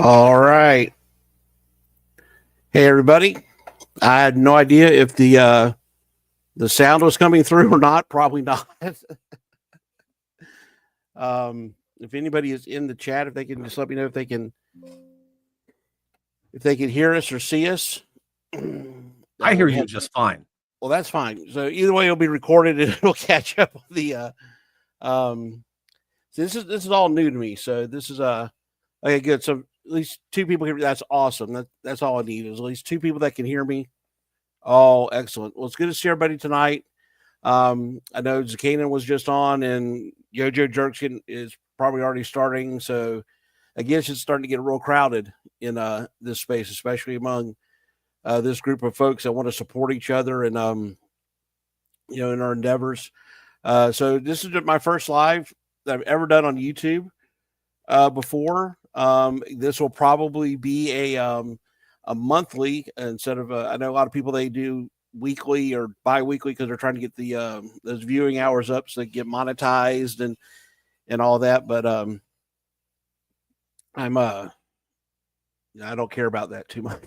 All right. Hey, everybody. I had no idea if the sound was coming through or not. Probably not. If anybody is in the chat, if they can just let me know if they can hear us or see us. I hear you just fine. Well, that's fine. So either way, it'll be recorded and it'll catch up with the. So this is all new to me. So this is okay. Good. So at least two people here. That's awesome. That's all I need is at least two people that can hear me. Oh, excellent. Well, it's good to see everybody tonight. I know Head Canon was just on, and Yojo Jerkskin is probably already starting. So I guess it's starting to get real crowded in this space, especially among this group of folks that want to support each other and in our endeavors. So this is my first live that I've ever done on YouTube before. This will probably be a monthly instead of I know a lot of people they do weekly or bi-weekly because they're trying to get the those viewing hours up so they get monetized and all that. But I don't care about that too much.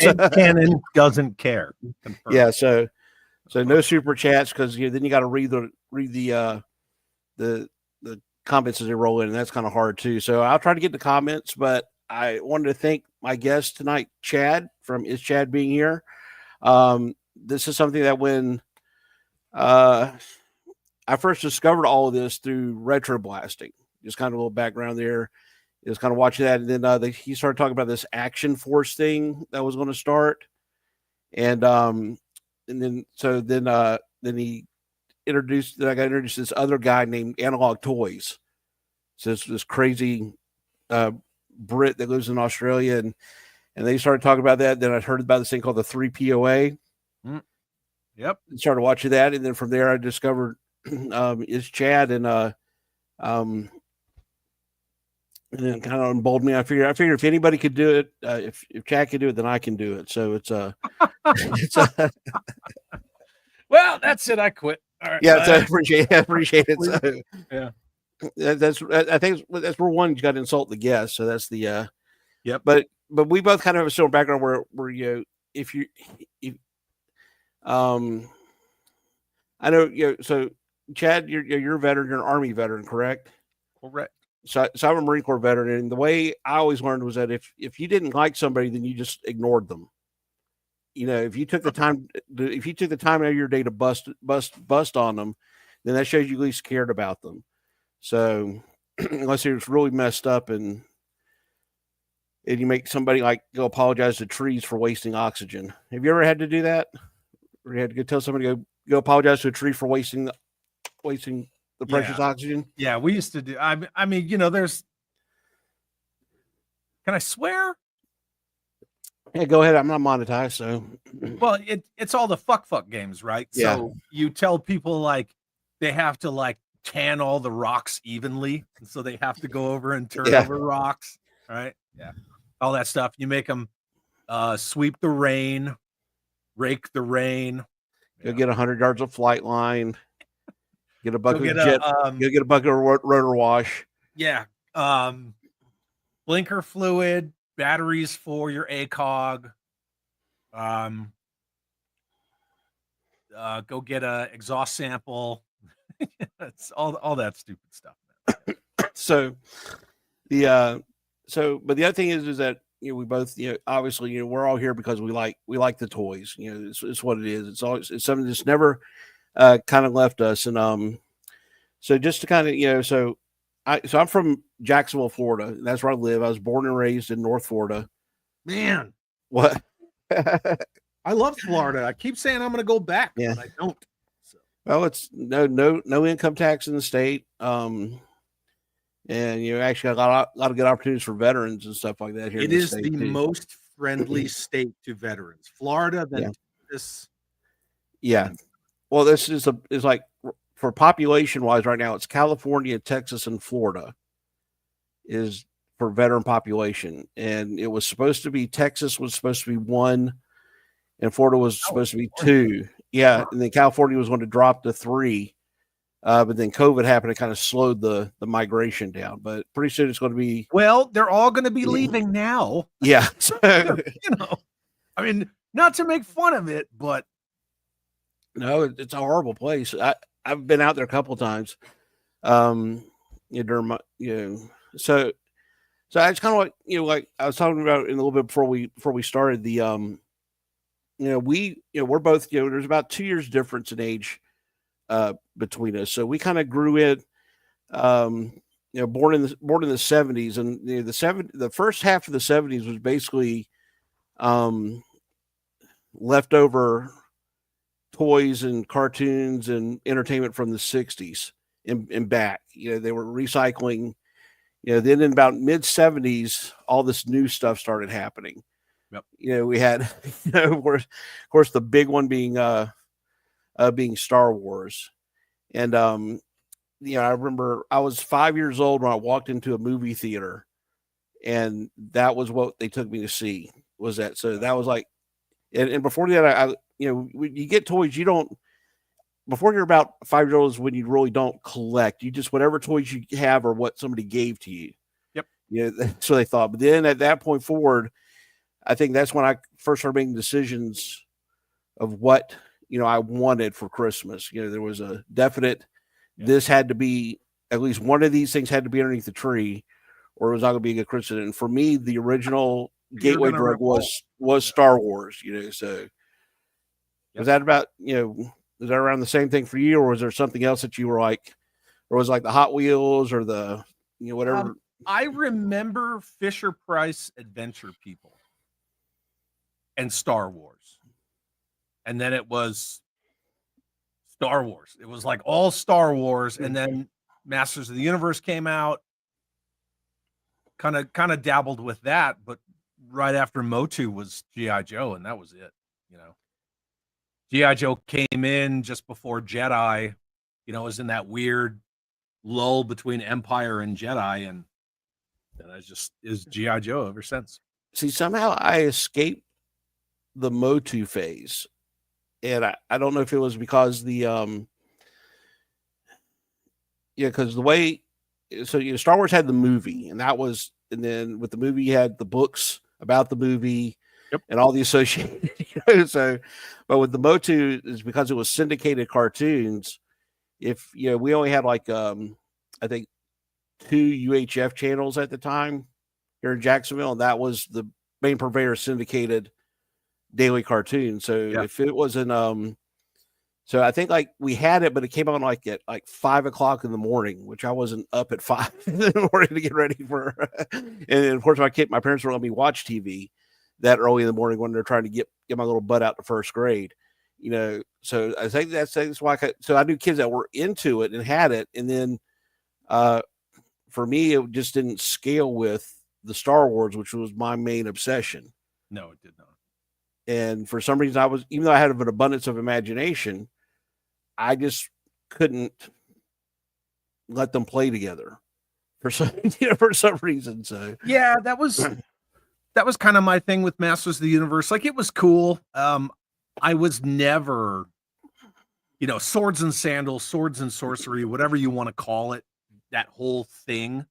Head Canon doesn't care. Confirmed. Yeah, so no super chats because then you got to read the comments as they roll in, and that's kind of hard too. So I'll try to get the comments, but I wanted to thank my guest tonight, Chad from Is Chad being here. This is something that when I first discovered all of this through retro blasting, just kind of a little background there. It was kind of watching that, and then he started talking about this Action Force thing that was going to start, and then he introduced. Then I got introduced to this other guy named Analog Toys. So this crazy Brit that lives in Australia, and they started talking about that. Then I heard about this thing called the 3POA. Yep. And started watching that, and then from there I discovered Is Chad, and then kind of emboldened me. I figured if anybody could do it, if Chad could do it, then I can do it. So it's well, that's it. I quit. All right. Yeah, I appreciate it. So, yeah, I think that's where one you got to insult the guest. So that's the Yep. But we both kind of have a similar background where if I know so Chad, you're a veteran, you're an Army veteran, correct? Correct. So I'm a Marine Corps veteran, and the way I always learned was that if you didn't like somebody, then you just ignored them. If you took the time out of your day to bust on them, then that shows you at least cared about them. So unless it was really messed up and you make somebody like go apologize to trees for wasting oxygen. Have you ever had to do that? Or you had to go tell somebody go apologize to a tree for wasting the precious oxygen? Yeah, we used to do. I mean, there's. Can I swear? Yeah, go ahead. I'm not monetized, so. Well, it's all the fuck games, right? Yeah. So you tell people like they have to like can all the rocks evenly, and so they have to go over and turn over rocks, right? Yeah, all that stuff. You make them sweep the rain, rake the rain. Go get 100 yards of flight line. Get a bucket of get a bucket of rotor wash. Yeah. Blinker fluid, batteries for your ACOG. Go get a exhaust sample. That's all that stupid stuff. So but the other thing is that we both obviously we're all here because we like the toys. It's what it is. It's something that's never kind of left us. And so just to kind of so I'm from Jacksonville, Florida. And that's where I live. I was born and raised in North Florida. Man, what? I love Florida. I keep saying I'm going to go back, but I don't. So. Well, it's no income tax in the state. And actually got a lot of good opportunities for veterans and stuff like that here. It is the most friendly state to veterans. Florida, then this. Yeah. Well, this is like for population wise right now, it's California, Texas, and Florida is for veteran population. And it was supposed to be Texas was supposed to be 1, and Florida was supposed to be 2. Yeah. And then California was going to drop to 3. But then COVID happened and kind of slowed the migration down. But pretty soon it's going to be. Well, they're all going to be leaving now. Yeah. I mean, not to make fun of it, but no, it's a horrible place. I've been out there a couple of times. During my, so it's kind of like, like I was talking about in a little bit before we started the, we're both, there's about 2 years difference in age, between us. So we kind of grew in, born in the 70s, and the first half of the 70s was basically, leftover toys and cartoons and entertainment from the 60s and back. They were recycling. Then in about mid 70s, all this new stuff started happening. Yep. We had, of course, the big one being Star Wars. And, I remember I was 5 years old when I walked into a movie theater, and that was what they took me to see, was that. So that was like, and before that, when you get toys, you don't, before you're about 5 years old is when you really don't collect. You just, whatever toys you have or what somebody gave to you. Yep. That's what they thought. But then at that point forward, I think that's when I first started making decisions of what, I wanted for Christmas. There was a definite, this had to be, at least one of these things had to be underneath the tree, or it was not going to be a good Christmas. And for me, the original gateway drug was Star Wars, so was that about, is that around the same thing for you, or was there something else that you were like, or was it like the Hot Wheels or the, whatever? I remember Fisher Price Adventure People and Star Wars. And then it was Star Wars. It was like all Star Wars. And then Masters of the Universe came out. Kind of dabbled with that, but right after Motu was G.I. Joe, and that was it. G.I. Joe came in just before Jedi, was in that weird lull between Empire and Jedi, and I just is G.I. Joe ever since. See, somehow I escaped the Motu phase, and I don't know if it was because the because the way, so Star Wars had the movie, and then with the movie you had the books about the movie. Yep. And all the associated, but with the Motu is because it was syndicated cartoons. If we only had like I think 2 UHF channels at the time here in Jacksonville, and that was the main purveyor of syndicated daily cartoons. So if it wasn't so I think like we had it, but it came on like at like 5 o'clock in the morning, which I wasn't up at 5 in the morning to get ready for. And of course, my parents were letting me watch TV that early in the morning when they're trying to get my little butt out to first grade, So I think that's why. So I knew kids that were into it and had it, and then for me, it just didn't scale with the Star Wars, which was my main obsession. No, it did not. And for some reason, even though I had an abundance of imagination, I just couldn't let them play together for some reason. So yeah, that was kind of my thing with Masters of the Universe. Like, it was cool. I was never, swords and sandals, swords and sorcery, whatever you want to call it, that whole thing.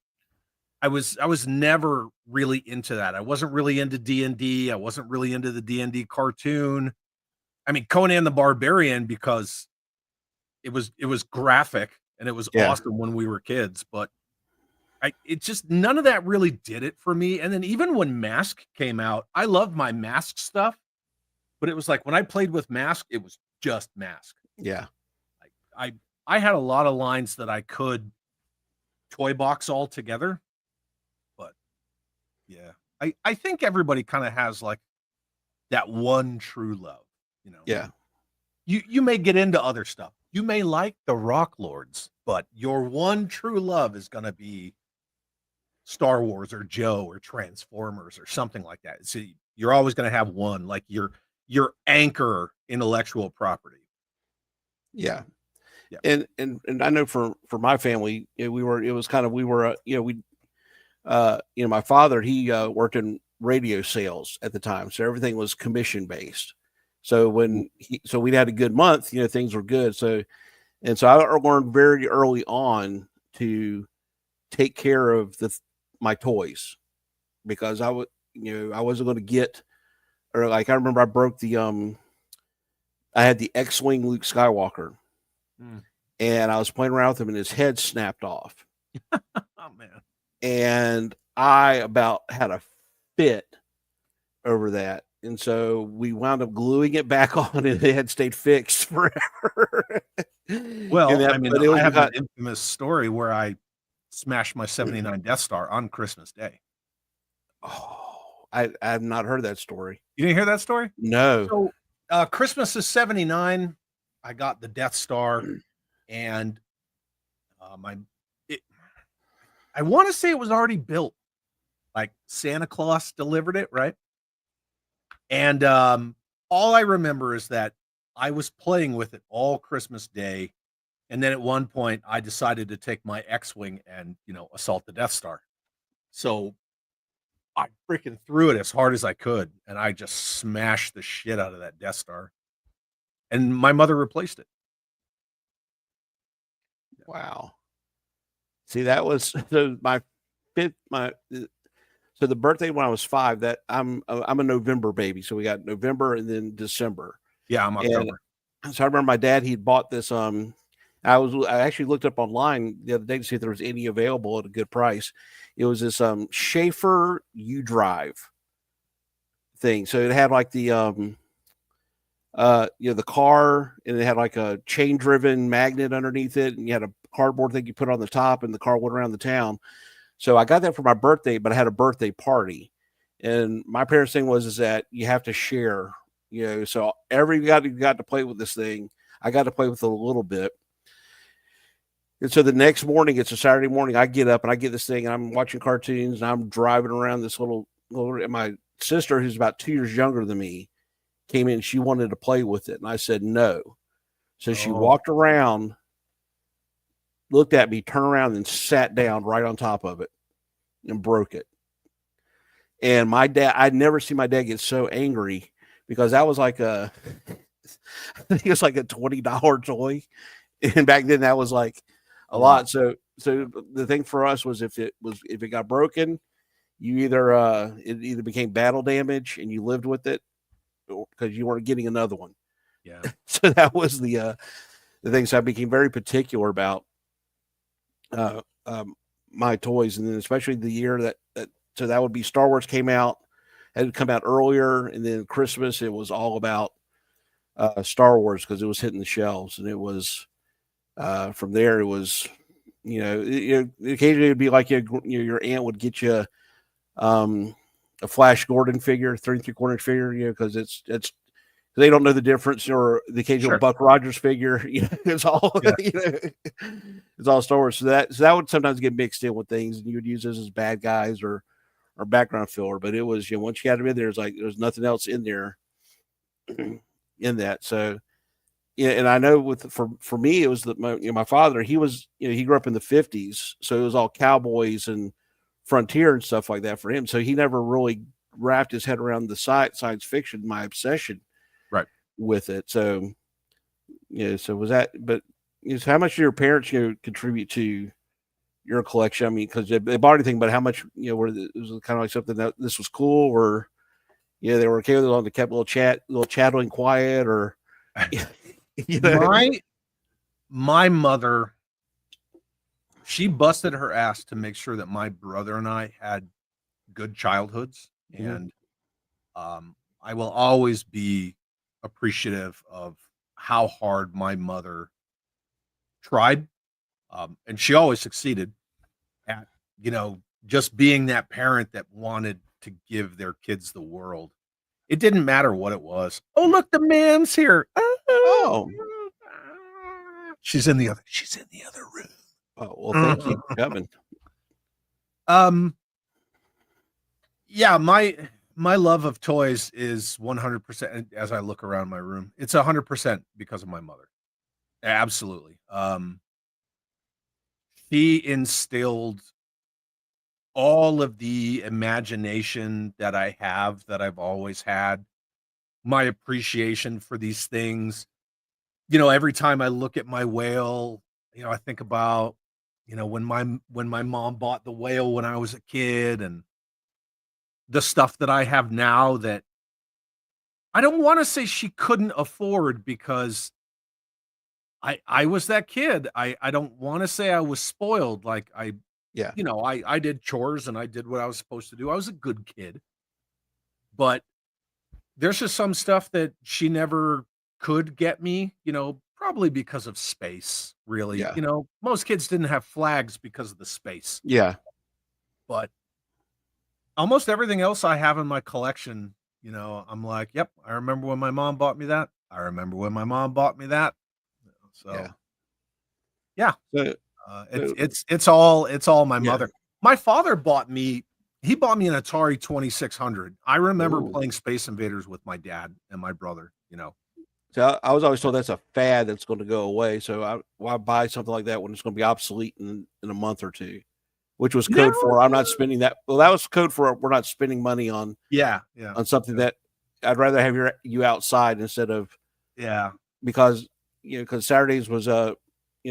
I was never really into that. I wasn't really into D&D. I wasn't really into the D&D cartoon. I mean, Conan the Barbarian, because it was graphic and it was awesome when we were kids, but it just, none of that really did it for me. And then even when Mask came out, I loved my Mask stuff, but it was like when I played with Mask, it was just Mask. Yeah. Like I had a lot of lines that I could toy box all together, but yeah, I think everybody kind of has like that one true love, Yeah. You may get into other stuff. You may like the Rock Lords, but your one true love is going to be Star Wars or Joe or Transformers or something like that. See, you're always going to have one, like your anchor intellectual property. Yeah. And I know for my family, my father, he worked in radio sales at the time. So everything was commission based. So when we'd had a good month, things were good. So And so I learned very early on to take care of my toys because I would, I wasn't going to get, or like I remember I broke I had the X-wing Luke Skywalker, and I was playing around with him, and his head snapped off. Oh man! And I about had a fit over that, and so we wound up gluing it back on, and it had stayed fixed forever. Well, I mean, I have because, an infamous story where I smashed my 79 Death Star on Christmas Day. oh, I've not heard that story. You didn't hear that story? No. So, Christmas is 79. I got the Death Star, and I want to say it was already built. Like Santa Claus delivered it, right? And all I remember is that I was playing with it all Christmas Day. And then at one point, I decided to take my X-Wing and, assault the Death Star. So I freaking threw it as hard as I could, and I just smashed the shit out of that Death Star. And my mother replaced it. Wow. See, that was so so the birthday when I was 5. That I'm a November baby, so we got November and then December. Yeah, I'm October. And so I remember my dad, he'd bought this. I actually looked up online the other day to see if there was any available at a good price. It was this Schaefer U Drive thing. So it had like the the car, and it had like a chain driven magnet underneath it, and you had a cardboard thing you put on the top, and the car went around the town. So I got that for my birthday, but I had a birthday party, and my parents' thing was is that you have to share, So every got to play with this thing. I got to play with it a little bit. And so the next morning, it's a Saturday morning, I get up and I get this thing, and I'm watching cartoons, and I'm driving around this little and my sister, who's about 2 years younger than me, came in. She wanted to play with it, and I said no. So she walked around, looked at me, turned around, and sat down right on top of it and broke it. And my dad, I'd never seen my dad get so angry because that was like I think it was like a $20 toy. And back then that was like a lot. So the thing for us was if it got broken, you it either became battle damage and you lived with it, because you weren't getting another one. Yeah. So that was the thing. So I became very particular about my toys, and then especially the year that so that would be Star Wars came out, had come out earlier, and then Christmas it was all about Star Wars because it was hitting the shelves, and it was from there it was occasionally it'd be like your aunt would get you a Flash Gordon figure, 3 3/4 inch figure, because it's they don't know the difference, or the occasional Buck Rogers figure. It's all it's all Star Wars. So that would sometimes get mixed in with things, and you would use those as bad guys or background filler. But it was once you got them in there, it's like there's nothing else in there in that. So and I know for me, it was that my father, he was he grew up in the 50s, so it was all cowboys and frontier and stuff like that for him. So he never really wrapped his head around the science fiction, my obsession with it. So so was that, but so how much do your parents contribute to your collection? I mean, because they bought anything, but how much where it was kind of like something that this was cool, or they were okay with it, on the kept a little chattering quiet, or my mother, she busted her ass to make sure that my brother and I had good childhoods. And I will always be appreciative of how hard my mother tried. And she always succeeded at, just being that parent that wanted to give their kids the world. It didn't matter what it was. Oh, look, the man's here. Oh. She's in the other room. Oh, well, thank you for coming. Yeah, my love of toys is 100%. As I look around my room, it's 100% because of my mother. Absolutely. She instilled all of the imagination that I have, that I've always had, my appreciation for these things. every time I look at my whale, I think about, when my mom bought the whale when I was a kid, and the stuff that I have now that I don't want to say she couldn't afford, because I was that kid. I don't want to say I was spoiled. Like, Yeah. I did chores and I did what I was supposed to do. I was a good kid, but there's just some stuff that she never could get me, probably because of space, really. Yeah. Most kids didn't have flags because of the space, Yeah. but almost everything else I have in my collection, I'm like, yep, I remember when my mom bought me that. I remember when my mom bought me that. So, Yeah. yeah, So, it's so it's all my yeah. mother. My father bought me he bought me an Atari 2600. I remember Ooh. playing Space Invaders with my dad and my brother. So I was always told that's a fad that's going to go away. So why buy something like that when it's going to be obsolete in a month or two? Which was Yeah, code for I'm not spending that. Well, that was code for we're not spending money yeah, yeah, on something yeah, that I'd rather have you outside instead of, yeah. because because Saturdays was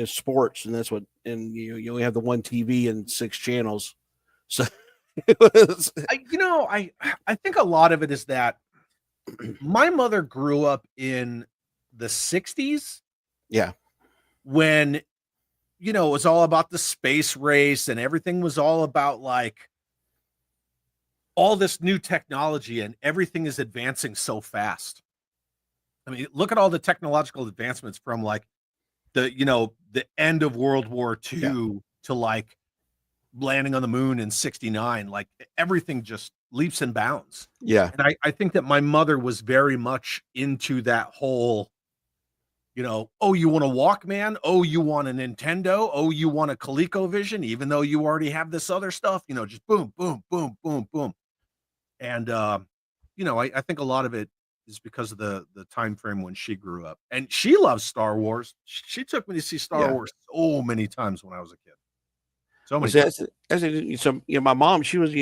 sports, and that's what, and you only have the one TV and 6 channels, so it was, I think a lot of it is that my mother grew up in the 60s yeah, when, it was all about the space race, and everything was all about, like, all this new technology, and everything is advancing so fast. I mean, look at all the technological advancements from, like, the end of World War yeah, II to, like, landing on the moon in 69. Like, everything just leaps and bounds. yeah, And I think that my mother was very much into that whole, oh, you want a Walkman? Oh, you want a Nintendo? Oh, you want a ColecoVision, even though you already have this other stuff, just boom, boom, boom, boom, boom. And I think a lot of it is because of the time frame when she grew up. And she loves Star Wars. She took me to see Star yeah. Wars so many times when I was a kid. So Well, many see, times. so my mom, she was,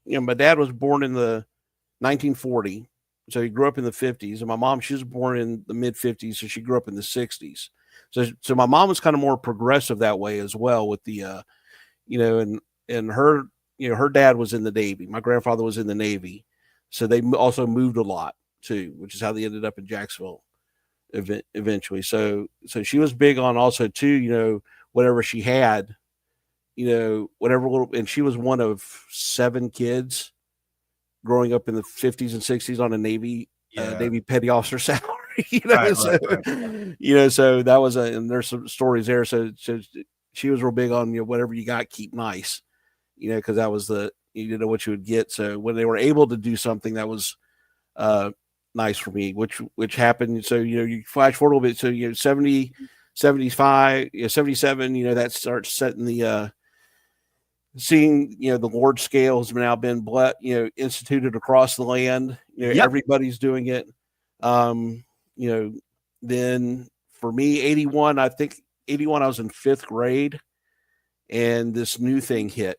my dad was born in the 1940, so he grew up in the 50s, and my mom, she was born in the mid 50s, so she grew up in the 60s. So my mom was kind of more progressive that way as well, with the and her, her dad was in the Navy. My grandfather was in the Navy, so they also moved a lot too, which is how they ended up in Jacksonville eventually. So she was big on also too, whatever she had, whatever little, and she was one of 7 kids growing up in the 50s and 60s on a Yeah. Navy petty officer salary, Right, so right, right. so that was and there's some stories there. So she was real big on, whatever you got, keep nice, because that was you didn't know what you would get. So when they were able to do something that was uh nice for me, which happened. So you flash forward a little bit. So 70, 75, 77, that starts setting the seeing, the Lord scale has now been instituted across the land. Yep. Everybody's doing it. um you know then for me, 81, I think 81, I was in 5th grade, and this new thing hit.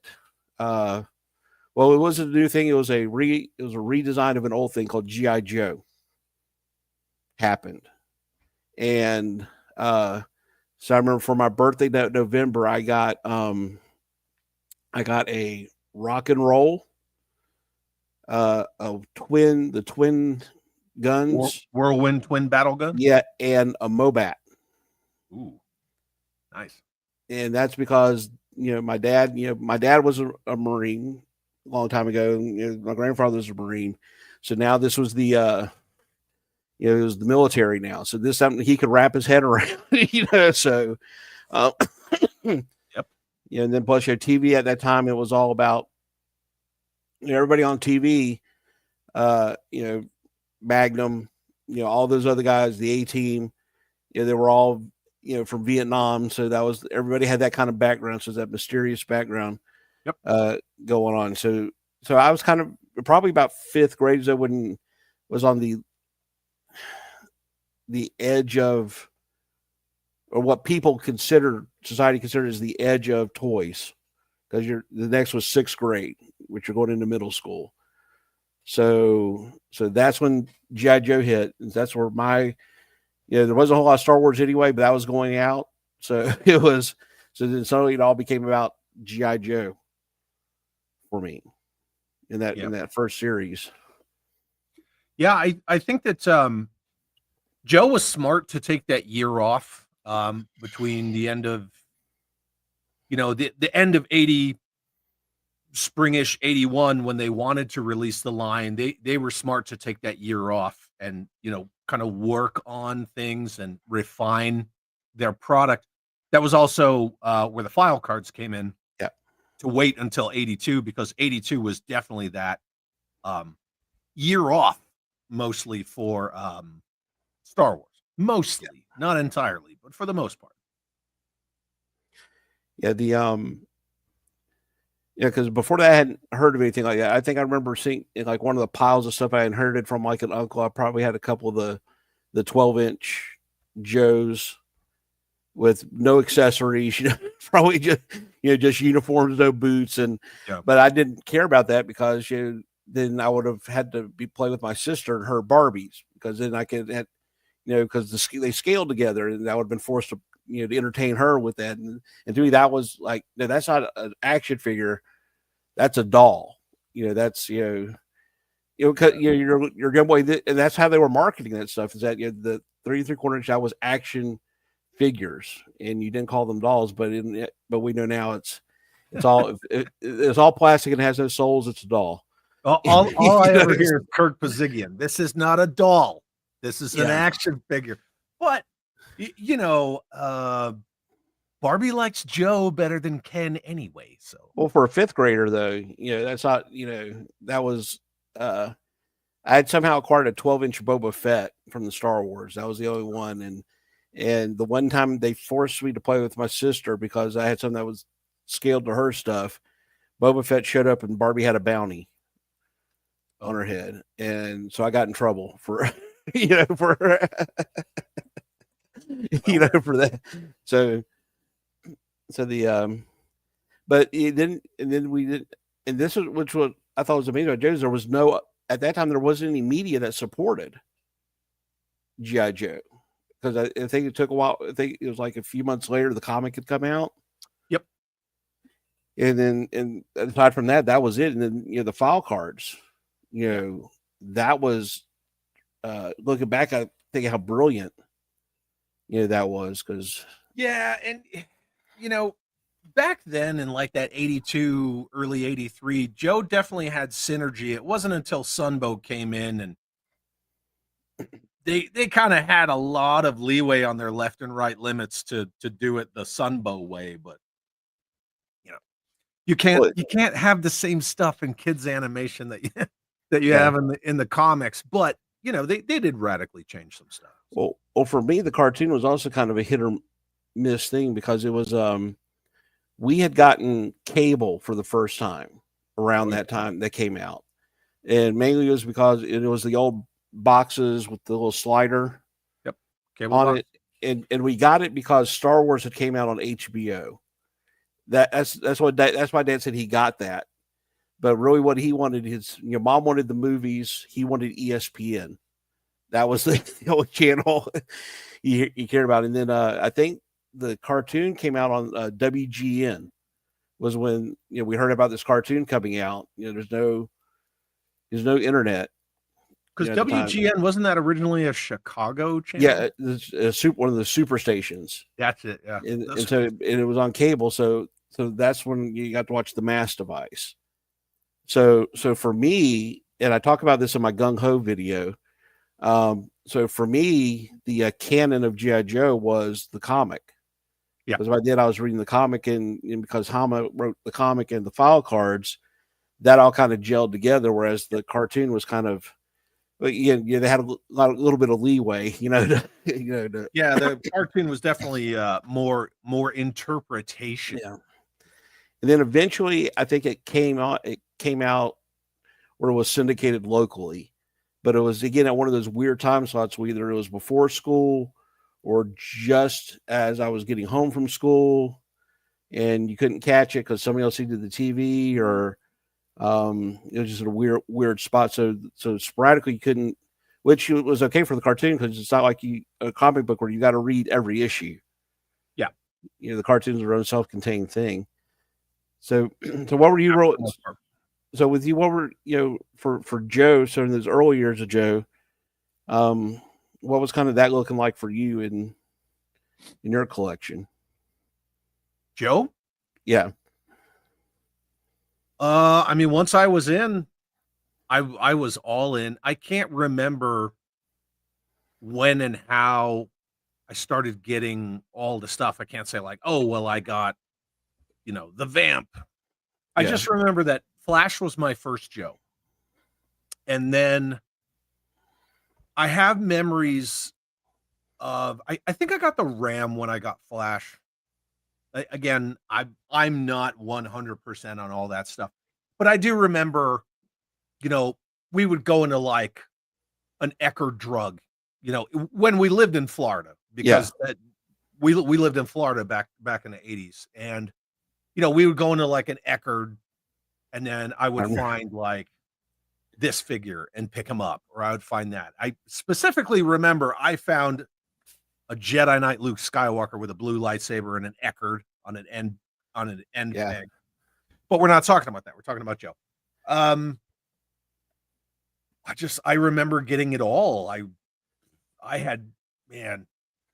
Well, it wasn't a new thing, it was a redesign of an old thing called GI Joe happened. And so I remember for my birthday that November, I got a rock and roll, the twin guns, Whirlwind twin battle gun. yeah, and a Mobat. Ooh, nice. And that's because my dad was a Marine a long time ago. My grandfather was a Marine, so now this was it was the military now. So this is something he could wrap his head around, So, uh, Yep. and then plus your TV at that time, it was all about everybody on TV. Uh, you know, Magnum, all those other guys, the A Team, they were all, from Vietnam. So that was, everybody had that kind of background. So that mysterious background Yep. going on. So I was kind of probably about 5th grade, so when was on the edge of, or what society considers the edge of toys, because the next was 6th grade, which you're going into middle school. So that's when GI Joe hit. That's where there wasn't a whole lot of Star Wars anyway, but that was going out. So it was, so then suddenly it all became about G.I. Joe for me in that first series. Yeah, I think that Joe was smart to take that year off between the end of the end of 80, springish 81, when they wanted to release the line. They were smart to take that year off and kind of work on things and refine their product. That was also where the file cards came in. Yeah. To wait until 82, because 82 was definitely that year off, mostly for Star Wars. Mostly, not entirely, but for the most part. Yeah, because before that I hadn't heard of anything like that. I think I remember seeing in like one of the piles of stuff I inherited from like an uncle. I probably had a couple of the 12-inch Joes with no accessories, probably just uniforms, no boots, but I didn't care about that because then I would have had to play with my sister and her Barbies, because then I could have, because they scaled together, and I would have been forced to to entertain her with that, and to me that was like, no, that's not an action figure, that's a doll. That's your Game Boy, and that's how they were marketing that stuff. Is that the 3 3/4 inch, that was action figures, and you didn't call them dolls, but we know now it's all it's all plastic and has no souls. It's a doll. All I ever hear is Kirk Pazigian. This is not a doll. This is an action figure. But Barbie likes Joe better than Ken anyway. So, well, for a fifth grader though, that's not, that was I had somehow acquired a 12-inch Boba Fett from the Star Wars. That was the only one, and the one time they forced me to play with my sister because I had something that was scaled to her stuff, Boba Fett showed up and Barbie had a bounty on her head, and so I got in trouble for for for that. So the but then we did, and this is which was I thought was amazing about Joe's. There was no, at that time there wasn't any media that supported G.I. Joe, because I think it took a while. I think it was like a few months later the comic had come out. Yep. And then, and aside from that, that was it. And then the file cards, that was looking back, I think how brilliant that was, because and back then in like that 82, early 83, Joe definitely had synergy. It wasn't until Sunbow came in and they kind of had a lot of leeway on their left and right limits to do it the Sunbow way, but you can't have the same stuff in kids animation that you have in the comics, but they did radically change some stuff. Well, for me, the cartoon was also kind of a hit or miss thing, because it was we had gotten cable for the first time around that time that came out, and mainly it was because it was the old boxes with the little slider cable on box. it, and we got it because Star Wars had came out on HBO. That's why Dad said he got that, but really what he wanted, his mom wanted the movies, he wanted ESPN. That was the only channel he cared about. And then I think the cartoon came out on WGN, was when we heard about this cartoon coming out. There's no internet, because WGN wasn't that originally a Chicago channel? Yeah, it's one of the super stations. That's it. Yeah, and so it was on cable. So that's when you got to watch the Mass Device. So for me, and I talk about this in my Gung Ho video. So for me, the canon of G.I. Joe was the comic. Yeah, because I was reading the comic, and because Hama wrote the comic and the file cards, that all kind of gelled together. Whereas the cartoon was kind of, they had a little bit of leeway, the cartoon was definitely more interpretation. Yeah. And then eventually, I think it came out where it was syndicated locally, but it was again at one of those weird time slots where either it was before school or just as I was getting home from school, and you couldn't catch it because somebody else needed the TV, or it was just a weird spot. So sporadically, you couldn't which was okay for the cartoon because it's not like a comic book where you got to read every issue. Yeah, the cartoons are their own self-contained thing. So, so what were you? So with you, what were for Joe? So in those early years of Joe, what was kind of that looking like for you in your collection? Joe? Yeah. I mean, once I was in, I was all in. I can't remember when and how I started getting all the stuff. I can't say like, oh, well, I got, the Vamp. I just remember that Flash was my first Joe. And then I have memories of, I think I got the Ram when I got Flash. Again, I'm not 100% on all that stuff, but I do remember, we would go into like an Eckerd drug, when we lived in Florida, because we lived in Florida back in the 80s, and we would go into like an Eckerd, and then I would find like this figure and pick him up, or I would find that. I specifically remember I found a Jedi Knight Luke Skywalker with a blue lightsaber and an Eckerd on an end peg. But we're not talking about that. We're talking about Joe. I remember getting it all. I had, man,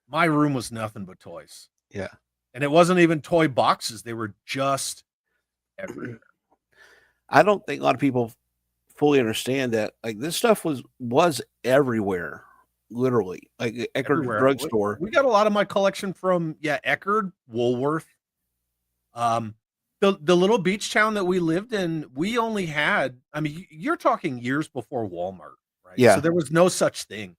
my room was nothing but toys. Yeah. And it wasn't even toy boxes. They were just everywhere. I don't think a lot of people fully understand that. Like, this stuff was everywhere, literally. Like Eckerd drugstore. We got a lot of my collection from Eckerd, Woolworth. The little beach town that we lived in, we only had, I mean, you're talking years before Walmart, right? Yeah. So there was no such thing.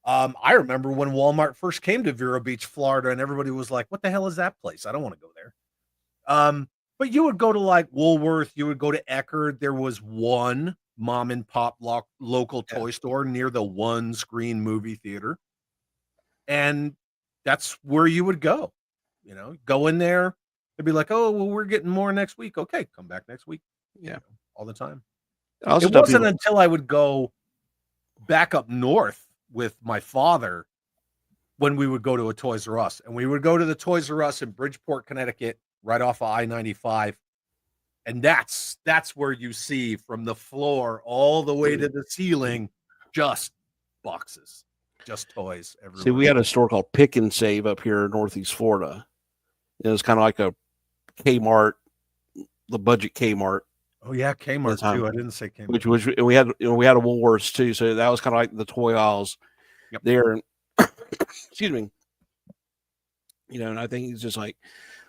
I remember when Walmart first came to Vero Beach, Florida, and everybody was like, what the hell is that place? I don't want to go there. But you would go to like Woolworth, you would go to Eckerd. There was one mom and pop local toy store near the One Screen movie theater. And that's where you would go, go in there. They'd be like, oh, well, we're getting more next week. Okay, come back next week. Yeah. All the time. It wasn't until I would go back up north with my father when we would go to a Toys R Us. And we would go to the Toys R Us in Bridgeport, Connecticut, right off of I-95. And that's where you see from the floor all the way to the ceiling, just boxes, just toys everywhere. See, we had a store called Pick and Save up here in Northeast Florida. It was kind of like a Kmart, the budget Kmart. Oh yeah, Kmart too. I didn't say Kmart. Which we had a Woolworths too, so that was kind of like the toy aisles there. And excuse me, and I think it's just like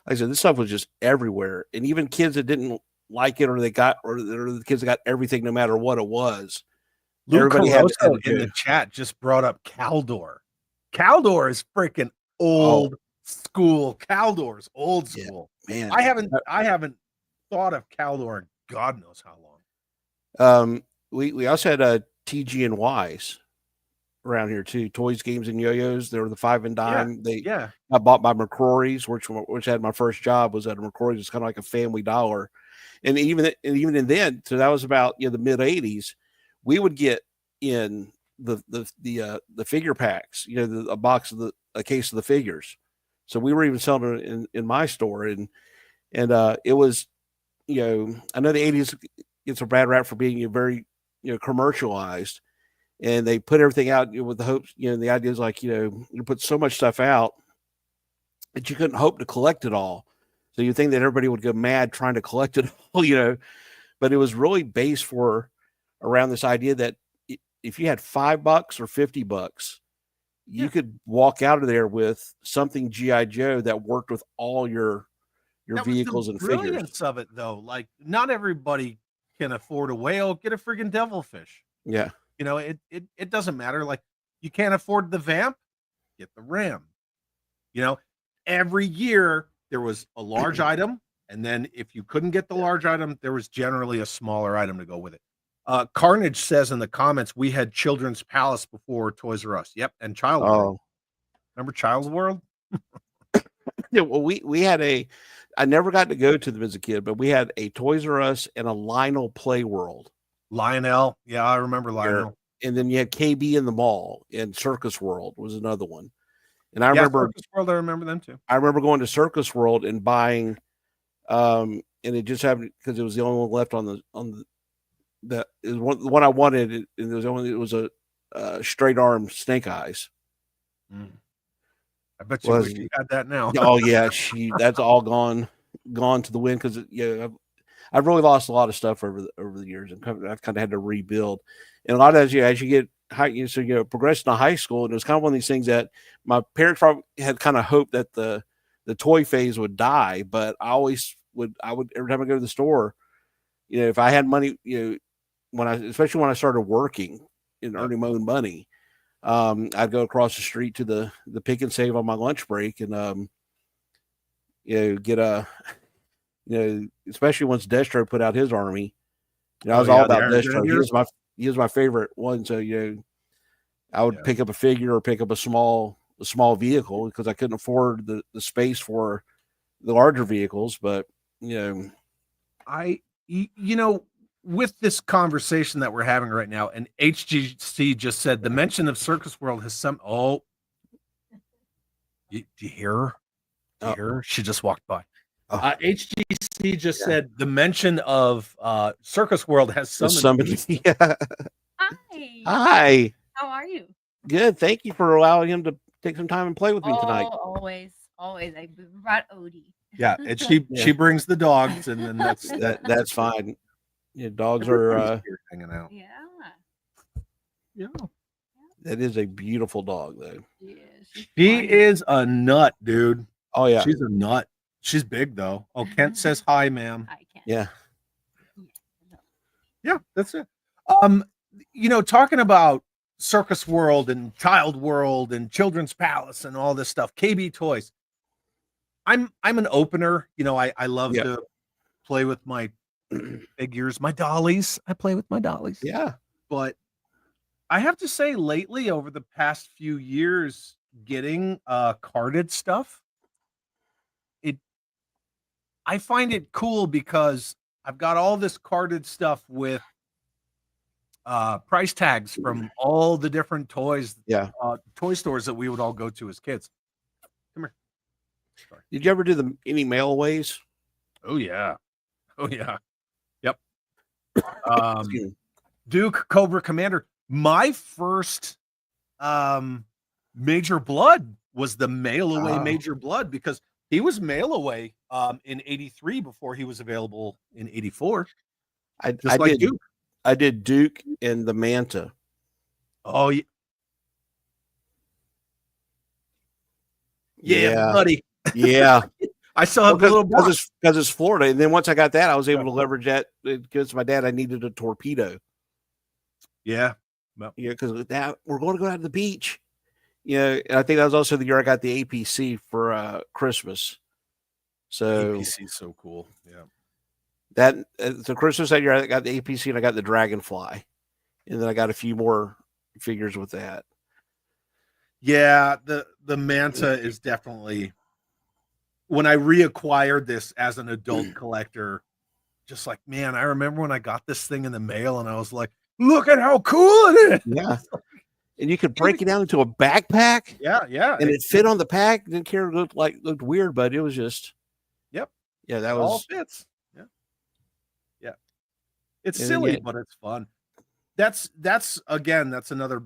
I said, this stuff was just everywhere, and even kids that didn't like it, or the kids that got everything, no matter what it was. Everybody had in the chat just brought up Caldor. Caldor is freaking old. School. Caldor's old school. Man, I haven't thought of Caldor in God knows how long. We also had TG and Y's around here too. Toys, Games, and Yo-Yos. They were the 5 and dime. I bought by McCrory's, which had my first job was at a McCrory's. It's kind of like a Family Dollar, and even then, so that was about the mid 80s. We would get in the figure packs, a case of the figures. So we were even selling it in my store, and it was, I know the 80s gets a bad rap for being very, commercialized, and they put everything out with the hopes, the idea is like, you put so much stuff out that you couldn't hope to collect it all. So you think that everybody would go mad trying to collect it all, but it was really based around this idea that if you had $5 or $50, you could walk out of there with something G.I. Joe that worked with all your vehicles and figures. The brilliance of it, though, like not everybody can afford a whale. Get a friggin' devilfish. Yeah, it doesn't matter. Like you can't afford the Vamp, get the Ram. Every year there was a large item, and then if you couldn't get the large item, there was generally a smaller item to go with it. Carnage says in the comments, we had Children's Palace before Toys R Us. Yep, and Child World. Remember Child's World? Yeah, well, we had I never got to go to them as a kid, but we had a Toys R Us and a Lionel Play World. Lionel, yeah, I remember Lionel. and then you had KB in the mall, and Circus World was another one. And I Yeah, remember Circus World, I remember them too. I remember going to Circus World and buying, and it just happened because it was the only one left on the that is the one I wanted, and it was a straight arm Snake Eyes. I bet you wish you had that now. Oh yeah, that's all gone to the wind because I've really lost a lot of stuff over the years, and I've kind of had to rebuild. And a lot of that, as you get high, so progress into high school, and it was kind of one of these things that my parents probably had kind of hoped that the toy phase would die, but I would every time I go to the store, if I had money, especially when I started working and earning my own money, I'd go across the street to the Pick and Save on my lunch break, and get a, especially once Destro put out his army. I was all about Destro. He was my favorite one. So I would pick up a figure or pick up a small vehicle because I couldn't afford the space for the larger vehicles. But with this conversation that we're having right now, and HGC just said the mention of Circus World has some. Oh, do you hear her? Do you hear her? She just walked by. HGC just said the mention of Circus World has somebody. Yeah. Hi. How are you? Good. Thank you for allowing him to take some time and play with me tonight. Always. I brought Odie. Yeah, and she brings the dogs, and then that's fine. Yeah, dogs are hanging out. Yeah. That is a beautiful dog, though. Yeah, she is a nut, dude. Oh yeah, she's a nut. She's big though. Oh, Kent says hi, ma'am. Hi, Kent. Yeah, that's it. Talking about Circus World and Child World and Children's Palace and all this stuff, KB Toys. I'm an opener. I love to play with my figures, my dollies. I play with my dollies. Yeah. But I have to say lately, over the past few years, getting carded stuff, I find it cool because I've got all this carded stuff with price tags from all the different toys, toy stores that we would all go to as kids. Come here. Sorry. Did you ever do any mailaways? Oh yeah. Yep. Duke Cobra Commander. My first Major Blood was the mail away Major Blood because he was mail away in '83 before he was available in '84. I did Duke and the Manta. Oh yeah, buddy. Yeah. I still have a little box because it's Florida, and then once I got that, I was able to leverage that because my dad. I needed a torpedo. Yeah, because we're going to go out to the beach. And I think that was also the year I got the APC for Christmas. So APC is so cool. Yeah, so Christmas that year I got the APC and I got the Dragonfly, and then I got a few more figures with that. Yeah, the Manta is definitely. When I reacquired this as an adult collector, just like, man, I remember when I got this thing in the mail and I was like, look at how cool it is. Yeah. And you could break it down into a backpack. Yeah. And it fit on the pack. Didn't care. It looked weird, but it was just. Yep. Yeah, that all fits. Yeah. It's silly, but it's fun. That's another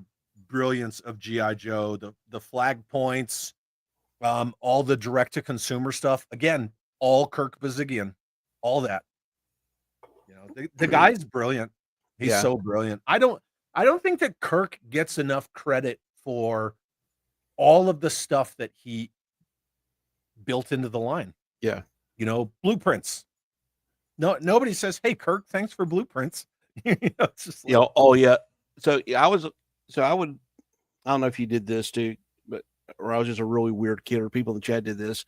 brilliance of G.I. Joe. The flag points. All the direct-to-consumer stuff. Again, all Kirk Bazigian. All that. The guy's brilliant. He's so brilliant. I don't think that Kirk gets enough credit for all of the stuff that he built into the line. Yeah. Blueprints. No, nobody says, "Hey, Kirk, thanks for blueprints." It's just like, oh yeah. So I don't know if you did this too, or I was just a really weird kid, or people in the chat did this,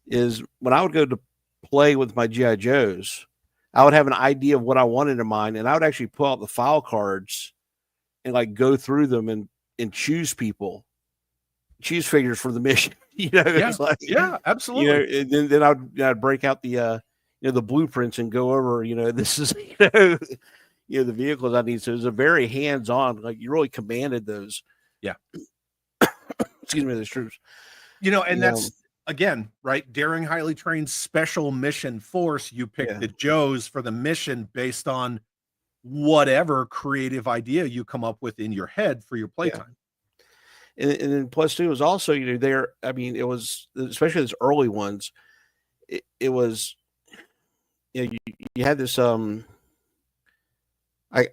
is when I would go to play with my G.I. Joes, I would have an idea of what I wanted in mind, and I would actually pull out the file cards and go through them and choose figures for the mission. Yeah, absolutely. And then I'd break out the the blueprints and go over. This is the vehicles I need. So it was a very hands-on, like you really commanded those. Yeah. Excuse me, those troops. And that's again, right? Daring, highly trained special mission force. You pick the Joes for the mission based on whatever creative idea you come up with in your head for your playtime. And then plus two was also, there. I mean, it was especially those early ones. It was, you had this. I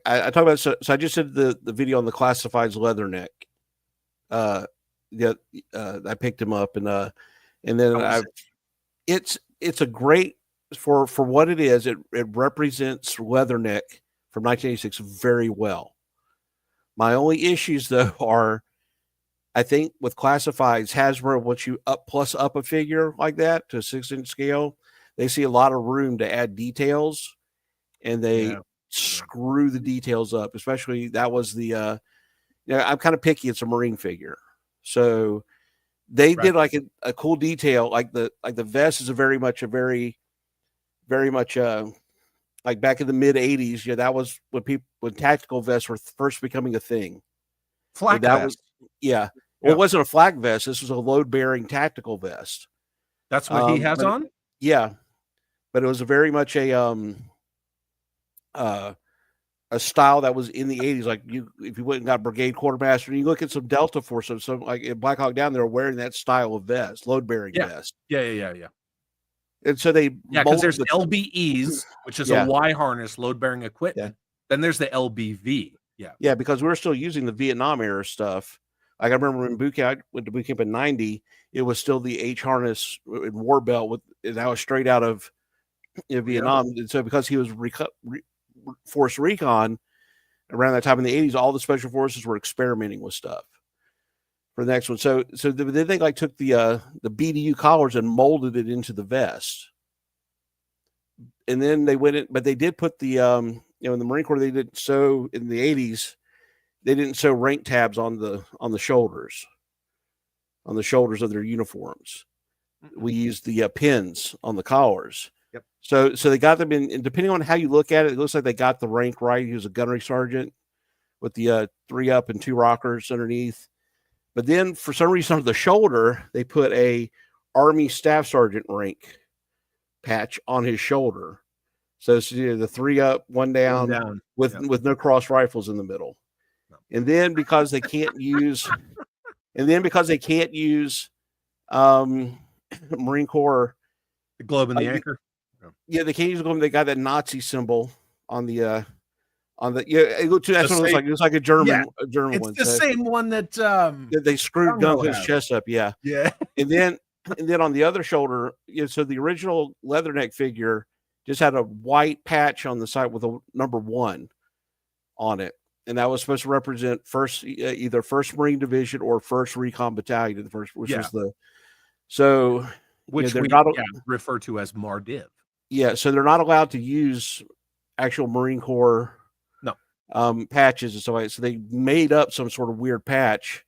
talk about so I just did the video on the classifieds Leatherneck. I picked him up and then it's a great for what it is. It represents Leatherneck from 1986 very well. My only issues though are, I think with classifieds, Hasbro, once you up a figure like that to a 6-inch scale, they see a lot of room to add details, and they screw the details up. Especially that was the, I'm kind of picky. It's a Marine figure, so they did like a cool detail, like the vest is very much like back in the mid '80s. That was when tactical vests were first becoming a thing. Flak vest. Well, it wasn't a flak vest. This was a load-bearing tactical vest. That's what he has on? Yeah. But it was very much a style that was in the 80s. Like if you went and got Brigade Quartermaster, and you look at some Delta Force, some like in Black Hawk Down, they were wearing that style of vest, load-bearing vest. Yeah. And so because there's LBEs, which is a Y harness load-bearing equipment. Then there's the LBV. Yeah, because we were still using the Vietnam era stuff. Like I remember when I went to boot camp in '90, it was still the H harness and war belt that was straight out of Vietnam. And so because he was Force Recon around that time in the '80s, all the special forces were experimenting with stuff for the next one. So then they took the BDU collars and molded it into the vest. And then they went in, but they did put the in the Marine Corps, they didn't sew in the '80s. They didn't sew rank tabs on the shoulders of their uniforms. We used the pins on the collars. Yep. So they got them in, and depending on how you look at it, it looks like they got the rank right. He was a gunnery sergeant with the 3 up and 2 rockers underneath. But then for some reason on the shoulder, they put a Army Staff Sergeant rank patch on his shoulder. So it's the 3 up, 1 down, with no cross rifles in the middle. And then because they can't use, Marine Corps, the globe and the anchor. Yeah, they can't use the globe. They got that Nazi symbol on the it looks like a German one. It's the same one that they screwed his chest up. Yeah. And then on the other shoulder, so the original Leatherneck figure just had a white patch on the side with a number 1 on it. And that was supposed to represent either 1st Marine Division or 1st Recon Battalion, which they're not referred to as Mardiv. Yeah, so they're not allowed to use actual Marine Corps patches and stuff like that. So they made up some sort of weird patch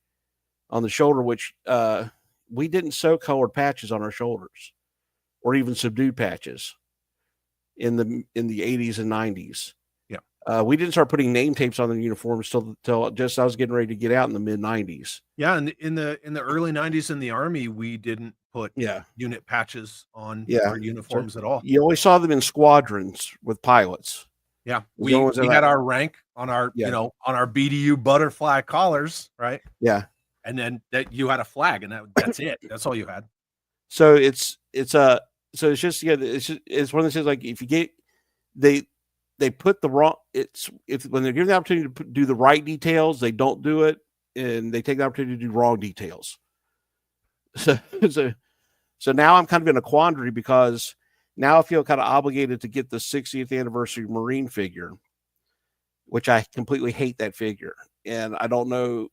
on the shoulder, which we didn't sew colored patches on our shoulders, or even subdued patches in the 80s and 90s. We didn't start putting name tapes on the uniforms till just I was getting ready to get out in the mid 90s. Yeah, and in the early 90s in the Army, we didn't put unit patches on our uniforms at all. You always saw them in squadrons with pilots. Yeah, we had our rank on our on our BDU butterfly collars, right? Yeah, and then that you had a flag, and that's it. That's all you had. So it's just it's one of those things, like if you get they put the wrong, when they're given the opportunity to do the right details, they don't do it, and they take the opportunity to do wrong details. So now I'm kind of in a quandary, because now I feel kind of obligated to get the 60th anniversary Marine figure, which I completely hate that figure. And I don't know.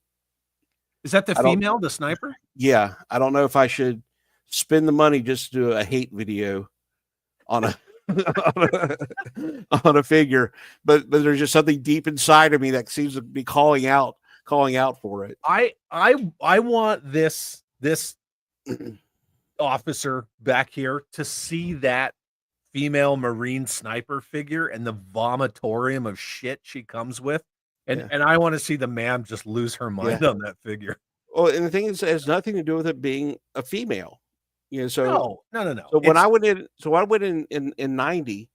Is that the female, the sniper? Yeah. I don't know if I should spend the money just to do a hate video on a on a figure, but there's just something deep inside of me that seems to be calling out for it. I want this officer back here to see that female Marine sniper figure and the vomitorium of shit she comes with. And I want to see the ma'am just lose her mind on that figure. Well, and the thing is, it has nothing to do with it being a female. So No. So when I went in 90,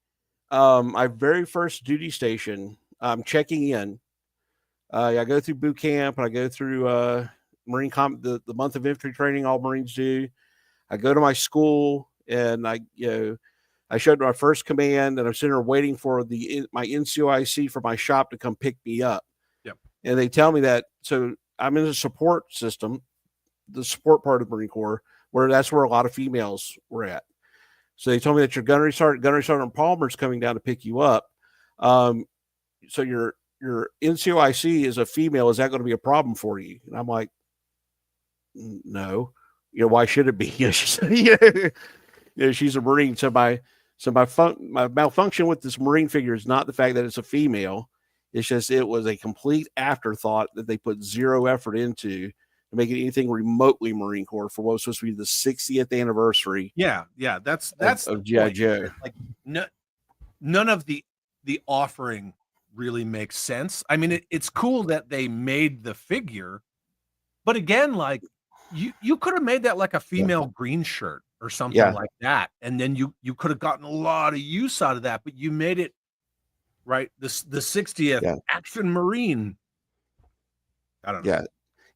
my very first duty station, checking in. I go through boot camp and I go through the month of infantry training all Marines do. I go to my school and I showed my first command and I'm sitting there waiting for my NCOIC for my shop to come pick me up. Yep. And they tell me that, so I'm in the support system, the support part of the Marine Corps, where that's where a lot of females were at. So they told me that your Gunnery Sergeant Palmer is coming down to pick you up. So your NCOIC is a female. Is that going to be a problem for you? And I'm like, no. Why should it be? She's a Marine. So my malfunction with this Marine figure is not the fact that it's a female. It's just it was a complete afterthought that they put zero effort into to make it anything remotely Marine Corps for what was supposed to be the 60th anniversary. Yeah, that's of G.I. Joe. Like none of the offering really makes sense. I mean, it's cool that they made the figure, but again, like you could have made that like a female green shirt or something like that, and then you could have gotten a lot of use out of that. But you made it right the 60th Action Marine. I don't know.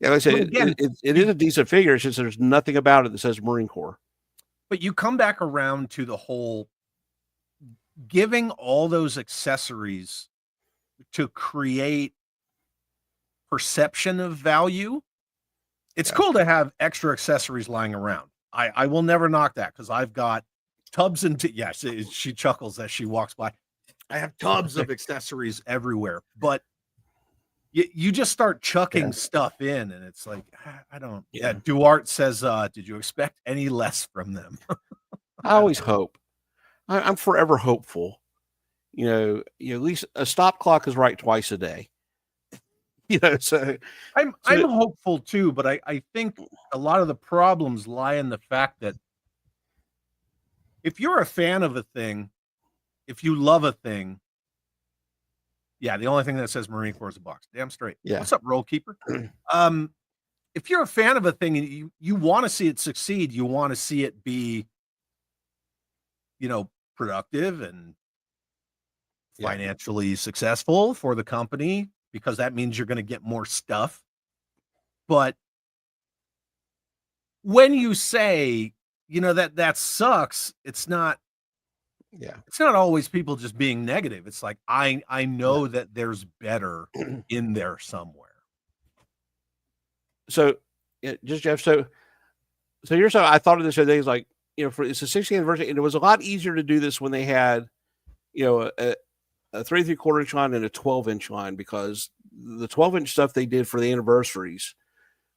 Yeah, like I said, it is a decent figure. It's just there's nothing about it that says Marine Corps. But you come back around to the whole giving all those accessories to create perception of value. It's cool to have extra accessories lying around. I will never knock that because I've got tubs and she chuckles as she walks by. I have tubs of accessories everywhere, but you just start chucking stuff in, and it's like I don't. Yeah, Duarte says, "Did you expect any less from them?" I always hope. I'm forever hopeful. At least a stop clock is right twice a day. So I'm hopeful too, but I think a lot of the problems lie in the fact that if you're a fan of a thing, if you love a thing, the only thing that says Marine Corps is a box. Damn straight. Yeah. What's up, Roll Keeper? If you're a fan of a thing and you want to see it succeed, you want to see it be, productive and financially successful for the company, because that means you're going to get more stuff. But when you say, that sucks, it's not always people just being negative. It's like, I know that there's better in there somewhere. So just Jeff, so here's how I thought of this other day is like, it's a 60th anniversary, and it was a lot easier to do this when they had, a 3 3/4 inch line and a 12-inch line, because the 12-inch stuff they did for the anniversaries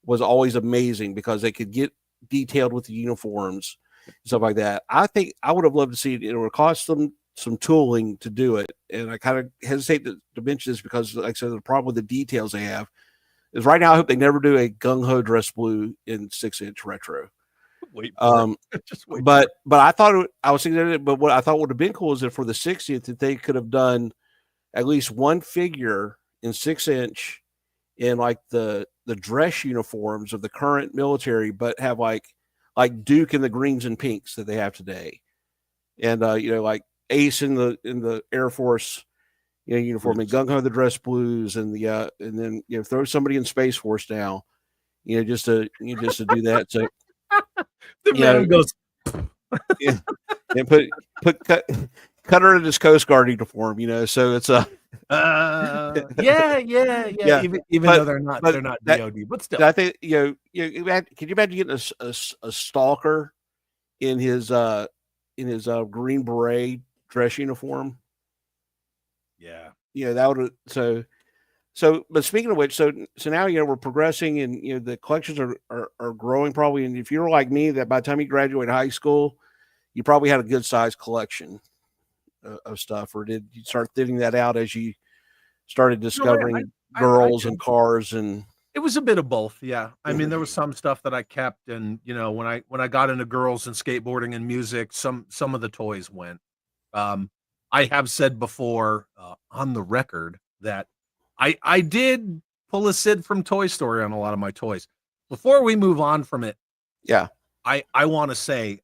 was always amazing because they could get detailed with the uniforms and stuff like that. I think I would have loved to see it. It would cost them some tooling to do it. And I kind of hesitate to mention this because, like I said, the problem with the details they have is right now I hope they never do a gung-ho dress blue in 6-inch retro. Wait, just wait. But I thought I was thinking that, but what I thought would have been cool is that for the 60th that they could have done at least one figure in 6-inch in like the dress uniforms of the current military, but have like Duke in the greens and pinks that they have today, and like Ace in the Air Force uniform, and Gung Ho the dress blues, and and then throw somebody in Space Force now, just to do that. So the man goes and cut her in his Coast Guard uniform, so it's a even though they're not DOD, but still I think can you imagine getting a stalker in his green beret dress uniform? That would so but speaking of which, so now we're progressing, and the collections are growing probably, and if you're like me, that by the time you graduate high school you probably had a good sized collection of stuff, or did you start thinning that out as you started discovering girls and cars? And it was a bit of both. I mean, there was some stuff that I kept, and when I got into girls and skateboarding and music, some of the toys went. I have said before on the record that I did pull a Sid from Toy Story on a lot of my toys. Before we move on from it, Yeah. I want to say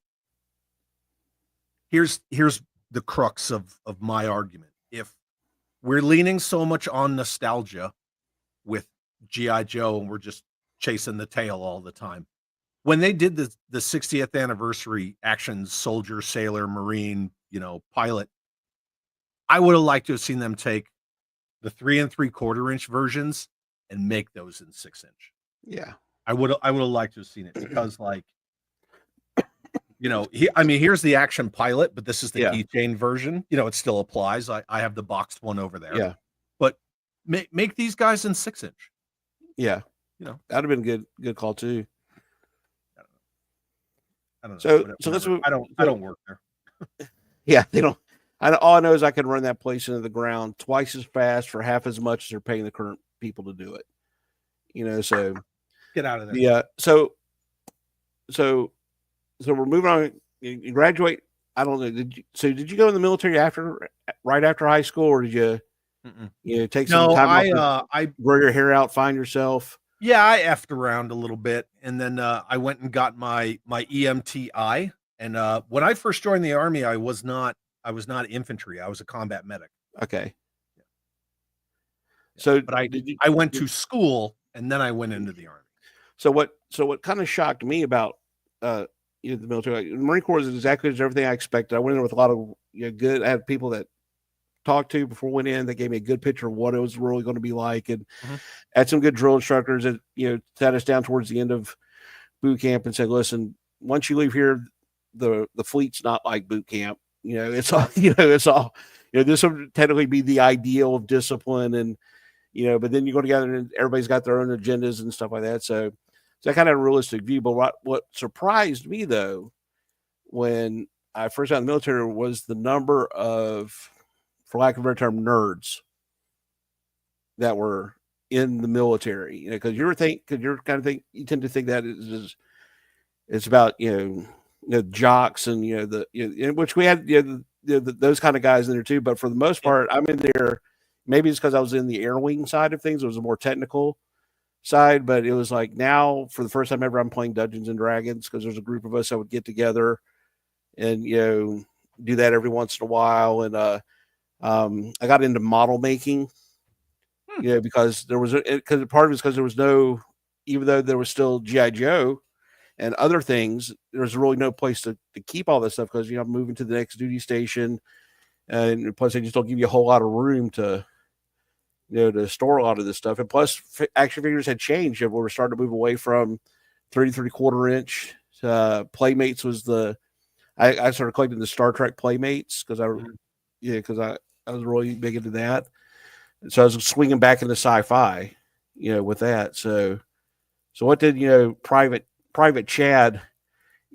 here's the crux of my argument. If we're leaning so much on nostalgia with G.I. Joe and we're just chasing the tail all the time, when they did the 60th anniversary action soldier, sailor, marine, pilot, I would have liked to have seen them take the 3 3/4 inch versions and make those in 6-inch. Yeah. I would have liked to have seen it because, like, here's the action pilot, but this is the keychain version. It still applies. I have the boxed one over there. Yeah. But make these guys in 6-inch. Yeah. That'd have been good call too. I don't know. So let's move. I don't work there. Yeah, they don't. All I know is I can run that place into the ground twice as fast for half as much as they're paying the current people to do it. So get out of there. Yeah. So we're moving on. You graduate. I don't know. Did you go in the military right after high school, or did you take some time off to grow your hair out, find yourself? Yeah, I effed around a little bit, and then I went and got my EMTI. And when I first joined the Army, I was not infantry. I was a combat medic. Okay. Yeah. So, but I went to school and then I went into the Army. So what kind of shocked me about the military, the Marine Corps is exactly as everything I expected. I went in with a lot of good. I had people that talked to before I went in. They gave me a good picture of what it was really going to be like, and had some good drill instructors that sat us down towards the end of boot camp and said, "Listen, once you leave here, the fleet's not like boot camp. It's all this would technically be the ideal of discipline, and but then you go together and everybody's got their own agendas and stuff like that. So I kind of had a realistic view. But what surprised me though, when I first got in the military, was the number of, for lack of a better term, nerds that were in the military. Because you tend to think that it's about jocks and which we had those kind of guys in there too. But for the most part, I'm in there. Maybe it's because I was in the air wing side of things. It was a more technical side, but it was like now for the first time ever, I'm playing Dungeons and Dragons because there's a group of us that would get together and do that every once in a while. And I got into model making, because part of it was because there was no, even though there was still G.I. Joe and other things, there's really no place to keep all this stuff because I'm moving to the next duty station, and plus they just don't give you a whole lot of room to to store a lot of this stuff. And plus action figures had changed. We were starting to move away from 3 3/4 inch. Playmates was I started collecting the Star Trek Playmates because I was really big into that. So I was swinging back into sci-fi, with that. So what did Private Chad,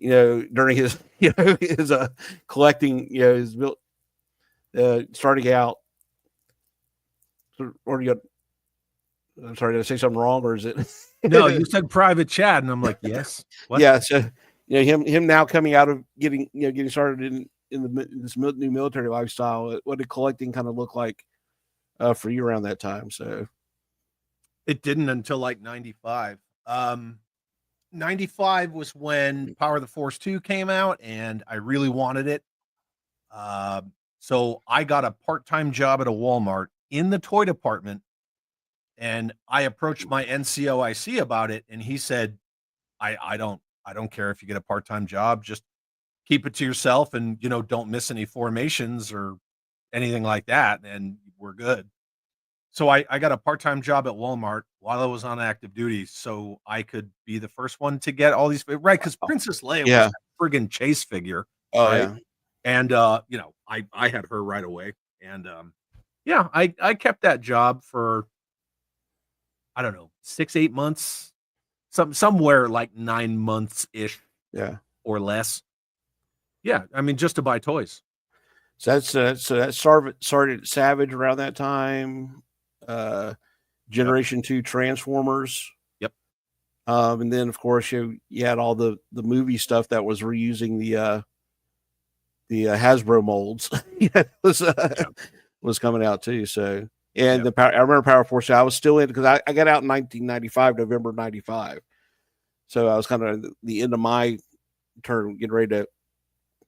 during his his collecting, his starting out, or I'm sorry, did I say something wrong, or is it? No, you said Private Chad, and I'm like, yes. What? Yeah. So him now coming out of getting started in this new military lifestyle. What did collecting kind of look like for you around that time? So it didn't until like 95. 95 was when Power of the Force 2 came out, and I really wanted it. So I got a part-time job at a Walmart in the toy department, and I approached my NCOIC about it, and he said, I don't care if you get a part-time job, just keep it to yourself and don't miss any formations or anything like that, and we're good. So I got a part-time job at Walmart while I was on active duty, so I could be the first one to get all these, right? Because Princess Leia was a friggin' chase figure. Oh, right? yeah. And I had her right away. And I kept that job for, I don't know, 6-8 months, somewhere like 9 months ish, or less. Yeah, I mean, just to buy toys. So that started Savage around that time. Generation 2 Transformers. Yep. And then of course you had all the movie stuff that was reusing Hasbro molds was coming out too. So and I remember Power Force. I was still in because I got out in 1995, November '95. So I was kind of the end of my turn, getting ready to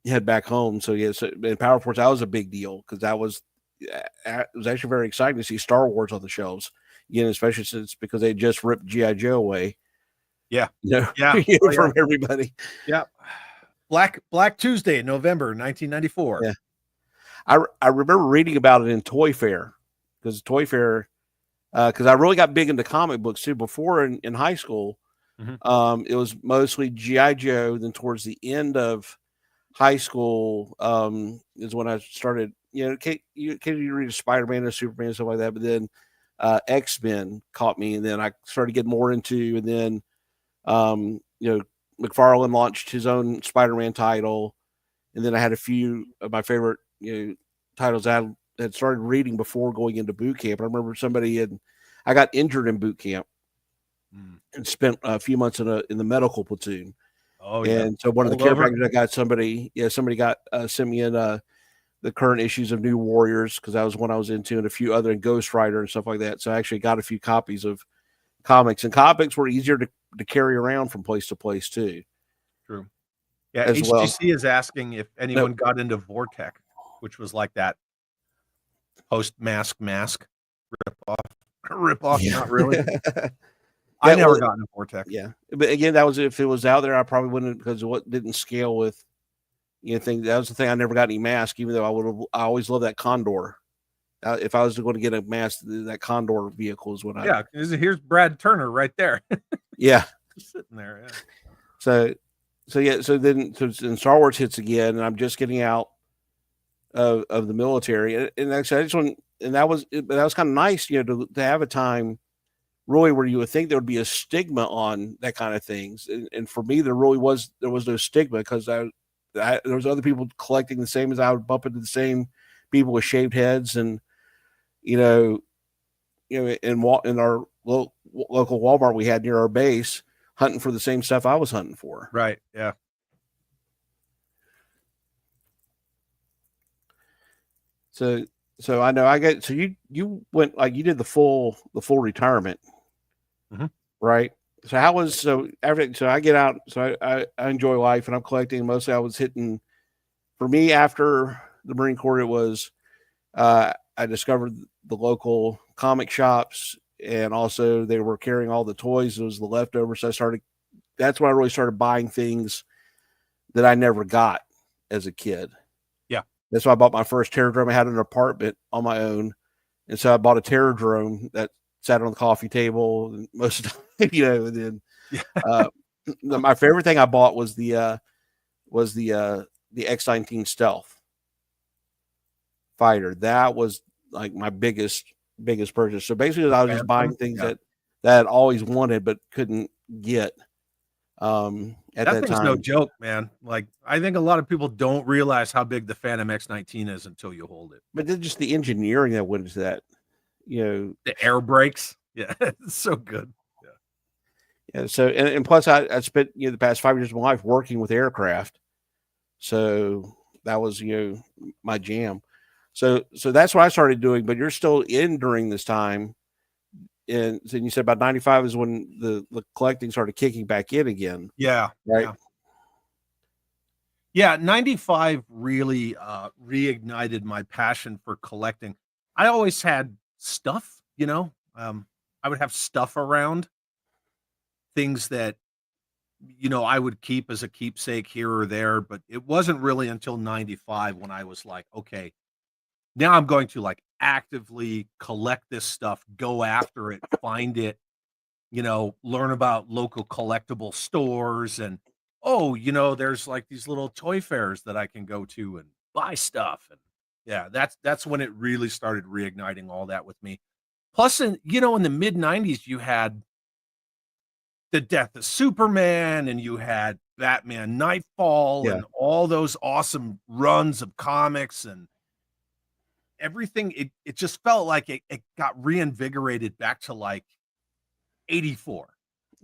head back home. So yeah, so in Power Force, that was a big deal because that was it was actually very exciting to see Star Wars on the shelves. You know, especially since because they just ripped GI Joe away. Yeah, from everybody. Yeah, Black Tuesday, November 1994. Yeah, I remember reading about it in Toy Fair because Toy Fair because I really got big into comic books too. Before in high school, it was mostly GI Joe. Then towards the end of high school is when I started. You know, can you read Spider-Man or Superman and stuff like that? But then X-Men caught me, and then I started getting more into. And then you know, McFarlane launched his own Spider-Man title, and then I had a few of my favorite titles I had started reading before going into boot camp. I remember I got injured in boot camp and spent a few months in the medical platoon. Oh, and so one of the care packages I got somebody got sent me in the current issues of New Warriors because that was one I was into, and a few other, and Ghost Rider and stuff like that. So I actually got a few copies of comics, and comics were easier to carry around from place to place too. True. Yeah, HTC is asking if anyone got into Vortec, which was like that post-mask rip off. Yeah. Not really. I never got into Vortec. Yeah, but again, that was if it was out there, I probably wouldn't because what didn't scale with thing. That was the thing. I never got any mask, even though I always loved that Condor. If I was going to get a mask, that Condor vehicle is what I. Yeah, here's Brad Turner right there. Yeah, just sitting there. Yeah. So then Star Wars hits again, and I'm just getting out of the military, and actually I just want, and that was kind of nice, to have a time really where you would think there would be a stigma on that kind of things, and for me there was no stigma because there was other people collecting the same as I would bump into the same people with shaved heads, and in our local Walmart we had near our base, hunting for the same stuff I was hunting for. Right. Yeah. So I know you went like you did the full retirement, right? So how was I get out, so I enjoy life and I'm collecting. Mostly I was hitting, for me after the Marine Corps, it was I discovered the local comic shops, and also they were carrying all the toys. It was the leftovers. So that's when I really started buying things that I never got as a kid. Yeah. That's why I bought my first Terradrome. I had an apartment on my own. And so I bought a Terradrome that sat on the coffee table and most of the time, and then my favorite thing I bought was the X-19 Stealth fighter. That was like my biggest purchase. So basically I was just buying things that I always wanted but couldn't get at that thing's time. No joke, man. Like, I think a lot of people don't realize how big the Phantom X-19 is until you hold it. But then just the engineering that went into that, the air brakes. Yeah, it's so good. Yeah. So and plus I spent the past 5 years of my life working with aircraft, so that was my jam. So that's what I started doing. But you're still in during this time, and so you said about 95 is when the collecting started kicking back in again. Yeah. Right. Yeah. 95 really reignited my passion for collecting. I always had stuff, I would have stuff around, things that I would keep as a keepsake here or there, but it wasn't really until 95 when I was like, okay, now I'm going to like actively collect this stuff, go after it, find it, learn about local collectible stores, and there's like these little toy fairs that I can go to and buy stuff. And yeah, that's when it really started reigniting all that with me. Plus, in the mid 90s, you had the death of Superman, and you had Batman Nightfall, and all those awesome runs of comics and everything. It just felt like it got reinvigorated back to like 84.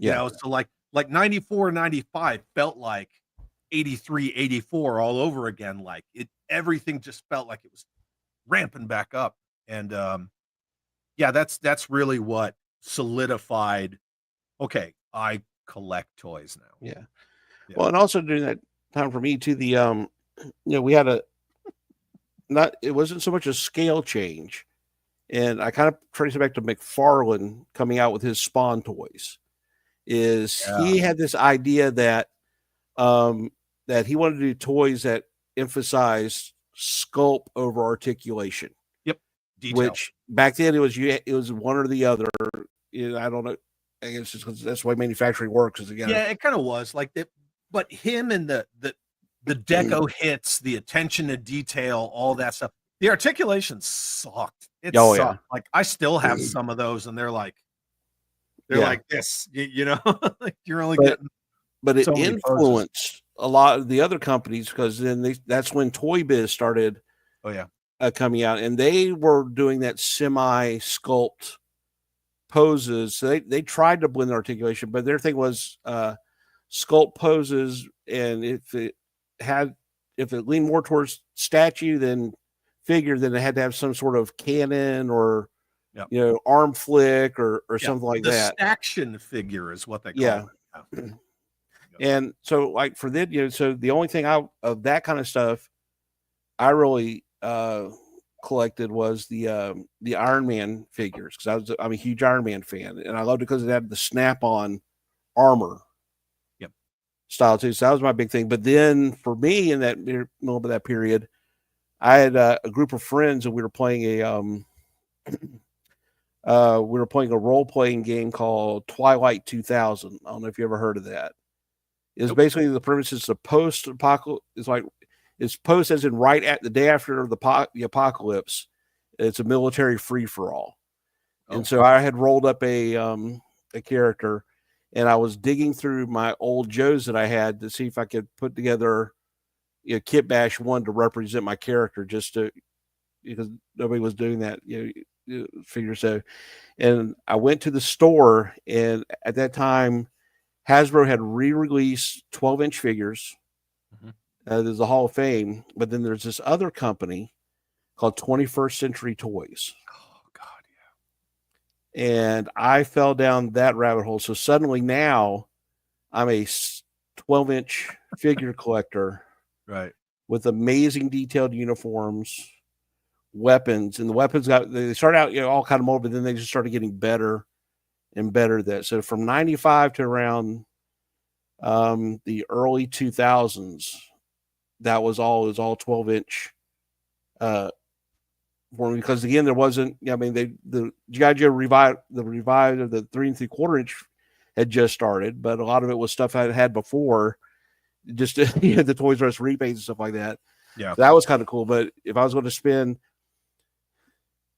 So like 94, 95 felt like 83, 84 all over again. Like everything just felt like it was ramping back up. And yeah, that's really what solidified. Okay, I collect toys now. Yeah. Well, and also during that time for me too, we had it wasn't so much a scale change. And I kind of trace it back to McFarlane coming out with his Spawn toys. He had this idea that that he wanted to do toys that emphasized sculpt over articulation. Yep. Detail. Which back then it was one or the other. I don't know. I guess just because that's the way manufacturing works. Yeah, it kind of was like that. But him and the deco hits, the attention to detail, all that stuff. The articulation sucked. It sucked. Yeah. Like I still have some of those, and they're like this, like you're only getting. But it influenced a lot of the other companies because then that's when Toy Biz started. Oh yeah, coming out, and they were doing that semi sculpt poses. So they tried to blend the articulation, but their thing was sculpt poses, and if it leaned more towards statue than figure, then it had to have some sort of cannon or arm flick or something like that. Action figure is what they call it. And so like for that, so the only thing of that kind of stuff I really collected was the Iron Man figures, because I'm a huge Iron Man fan, and I loved it because it had the snap-on armor style too. So that was my big thing. But then for me in that middle of that period, I had a group of friends, and we were playing a role-playing game called Twilight 2000. I don't know if you ever heard of that. It's basically the premise is a post-apocalypse. It's post as in right at the day after the apocalypse. It's a military free-for-all. And so I had rolled up a character, and I was digging through my old Joes that I had to see if I could put together Kit Bash 1 to represent my character, because nobody was doing that figure. So, and I went to the store, and at that time Hasbro had re-released 12-inch figures. There's the Hall of Fame, but then there's this other company called 21st Century Toys. Oh God, yeah. And I fell down that rabbit hole. So suddenly now I'm a 12-inch figure collector, right? With amazing detailed uniforms, weapons, and the weapons they start out all kind of mold, but then they just started getting better and better. So from 95 to around the early 2000s, that was all 12-inch for me, because again there wasn't. The G.I. Joe revive of the 3 3/4-inch had just started, but a lot of it was stuff I had before, just the Toys R Us repaints and stuff like that. Yeah, so that was kind of cool. But if I was going to spend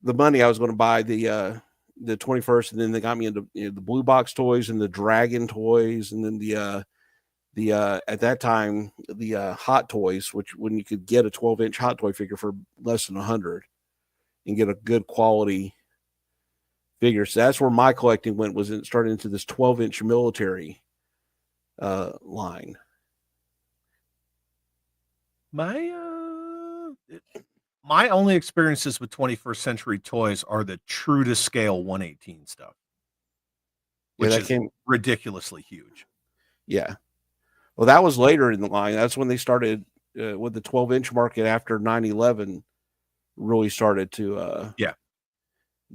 the money, I was going to buy the 21st, and then they got me into the blue box toys and the dragon toys, and then the at that time the hot toys, which when you could get a 12-inch hot toy figure for less than $100 and get a good quality figure. So that's where my collecting went, started into this 12-inch military line. My only experiences with 21st Century Toys are the true to scale 118 stuff, which is ridiculously huge. Yeah. Well, that was later in the line. That's when they started with the 12-inch market after 9/11 really started to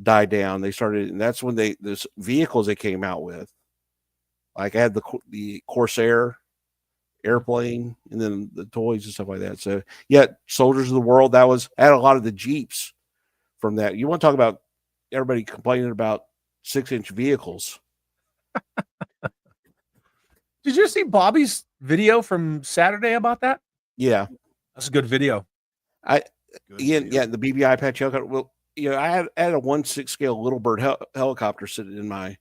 die down. They started, and that's when this vehicles they came out with. Like I had the Corsair airplane, and then the toys and stuff like that. So yeah, Soldiers of the World. I had a lot of the Jeeps from that. You want to talk about everybody complaining about 6-inch vehicles? Did you see Bobby's video from Saturday about that? Yeah, that's a good video. The BBI Apache helicopter. Well, I had a 1/6 scale Little Bird helicopter sitting in my.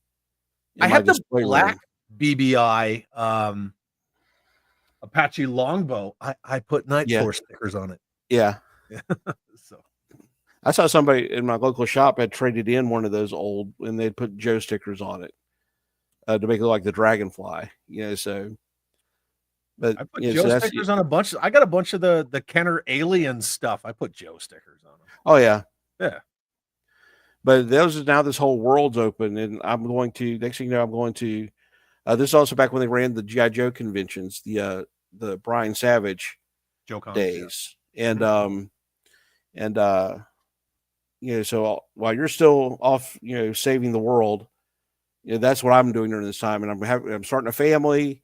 I had the black BBI Apache longbow. I put Night Force stickers on it. Yeah. So I saw somebody in my local shop had traded in one of those old, and they'd put Joe stickers on it to make it look like the Dragonfly. So But I put yeah, Joe so that's stickers on a bunch. I got a bunch of the Kenner Alien stuff. I put Joe stickers on them. oh yeah. Yeah. But those is now this whole world's open, and I'm going to next thing you know, I'm going to. This is also back when they ran the GI Joe conventions, the Brian Savage Joe Cons, days, yeah. and so while you're still off, saving the world, that's what I'm doing during this time, and I'm starting a family,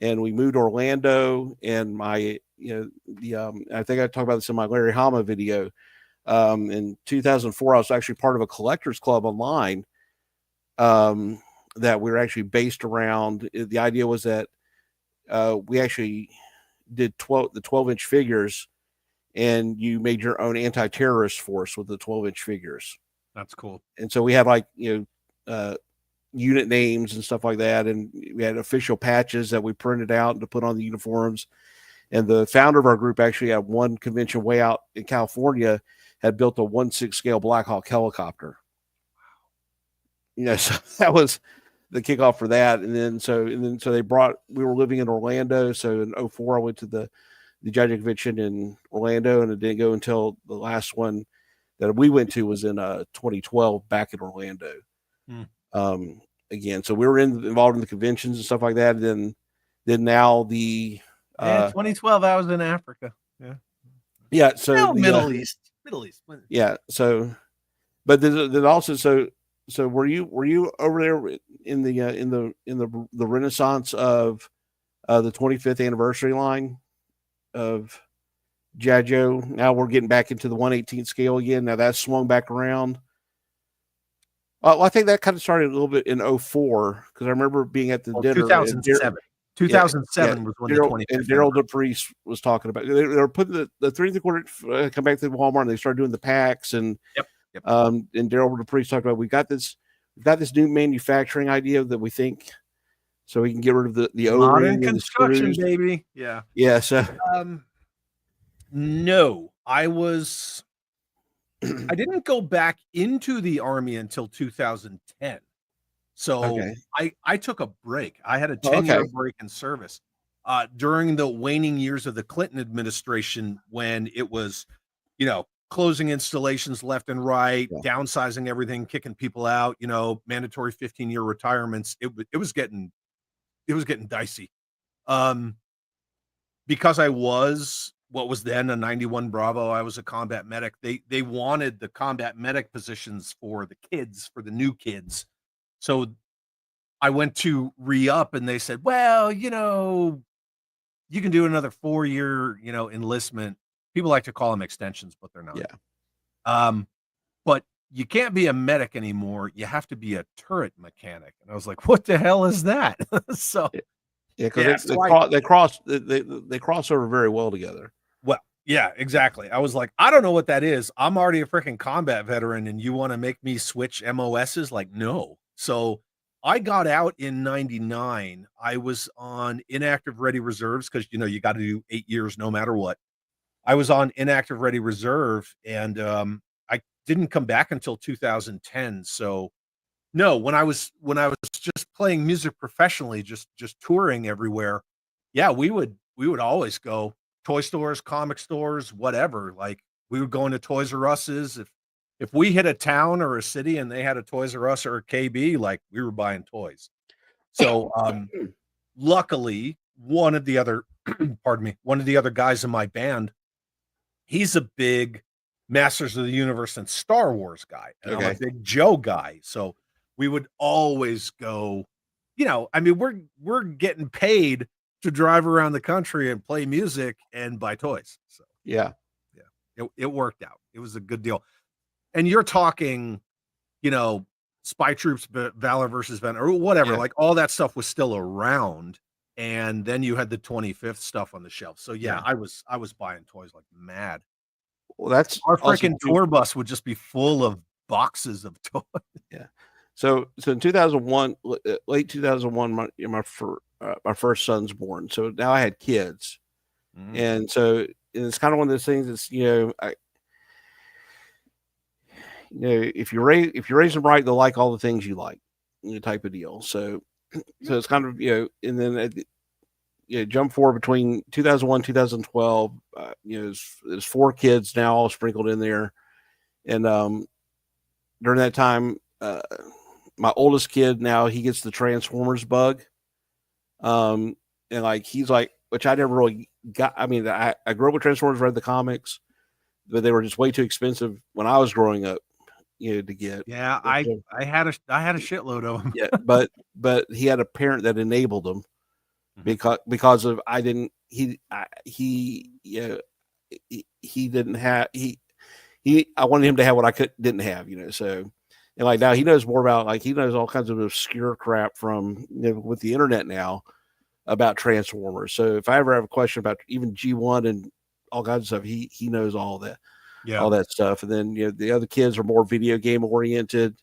and we moved to Orlando, and my I think I talked about this in my Larry Hama video. In 2004, I was actually part of a collectors club online. That we were actually based around. The idea was that we actually did 12-inch figures, and you made your own anti-terrorist force with the 12-inch figures. That's cool. And so we had unit names and stuff like that, and we had official patches that we printed out to put on the uniforms. And the founder of our group actually had one convention way out in California had built a 1/6 scale Black Hawk helicopter. So that was the kickoff for that. And then so we were living in Orlando. So in 2004, I went to the Judge Convention in Orlando, and it didn't go until the last one that we went to was in 2012 back in Orlando. Again, so we were involved in the conventions and stuff like that. And then now the 2012 I was in Africa. Yeah, so Middle East. Yeah, so but then also so were you over there in the renaissance of the 25th anniversary line of G.I. Joe? Now we're getting back into the 1/18 scale again. Now that's swung back around. Well, I think that kind of started a little bit in 2004 because I remember being at the dinner. 2007. 2007 was when the 25th. And Daryl DePriest was talking about. They were putting the 3 3/4 come back to Walmart, and they started doing the packs. And and Daryl DePriest talked about we've got this new manufacturing idea that we think so we can get rid of the modern construction, baby. Yeah. So no, I didn't go back into the Army until 2010. So I took a break. I had a 10-year break in service during the waning years of the Clinton administration, when it was, closing installations left and right, downsizing everything, kicking people out, mandatory 15-year retirements. It was getting dicey. Because I was what was then a 91 Bravo, I was a combat medic. They wanted the combat medic positions for the kids, for the new kids. So I went to re-up, and they said, well, you can do another 4-year, enlistment. People like to call them extensions, but they're not. Yeah. But you can't be a medic anymore. You have to be a turret mechanic. And I was like, what the hell is that? So because they cross over very well together. Well, yeah, exactly. I was like, I don't know what that is. I'm already a freaking combat veteran, and you want to make me switch MOSs? Like, no. So I got out in 99. I was on inactive ready reserves because, you got to do 8 years no matter what. I was on inactive ready reserve, and I didn't come back until 2010. So no, when I was just playing music professionally, just touring everywhere, yeah, we would always go toy stores, comic stores, whatever. Like, we would go into Toys R Us's. If we hit a town or a city and they had a Toys R Us or a KB, like, we were buying toys. So luckily, one of the other guys in my band, he's a big Masters of the Universe and Star Wars guy, and I'm a big Joe guy. So we would always go, we're getting paid to drive around the country and play music and buy toys. So yeah, it worked out. It was a good deal. And you're talking, Spy Troops, Valor versus Venom, or whatever. Like, all that stuff was still around. And then you had the 25th stuff on the shelf. So I was buying toys like mad. Well, that's our freaking tour bus would just be full of boxes of toys. Yeah. So in 2001, late 2001, my first son's born. So now I had kids, and so it's kind of one of those things that's if you raise them right, they'll like all the things you like, type of deal. So it's kind of and then jump forward between 2001, 2012. There's 4 kids now all sprinkled in there, and during that time, my oldest kid now he gets the Transformers bug, and like he's like, which I never really got. I mean, I grew up with Transformers, read the comics, but they were just way too expensive when I was growing up, to get. Yeah, I had a shitload of them. Yeah, but he had a parent that enabled him because of I didn't he didn't have I wanted him to have what I didn't have, so. And like now he knows more about, like, he knows all kinds of obscure crap from with the internet now about Transformers. So if I ever have a question about even G1 and all kinds of stuff, he knows all that, all that stuff. And then the other kids are more video game oriented,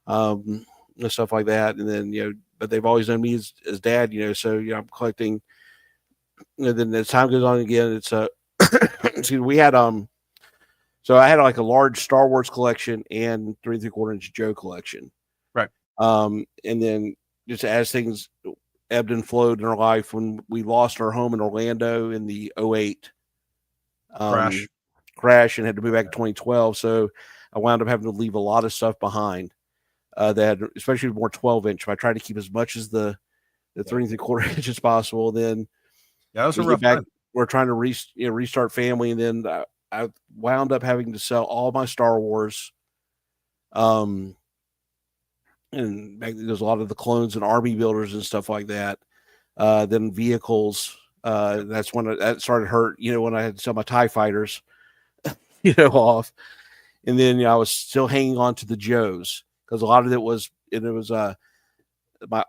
and stuff like that. And then but they've always known me as dad, so I'm collecting. Then as time goes on, again, it's excuse me, we had so I had like a large Star Wars collection and 3 3/4-inch Joe collection. Right. And then just as things ebbed and flowed in our life, when we lost our home in Orlando in the 2008 crash and had to move back in 2012. So I wound up having to leave a lot of stuff behind, that especially more 12-inch. I tried to keep as much as the 3 3/4 as possible. Then that was a rough time. We're trying to restart family, and then I wound up having to sell all my Star Wars. And there's a lot of the clones and army builders and stuff like that. Then vehicles. That's when that started hurt, when I had to sell my TIE fighters, off. And then I was still hanging on to the Joes because a lot of it was,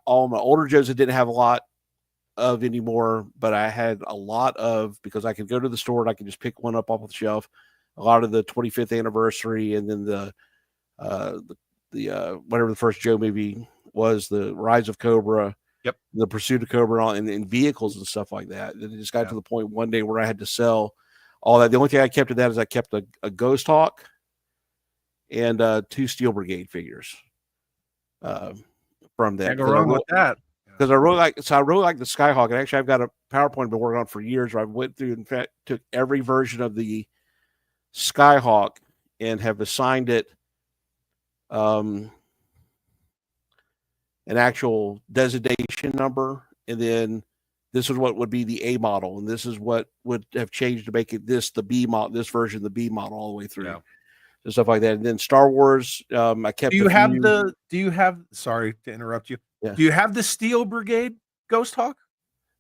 all my older Joes that didn't have a lot of anymore, but I had a lot of, because I could go to the store and I could just pick one up off the shelf. A lot of the 25th anniversary, and then the whatever the first Joe movie was, the Rise of Cobra, the Pursuit of Cobra, and vehicles and stuff like that. And it just got to the point one day where I had to sell all that. The only thing I kept of that is I kept a Ghost Hawk and 2 Steel Brigade figures from that. Can't go wrong with that. Because I really like the Skyhawk, and actually I've got a PowerPoint I've been working on for years where I went through, in fact, took every version of the Skyhawk and have assigned it an actual designation number, and then this is what would be the A model, and this is what would have changed to make it the B model, this version, the B model, all the way through. And stuff like that. And then Star Wars, I kept. Do you have? Sorry to interrupt you. Yeah. Do you have the Steel Brigade Ghost Hawk?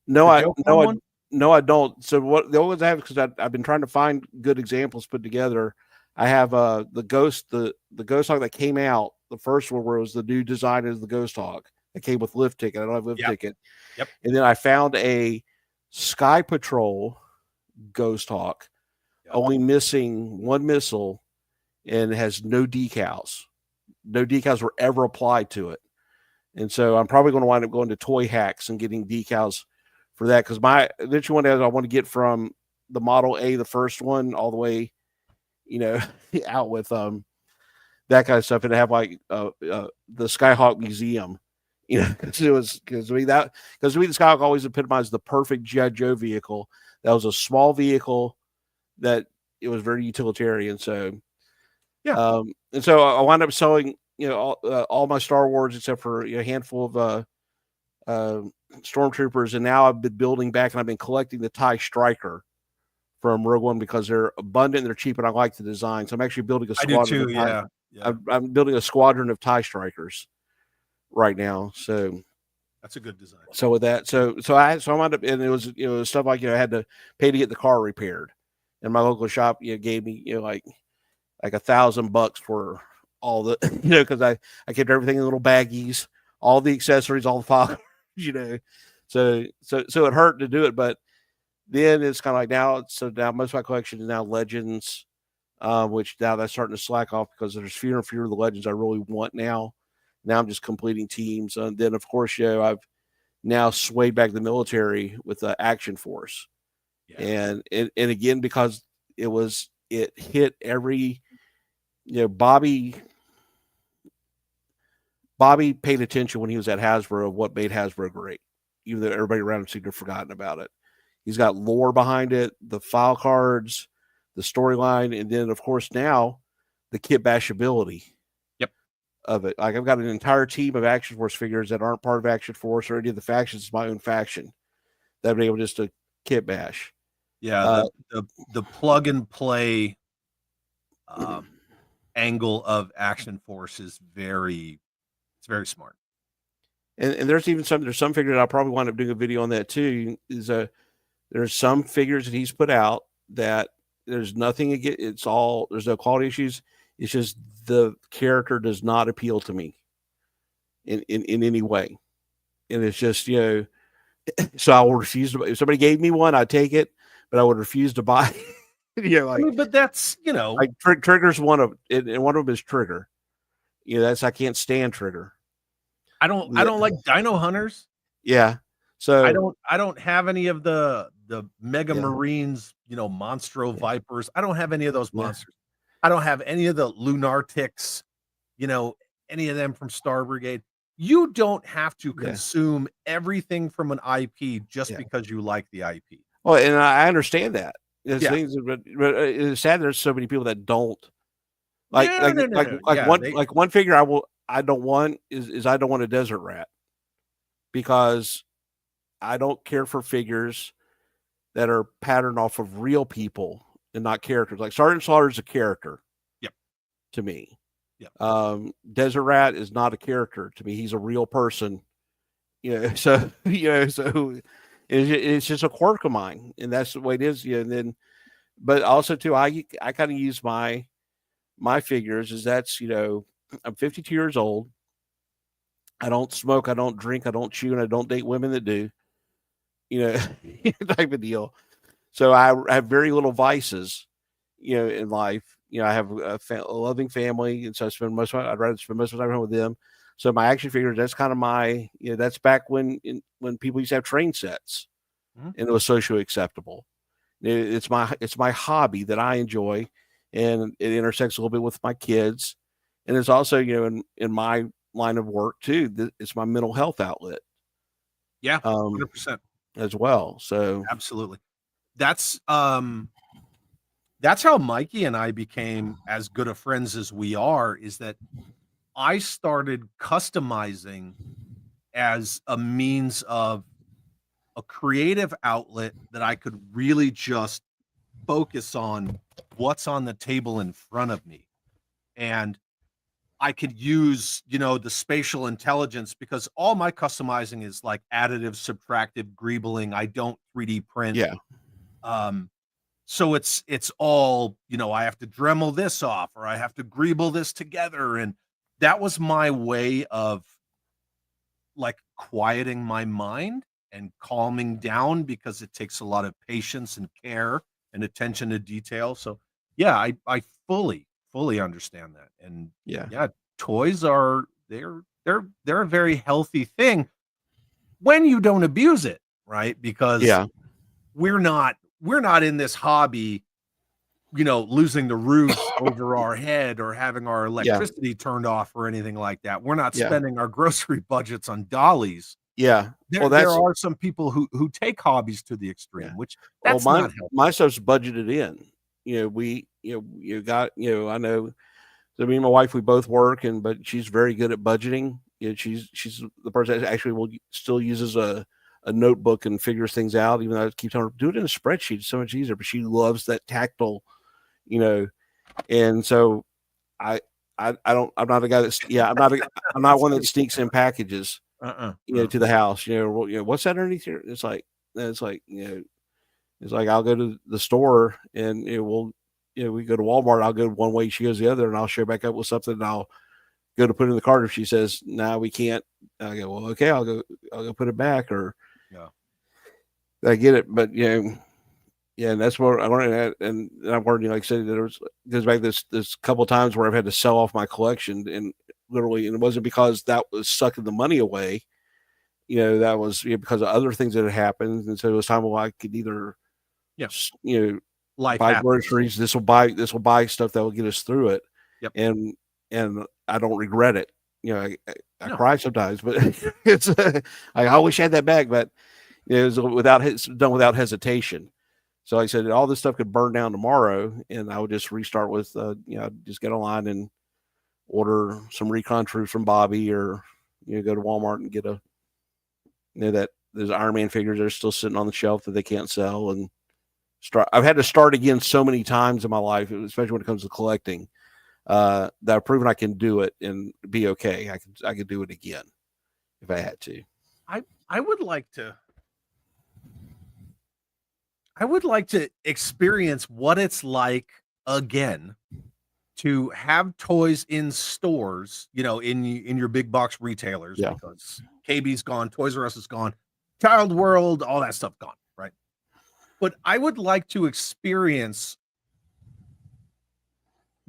No, I don't. So what the only ones I have, because I've been trying to find good examples put together. I have the Ghost Hawk that came out, the first one where it was the new design as the Ghost Hawk. It came with lift ticket. I don't have lift ticket. Yep. And then I found a Sky Patrol Ghost Hawk, only missing one missile, and it has no decals. No decals were ever applied to it. And so I'm probably going to wind up going to Toy Hacks and getting decals for that, because my eventual one I want to get from the Model A, the first one, all the way, out with that kind of stuff, and have like the Skyhawk Museum, because to me the Skyhawk always epitomized the perfect G.I. Joe vehicle. That was a small vehicle that it was very utilitarian. So and so I wound up selling all my Star Wars except for a handful of stormtroopers, and now I've been building back, and I've been collecting the TIE Striker from Rogue One because they're abundant, they're cheap, and I like the design. So I'm actually building a squadron. I do too. I'm building a squadron of TIE Strikers right now. So that's a good design. So with that, so I wound up, and it was stuff like I had to pay to get the car repaired, and my local shop gave me like $1,000 for all the because I kept everything in little baggies, all the accessories, all the files, so it hurt to do it, but then it's kind of like now most of my collection is now Legends, which now that's starting to slack off because there's fewer and fewer of the Legends I really want now. Now I'm just completing teams, and then of course I've now swayed back to the military with the Action Force, and again because it hit every Bobby paid attention when he was at Hasbro of what made Hasbro great. even though everybody around him seemed to have forgotten about it. He's got lore behind it, the file cards, the storyline, and then of course now the kit bashability of it. Like I've got an entire team of Action Force figures that aren't part of Action Force or any of the factions. It's my own faction that I've been able just to kit bash. Yeah, the plug and play angle of Action Force is very smart. And there's even there's some figures that I'll probably wind up doing a video on that too. There's some figures that he's put out that there's nothing against. There's no quality issues. It's just the character does not appeal to me in any way. And it's just, so I will refuse to, if somebody gave me one, I'd take it, but I would refuse to buy. But that's, like Trigger's one of it, and one of them is Trigger. I can't stand Trigger. I don't like Dino Hunters. Yeah. So I don't have any of the Mega Marines, Monstro Vipers. I don't have any of those monsters. I don't have any of the Lunartics, any of them from Star Brigade. You don't have to consume everything from an IP just because you like the IP. Well, and I understand that. There's things, but it's sad there's so many people that don't like. One figure I don't want is I don't want a Desert Rat, because I don't care for figures that are patterned off of real people and not characters. Like Sergeant Slaughter is a character. Yep. To me. Yep. Desert Rat is not a character to me. He's a real person. So it's just a quirk of mine, and that's the way it is. And then, but also too, I kind of use my figures as that's, I'm 52 years old. I don't smoke, I don't drink, I don't chew, and I don't date women that do. Type of deal. So I have very little vices, in life. I have a loving family, and so I'd rather spend most of my time with them. So my action figures, that's kind of my, that's back when people used to have train sets, and it was socially acceptable. It's my hobby that I enjoy, and it intersects a little bit with my kids, and it's also, in my line of work too. It's my mental health outlet. Yeah, 100% as well. So absolutely, that's how Mikey and I became as good of friends as we are. Is that I started customizing as a means of a creative outlet that I could really just focus on what's on the table in front of me. And I could use, the spatial intelligence, because all my customizing is like additive, subtractive, greebling. I don't 3D print. Yeah. So it's all, I have to Dremel this off, or I have to greeble this together. And that was my way of like quieting my mind and calming down, because it takes a lot of patience and care and attention to detail. So yeah, I fully understand that. And toys are they're a very healthy thing when you don't abuse it, right? Because we're not in this hobby, losing the roof over our head or having our electricity turned off or anything like that. We're not spending our grocery budgets on dollies. Yeah. There are some people who take hobbies to the extreme, which that's not helpful. My stuff's budgeted in. You got, I know. So me and my wife, we both work, but she's very good at budgeting. She's the person that actually still uses a notebook and figures things out, even though I keep telling her, do it in a spreadsheet. It's so much easier. But she loves that tactile, and so I'm not a guy that's, I'm not one that sneaks in packages, to the house, what's that underneath here? It's like, I'll go to the store and we go to Walmart. I'll go one way, she goes the other, and I'll show back up with something, and I'll go to put it in the cart. If she says, "No, we can't," I go, "Well, okay, I'll go put it back." Or I get it, but and that's what I learned. And I've learned, like I said, there goes back this couple of times where I've had to sell off my collection, and literally, and it wasn't because that was sucking the money away. That was because of other things that had happened, and so it was time where I could either, life buy happens. groceries. This will buy stuff that will get us through it. Yep. And I don't regret it. I cry sometimes, but it's I wish I had that back, but it was done without hesitation. So like I said, all this stuff could burn down tomorrow, and I would just restart with just get online and order some recon troops from Bobby, or go to Walmart and get that there's Iron Man figures that are still sitting on the shelf that they can't sell, and start. I've had to start again so many times in my life, especially when it comes to collecting, that I've proven I can do it and be okay. I could do it again if I had to. I would like to experience what it's like again to have toys in stores, in your big box retailers, because KB's gone, Toys R Us is gone, Child World, all that stuff gone, right? But I would like to experience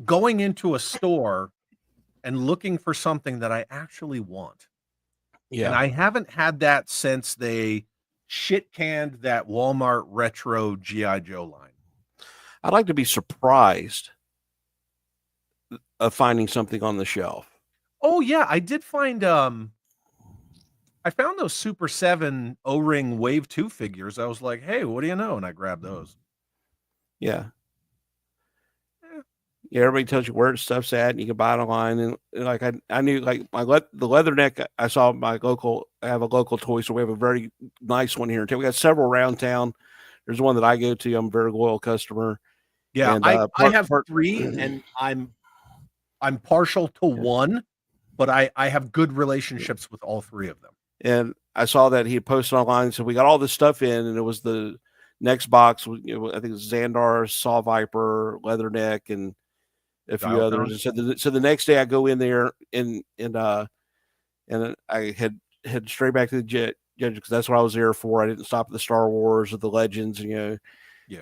going into a store and looking for something that I actually want. Yeah. And I haven't had that since they shit canned that Walmart retro G.I. Joe line. I'd like to be surprised of finding something on the shelf. Oh yeah, I did find I found those Super 7 O-Ring Wave 2 figures. I was like, hey, what do you know? And I grabbed those. Yeah. Yeah, everybody tells you where stuff's at, and you can buy it online. And like I knew, like the Leatherneck, I saw I have a local toy store. We have a very nice one here in town. We got several around town. There's one that I go to. I'm a very loyal customer. Yeah, and, I have 3, and I'm partial to one, but I have good relationships with all 3 of them. And I saw that he had posted online, so we got all this stuff in, and it was the next box. I think it was Xandar, Saw Viper, Leatherneck, and a few others. So the next day I go in there and I head straight back to the Judge, because that's what I was there for. I didn't stop at the Star Wars or the Legends, Yeah.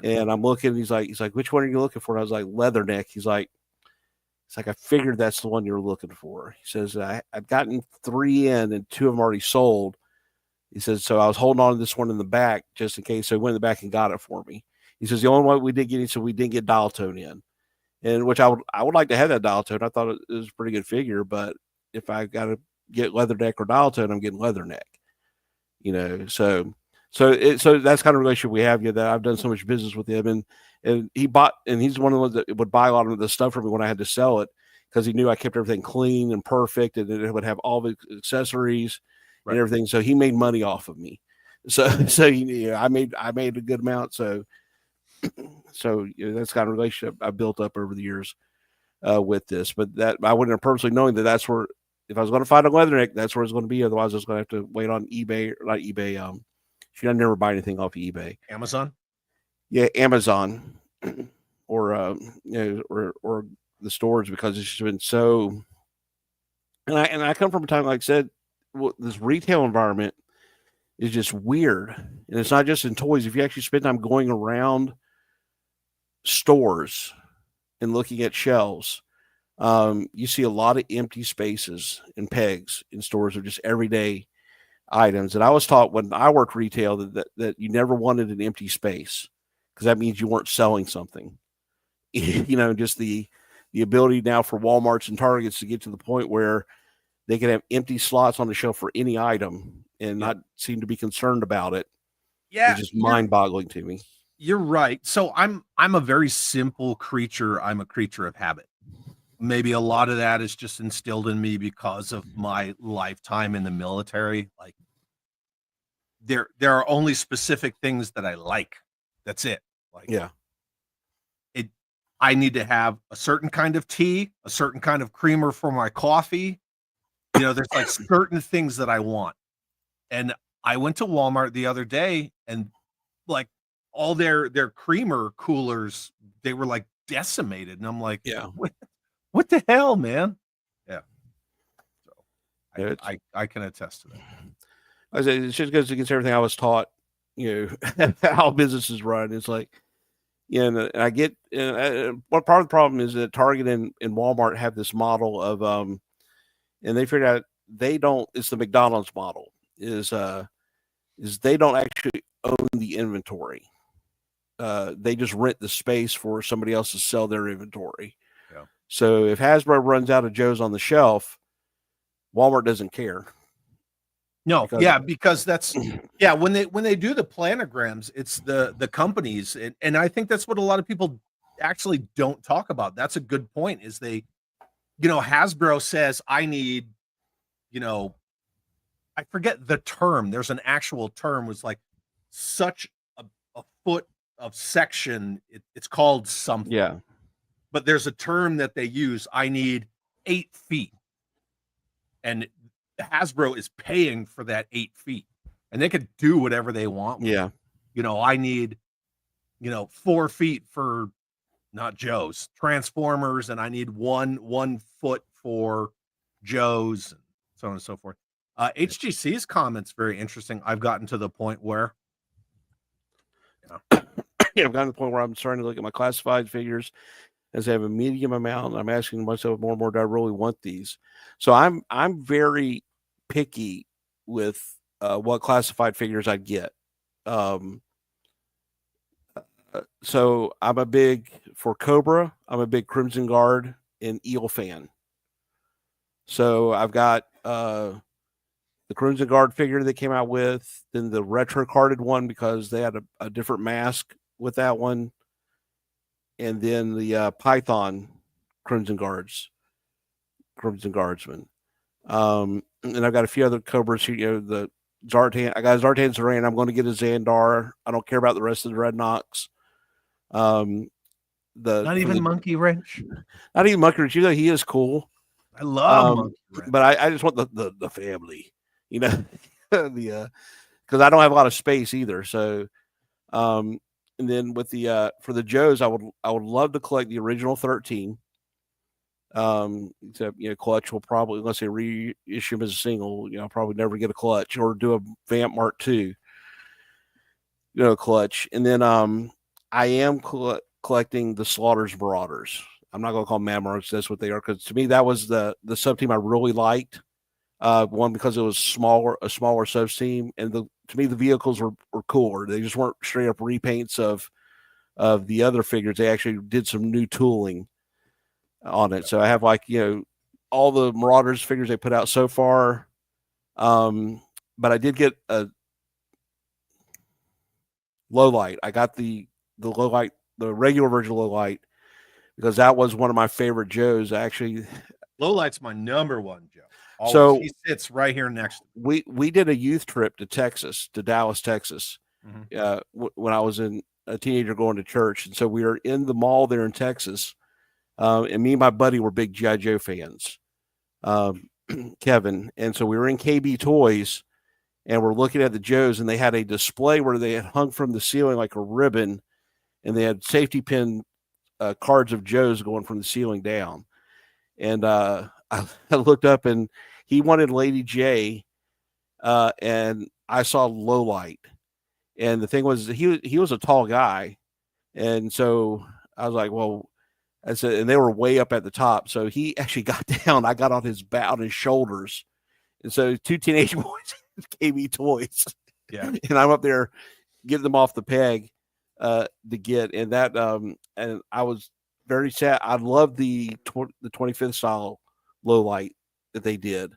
And I'm looking. He's like, which one are you looking for? And I was like, Leatherneck. It's like, I figured that's the one you're looking for. He says, I've gotten 3 in, and 2 of them already sold. He says, so I was holding on to this one in the back just in case. So he went in the back and got it for me. He says, the only one we did get, so we didn't get Dial Tone in. And which I would like to have that Dial Tone. I thought it was a pretty good figure, but if I got to get Leatherneck or Dial Tone, I'm getting Leatherneck. So that's kind of relationship we have. That I've done so much business with him, and he bought, and he's one of the ones that would buy a lot of the stuff for me when I had to sell it, because he knew I kept everything clean and perfect, and it would have all the accessories and everything. So he made money off of me. So I made a good amount. So that's kind of relationship I built up over the years with this. But that I wouldn't have purposely knowing that's where, if I was going to find a Leatherneck, that's where it's going to be. Otherwise, I was going to have to wait on eBay, or not eBay. I never buy anything off of eBay. Amazon. Yeah, Amazon, or or the stores, because it's just been so. And I come from a time, like I said, this retail environment is just weird, and it's not just in toys. If you actually spend time going around stores and looking at shelves, you see a lot of empty spaces and pegs in stores of just everyday items. And I was taught when I worked retail that you never wanted an empty space, because that means you weren't selling something. Just the ability now for Walmarts and Targets to get to the point where they can have empty slots on the shelf for any item and not seem to be concerned about it. Yeah, it's just mind-boggling to me. You're right. So I'm a very simple creature. I'm a creature of habit. Maybe a lot of that is just instilled in me because of my lifetime in the military. Like there are only specific things that I like. That's it. Like, I need to have a certain kind of tea, a certain kind of creamer for my coffee. There's like certain things that I want. And I went to Walmart the other day, and like all their creamer coolers, they were like decimated. And I'm like, what the hell, man? Yeah. So I can attest to that. I say it just goes against everything I was taught, how businesses run. It's like, and I get, what part of the problem is that Target and Walmart have this model of, and they figured out it's the McDonald's model, is they don't actually own the inventory. They just rent the space for somebody else to sell their inventory. Yeah. So if Hasbro runs out of Joe's on the shelf, Walmart doesn't care. No, because that's when they do the planograms, it's the companies, and I think that's what a lot of people actually don't talk about. That's a good point. Is they, Hasbro says I need, I forget the term. There's an actual term. Was like such a foot of section. It's called something. Yeah. But there's a term that they use. I need 8 feet, and Hasbro is paying for that 8 feet, and they could do whatever they want. Yeah. I need, 4 feet for not Joe's Transformers, and I need 1 foot for Joe's, and so on and so forth. HGC's comments very interesting. I've gotten to the point where, I've gotten to the point where I'm starting to look at my classified figures as I have a medium amount, and I'm asking myself more and more, do I really want these? So I'm very picky with what classified figures I get. So I'm a big, for Cobra, I'm a big Crimson Guard and Eel fan. So I've got the Crimson Guard figure they came out with, then the retro carded one because they had a different mask with that one, and then the Python Crimson Guardsman. And I've got a few other Cobras here, the Zartan. I got a Zartan Saran. I'm going to get a Xandar. I don't care about the rest of the Dreadnoks. not even Monkey Wrench. Not even Monkey Wrench. He is cool. I love Monkey Wrench. But I just want the family, the because I don't have a lot of space either. So, and then with the for the Joes, I would love to collect the original 13. Except Clutch will probably, unless they reissue them as a single, I'll probably never get a Clutch or do a Vamp Mark II, Clutch. And then I am collecting the Slaughter's Marauders. I'm not going to call them Mad Marauders. That's what they are, because to me that was the sub team I really liked. One, because it was a smaller sub team, and to me the vehicles were cooler. They just weren't straight up repaints of the other figures. They actually did some new tooling on it. So I have all the Marauders figures they put out so far. But I did get a low light. I got the low light, the regular version low light, because that was one of my favorite Joes. Actually, low light's my number one Joe. Always. So he sits right here next to me. We did a youth trip to Dallas, Texas, when I was a teenager going to church, and so we were in the mall there in Texas. And me and my buddy were big G.I. Joe fans, Kevin. And so we were in KB Toys, and we're looking at the Joes, and they had a display where they had hung from the ceiling like a ribbon, and they had safety pin cards of Joes going from the ceiling down. And I looked up, and he wanted Lady J, and I saw Low Light. And the thing was, he was a tall guy, and so I was like, well. And they were way up at the top. So he actually got down. I got on his shoulders. And so 2 teenage boys gave me toys. Yeah. And I'm up there getting them off the peg to get. And that, and I was very sad. I love the 25th style low light that they did.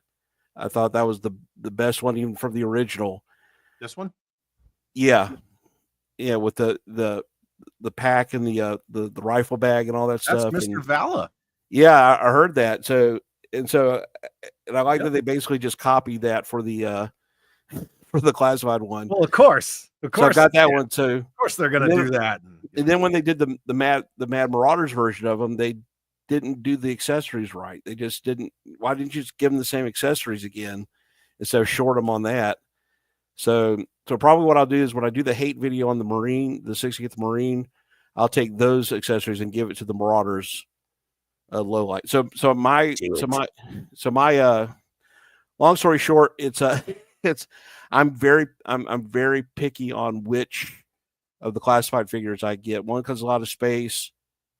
I thought that was the best one, even from the original. This one? Yeah. Yeah. With the pack and the rifle bag and all that stuff. That's Mr. Vala. Yeah, I heard that. So I like that they basically just copied that for the classified one. Well, of course. So I got that one too. Of course, they're going to do that. And then when they did the Mad Marauders version of them, they didn't do the accessories right. They just didn't. Why didn't you just give them the same accessories again instead of short them on that? So probably what I'll do is when I do the hate video on the Marine, the 60th Marine, I'll take those accessories and give it to the Marauders low light. So my long story short, I'm very picky on which of the classified figures I get. One, because a lot of space,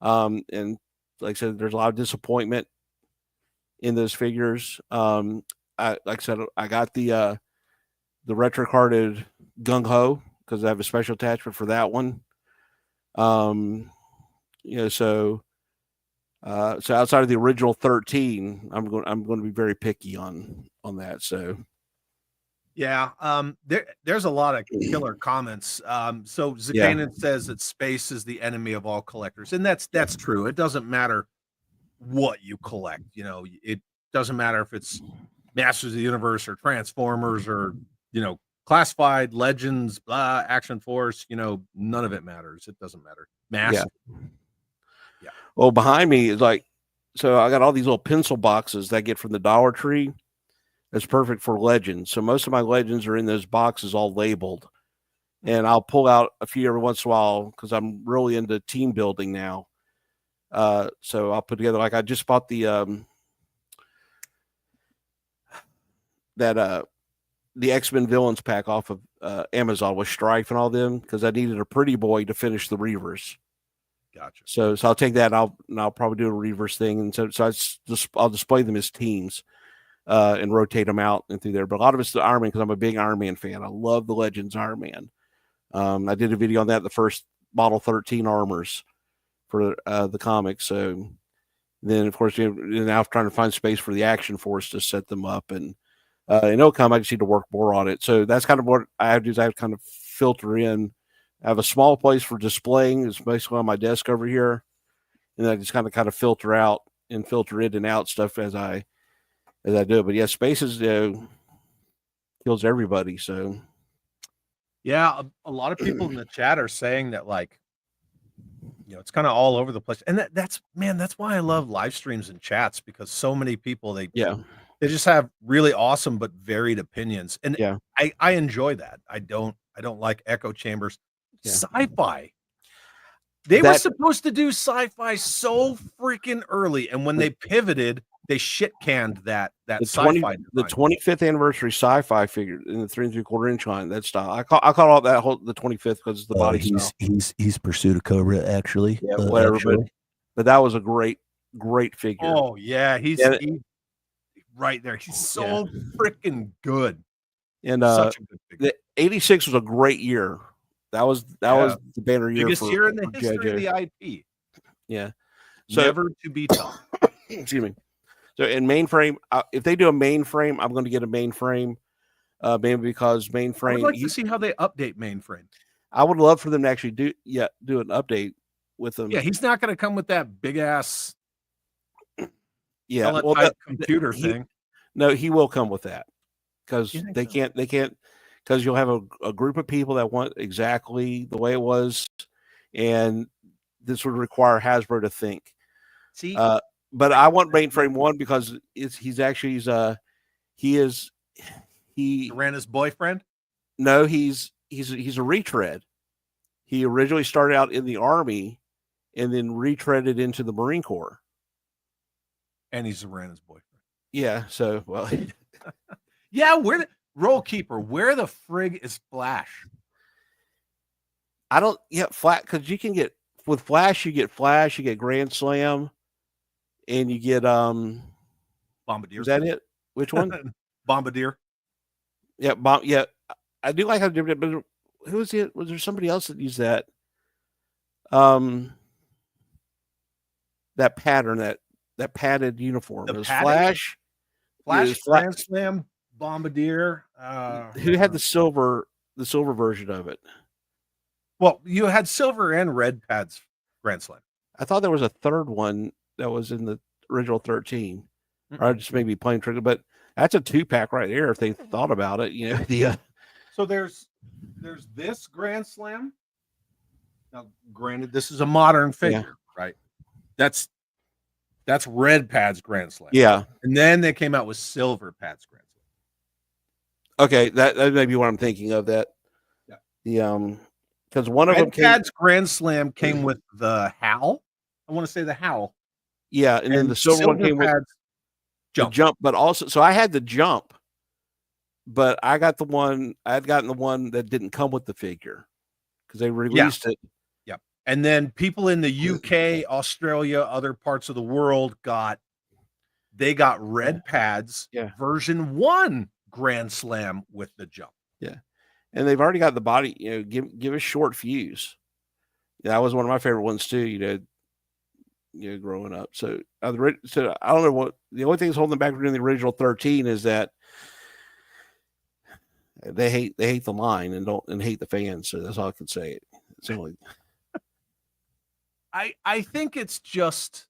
and like I said, there's a lot of disappointment in those figures. Like I said, I got the retro carded Gung Ho because I have a special attachment for that one. So So outside of the original 13, I'm going to be very picky on that. So yeah, there's a lot of killer comments. So yeah, Zakanan says that space is the enemy of all collectors, and that's true. It doesn't matter what you collect. You know, it doesn't matter if it's Masters of the Universe or Transformers or classified legends, blah, Action Force. None of it matters. It doesn't matter. yeah. Yeah. Well, behind me is like, so I got all these little pencil boxes that I get from the Dollar Tree. That's perfect for legends. So most of my legends are in those boxes, all labeled, and I'll pull out a few every once in a while because I'm really into team building now. So I'll put together, like I just bought the the X-Men villains pack off of Amazon with Strife and all them because I needed a pretty boy to finish the Reavers. Gotcha. So I'll take that and I'll probably do a Reavers thing, and so I'll display them as teams and rotate them out and through there. But a lot of it's the Iron Man because I'm a big Iron Man fan. I love the Legends Iron Man. I did a video on that, the first Model 13 armors for the comics. So then, of course, you're now trying to find space for the Action Force to set them up, and it'll come. I just need to work more on it. So that's kind of what I have to do. Is I have to kind of filter in. I have a small place for displaying. It's basically on my desk over here, and I just kind of filter out and filter in and out stuff as I do it. But yeah, spaces kills everybody. So yeah, a lot of people in the chat are saying that, like, it's kind of all over the place, and that's why I love live streams and chats, because so many people they just have really awesome but varied opinions, and I enjoy that. I don't like echo chambers. Sci-fi. They were supposed to do sci-fi so freaking early, and when they pivoted, they shit canned that sci-fi. The 25th anniversary sci-fi figure in the 3 3/4 inch line. That style. I call all that the 25th because it's the body style. He's Pursuit of Cobra, actually. Yeah, whatever. But that was a great figure. Oh yeah, he's right there. He's so freaking good. And such a good figure. The 86 was a great year. That was the banner year. Biggest year in the history of the IP. Yeah. So never to be topped. Excuse me. So in mainframe, if they do a mainframe, I'm going to get a mainframe, maybe because mainframe. I'd like to see how they update mainframe. I would love for them to actually do an update with them. Yeah, he's not going to come with that big ass. Yeah, computer thing. No, he will come with that because they can't because you'll have a group of people that want exactly the way it was, and this would require Hasbro to think. See. But I want mainframe 1 because he's Durana's boyfriend. No, he's a retread. He originally started out in the Army, and then retreaded into the Marine Corps. And he's Durana's boyfriend. Yeah. So yeah. Where the Role Keeper? Where the frig is Flash? I don't. Yeah, Flash, because you can get with Flash. You get Flash. You get Grand Slam. And you get Bombardier. Is that it? Which one? Bombardier. Yeah, yeah. I do like how different. But who was it? Was there somebody else that used that? That pattern, that padded uniform. It was Flash. Grand Slam, Bombardier. Who had the silver version of it? Well, you had silver and red pads. Grand Slam. I thought there was a third one that was in the original 13, or I just maybe plain trigger, but that's a 2-pack right there if they thought about it. So there's this Grand Slam. Now, granted, this is a modern figure, right? That's red pads Grand Slam. Yeah, and then they came out with silver pads Grand Slam. Okay, that may be what I'm thinking of. That because one of them pads Grand Slam came with the Howl. I want to say the Howl. Yeah, and then the silver one came with the jump, but also so I had the jump, but I had gotten the one that didn't come with the figure because they released it. Yeah, and then people in the UK, Australia, other parts of the world got red pads. Yeah, version 1 Grand Slam with the jump. Yeah, and they've already got the body. Give a short fuse. That was one of my favorite ones too. growing up. So so I don't know what the only thing that's holding them back from doing the original 13 is that they hate the line and hate the fans. So that's all I can say. It's only. I think it's just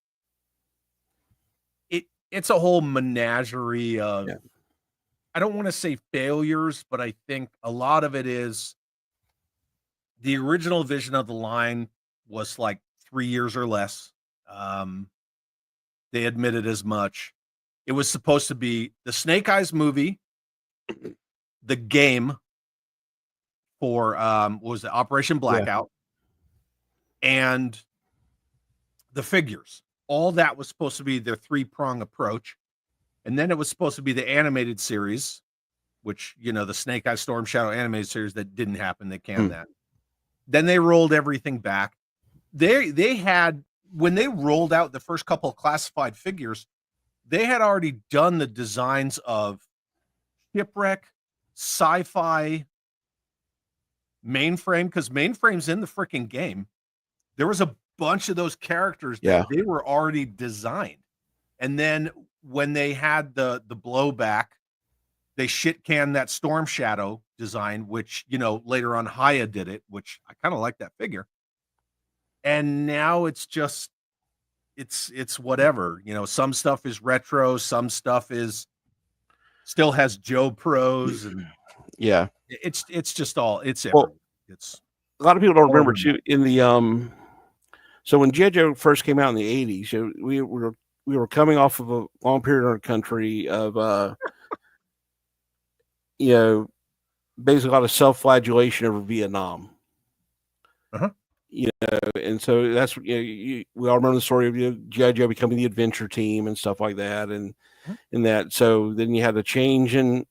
it's a whole menagerie of I don't want to say failures, but I think a lot of it is the original vision of the line was like 3 years or less. They admitted as much. It was supposed to be the Snake Eyes movie, the game for what was it, Operation Blackout, and the figures. All that was supposed to be their 3-prong approach. And then it was supposed to be the animated series, which, the Snake Eyes Storm Shadow animated series that didn't happen. They canned that. Then they rolled everything back. They had, when they rolled out the first couple of classified figures, they had already done the designs of Shipwreck, Sci-Fi, Mainframe, because Mainframe's in the freaking game. There was a bunch of those characters that they were already designed. And then when they had the blowback, they shit canned that Storm Shadow design, which, later on Haya did it, which I kind of like that figure. And now it's just, it's whatever, some stuff is retro, some stuff is still has Joe Pros, and it's just all, it's everything. It's a lot of people don't remember too in the so when G.I. Joe first came out in the 80s, we were coming off of a long period in our country of basically a lot of self-flagellation over Vietnam. And so that's we all remember the story of G.I. Joe becoming the adventure team and stuff like that, and that. So then you had a change in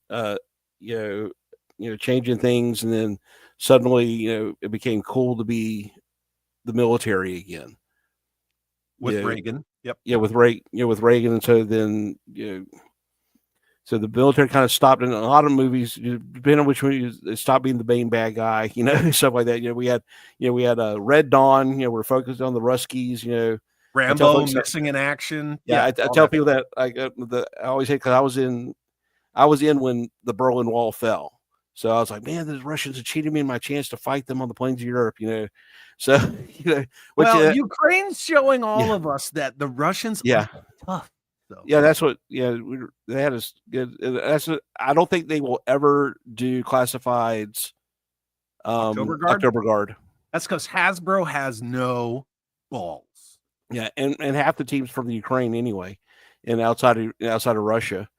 changing things, and then suddenly it became cool to be the military again with Reagan. With Reagan, and so then so the military kind of stopped in a lot of movies, depending on which one, it stopped being the main bad guy, stuff like that. We had Red Dawn, we're focused on the Ruskies, Rambo missing in action. I tell people that I always hate, because I was in when the Berlin Wall fell. So I was like, man, the Russians are cheating me in my chance to fight them on the plains of Europe, So, Ukraine's showing all of us that the Russians are tough. So. Yeah, that's what. They had us good. I don't think they will ever do classifieds. October Guard. That's because Hasbro has no balls. Yeah, and half the teams from the Ukraine anyway, and outside of Russia.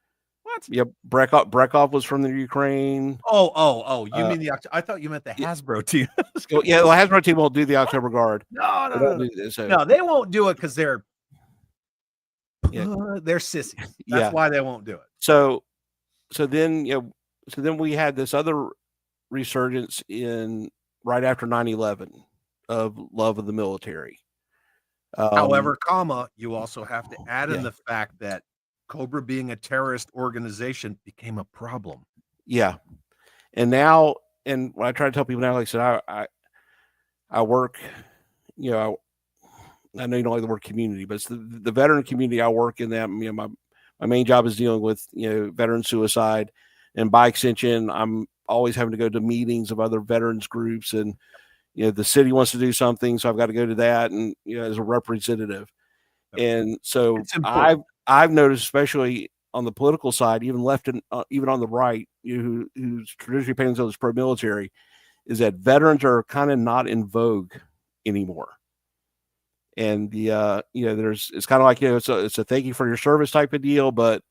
What? Yeah, Brekov was from the Ukraine. Oh! You mean the? I thought you meant the Hasbro team. The Hasbro team won't do the October Guard. No, they won't do it because they're sissies. That's why they won't do it. So then we had this other resurgence in right after 9/11 of love of the military. However, you also have to add in the fact that Cobra, being a terrorist organization, became a problem. Yeah, and now, and when I try to tell people now, like I said, I work, I know you don't like the word community, but it's the veteran community. I work in that. My main job is dealing with veteran suicide, and by extension, I'm always having to go to meetings of other veterans groups, and the city wants to do something, so I've got to go to that, and as a representative. And so I've noticed, especially on the political side, even left and even on the right, who's traditionally painted themselves as pro-military, is that veterans are kind of not in vogue anymore. And it's kind of like it's a thank you for your service type of deal, but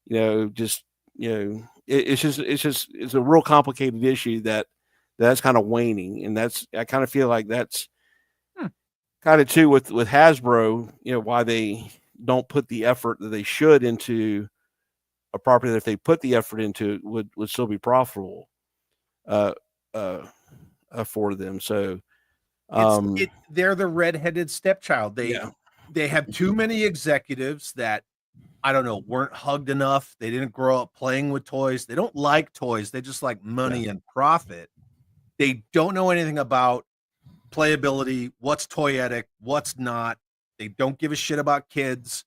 it's a real complicated issue that's kind of waning, and I kind of feel like that's kind of too with Hasbro, why they don't put the effort that they should into a property that if they put the effort into would still be profitable for them. So they're the redheaded stepchild. They have too many executives that, I don't know, weren't hugged enough. They didn't grow up playing with toys. They don't like toys. They just like money and profit. They don't know anything about playability, what's toyetic, what's not. They don't give a shit about kids.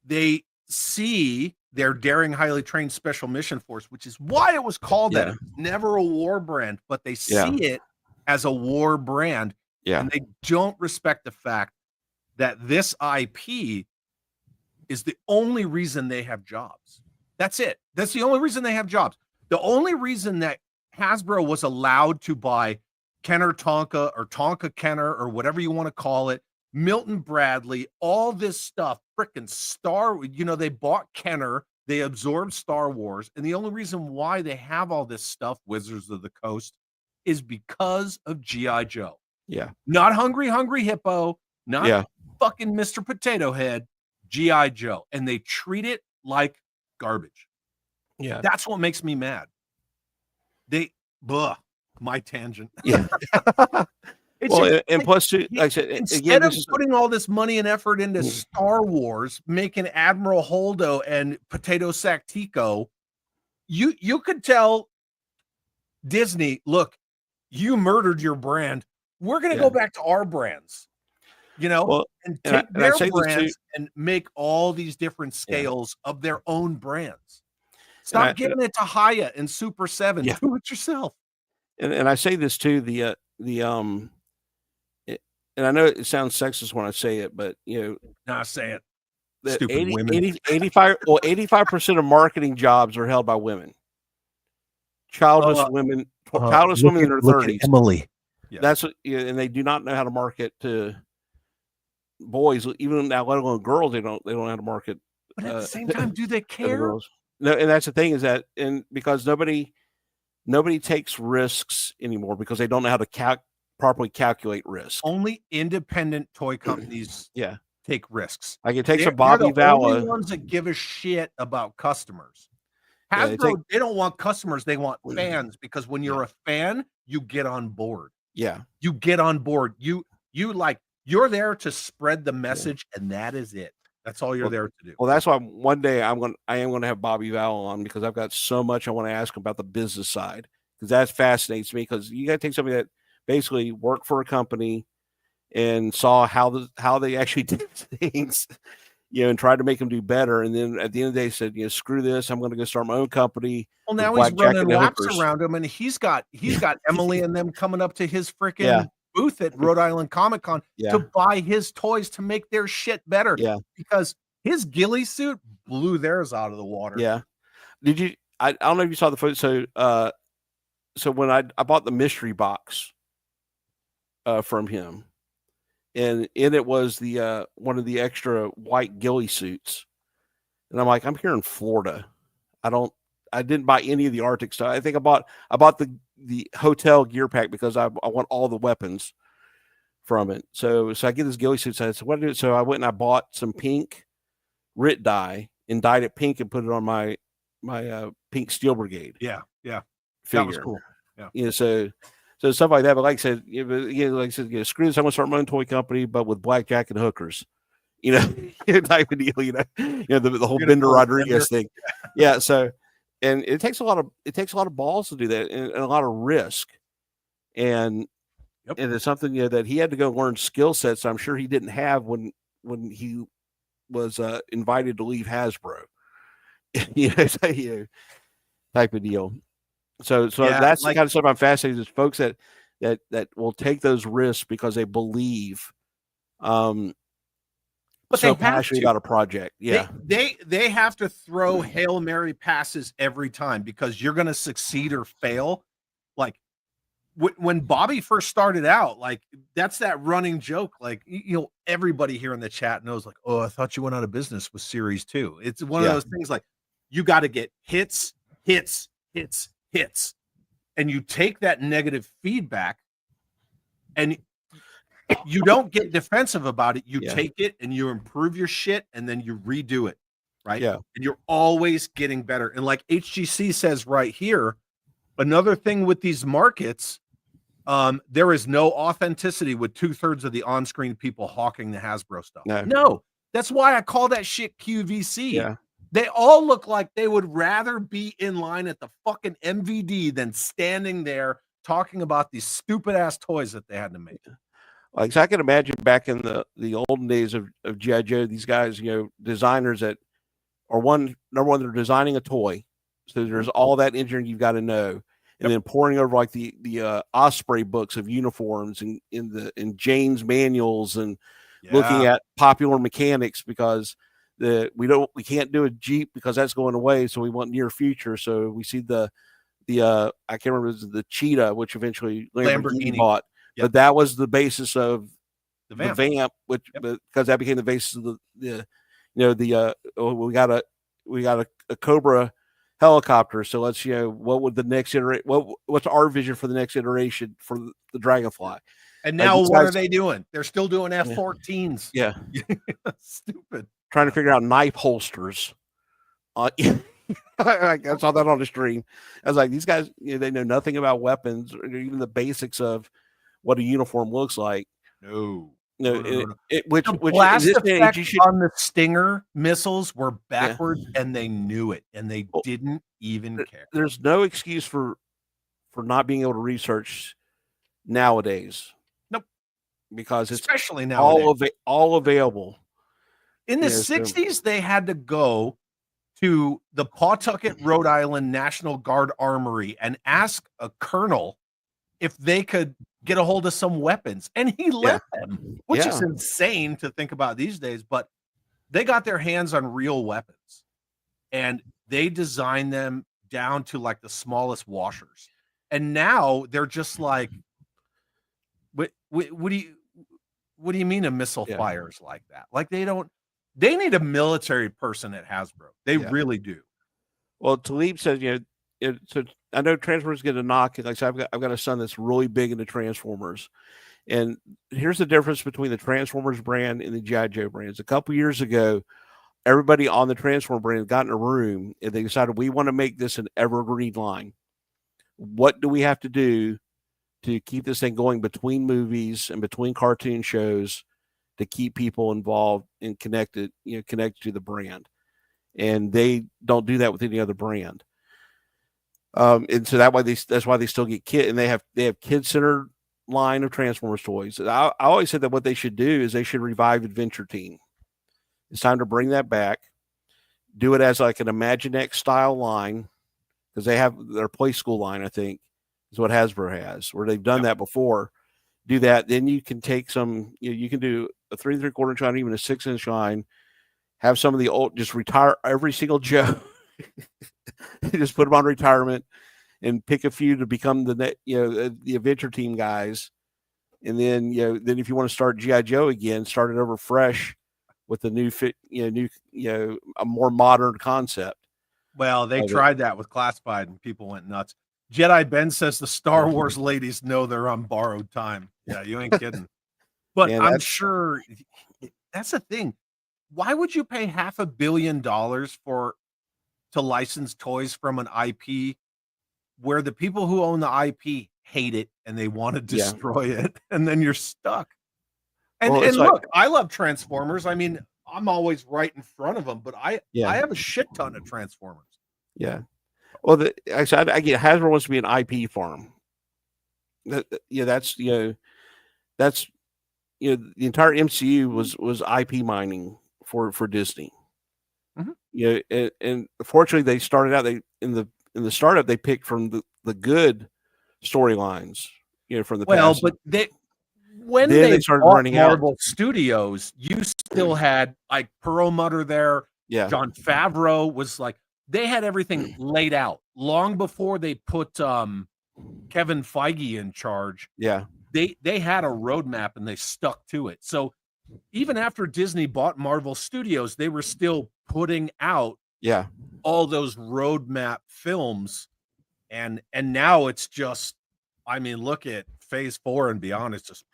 They see their daring, highly trained special mission force, which is why it was called that. Yeah. It was never a war brand, but they see Yeah. it as a war brand. Yeah. And they don't respect the fact that this IP is the only reason they have jobs. That's it. That's the only reason they have jobs. The only reason that Hasbro was allowed to buy Kenner Tonka or Tonka Kenner or whatever you want to call it, Milton Bradley, all this stuff, freaking they bought Kenner, they absorbed Star Wars, and the only reason why they have all this stuff, Wizards of the Coast, is because of G.I. Joe. Yeah. Not Hungry Hippo, not fucking Mr. Potato Head, G.I. Joe. And they treat it like garbage. Yeah. That's what makes me mad. My tangent. Yeah. And plus, too, like I said, instead of putting all this money and effort into Star Wars, making Admiral Holdo and Potato Sack Tico, you could tell Disney, look, you murdered your brand. We're going to go back to our brands, and take their brands and make all these different scales of their own brands. Stop giving it to Haya and Super 7. Yeah. Do it yourself. And I say this too, and I know it sounds sexist when I say it, but Nah, say it. The Stupid women. 85% of marketing jobs are held by women. Childless women in their 30s. Emily. Yeah. That's what, and they do not know how to market to boys, even now, let alone girls. They don't know how to market. But at the same time, do they care? No, and that's the thing is that, and because nobody takes risks anymore because they don't know how to properly calculate risk. Only independent toy companies take risks. Like it takes a Bobby Vala. Only ones that give a shit about customers. Hasbro, they don't want customers, they want fans, because when you're a fan, you get on board. Yeah. You get on board. You're there to spread the message, and that is it. That's all you're there to do. Well, that's why one day I am going to have Bobby Val on, because I've got so much I want to ask him about the business side, because that fascinates me. Because you got to take somebody that basically worked for a company and saw how they actually did things, and tried to make them do better. And then at the end of the day said, screw this, I'm going to go start my own company. Well, now he's running laps around him, and he's got Emily and them coming up to his freaking booth at Rhode Island Comic Con to buy his toys to make their shit better. Yeah. Because his ghillie suit blew theirs out of the water. Yeah. Did you? I don't know if you saw the photo. So when I bought the mystery box from him, and in it was the one of the extra white ghillie suits, and I'm like, I'm here in Florida. I didn't buy any of the Arctic stuff. I think I bought the hotel gear pack because I want all the weapons from it. So I get this ghillie suit. So I said, what do I do? So I went and I bought some pink RIT dye and dyed it pink and put it on my pink Steel Brigade. Yeah. Figure. That was cool. Yeah. So stuff like that. But like I said, screw this. I'm gonna start my own toy company, but with blackjack and hookers. Type of deal. The whole Bender Rodriguez thing. Yeah. So, and it takes a lot of balls to do that, and a lot of risk. And it's something that he had to go learn skill sets I'm sure he didn't have when he was invited to leave Hasbro. Type of deal. So that's the kind of stuff I'm fascinated with, is folks that will take those risks because they believe but so they have passionate to. about a project. Yeah. They have to throw Hail Mary passes every time, because you're going to succeed or fail. Like when Bobby first started out, like that's that running joke. Like, everybody here in the chat knows, like, oh, I thought you went out of business with Series 2. It's one of those things, like, you got to get hits. And you take that negative feedback and you don't get defensive about it. You take it and you improve your shit, and then you redo it. Right. Yeah. And you're always getting better. And like HGC says right here, another thing with these markets, there is no authenticity with 2/3 of the on-screen people hawking the Hasbro stuff. No, that's why I call that shit QVC. Yeah. They all look like they would rather be in line at the fucking MVD than standing there talking about these stupid ass toys that they had to make. Like, so I can imagine back in the olden days of G.I. Joe, these guys, designers that are number one, they're designing a toy. So there's all that engineering you've got to know. And then pouring over like the Osprey books of uniforms and in Jane's manuals and looking at popular mechanics, because we can't do a Jeep because that's going away. So we want near future. So we see the I can't remember, the Cheetah, which eventually Lamborghini bought, but that was the basis of the Vamp, which because that became the basis of we got a Cobra helicopter. So let's what would the next iteration? What's our vision for the next iteration for the Dragonfly? And now what are they doing? They're still doing F-14s. Yeah, stupid. Trying to figure out knife holsters. I saw that on the stream. I was like, these guys, they know nothing about weapons or even the basics of what a uniform looks like. No. Which blast effect on the Stinger missiles were backwards, and they knew it, and they didn't even care. There's no excuse for not being able to research nowadays. Nope. Because it's especially nowadays all available. In the 60s, they had to go to the Pawtucket, Rhode Island National Guard Armory and ask a colonel if they could get a hold of some weapons, and he let them, which is insane to think about these days. But they got their hands on real weapons, and they designed them down to like the smallest washers. And now they're just like, what do you mean a missile fires like that? Like they need a military person at Hasbro. They really do. Well, Talib says, so I know Transformers get a knock. Like I said, I've got a son that's really big into Transformers. And here's the difference between the Transformers brand and the G.I. Joe brands. A couple years ago, everybody on the Transformer brand got in a room and they decided, we want to make this an evergreen line. What do we have to do to keep this thing going between movies and between cartoon shows to keep people involved and connected to the brand? And they don't do that with any other brand. And so that's why they still get kid, and they have kid-centered line of Transformers toys. I always said that what they should do is they should revive Adventure Team. It's time to bring that back. Do it as like an Imaginext style line, because they have their Play School line, I think, is what Hasbro has, where they've done that before. Do that, then you can take some. You can do a 3 3/4 inch line, even a 6-inch line. Have some of the old, just retire every single Joe. Just put them on retirement and pick a few to become the Adventure Team guys. And then, then if you want to start G.I. Joe again, start it over fresh with a new a more modern concept. Well, they tried that with Classified and people went nuts. Jedi Ben says the Star Wars ladies know they're on borrowed time. Yeah, you ain't kidding. But I'm sure that's the thing. Why would you pay $500 million to license toys from an IP where the people who own the IP hate it and they want to destroy it, and then you're stuck? And look, I love Transformers. I mean, I'm always right in front of them, but I have a shit ton of Transformers. Yeah. Well, I get Hasbro wants to be an IP farm. That's the entire MCU was IP mining for Disney. Mm-hmm. And fortunately they started out, in the startup they picked from the good storylines, from the past. But when they started running Marvel Studios, you still had like Perlmutter there. Yeah. Jon Favreau was like, they had everything laid out long before they put Kevin Feige in charge. Yeah. They had a roadmap and they stuck to it. So even after Disney bought Marvel Studios, they were still putting out all those roadmap films. And now it's just, I mean, look at Phase 4 and beyond. It's just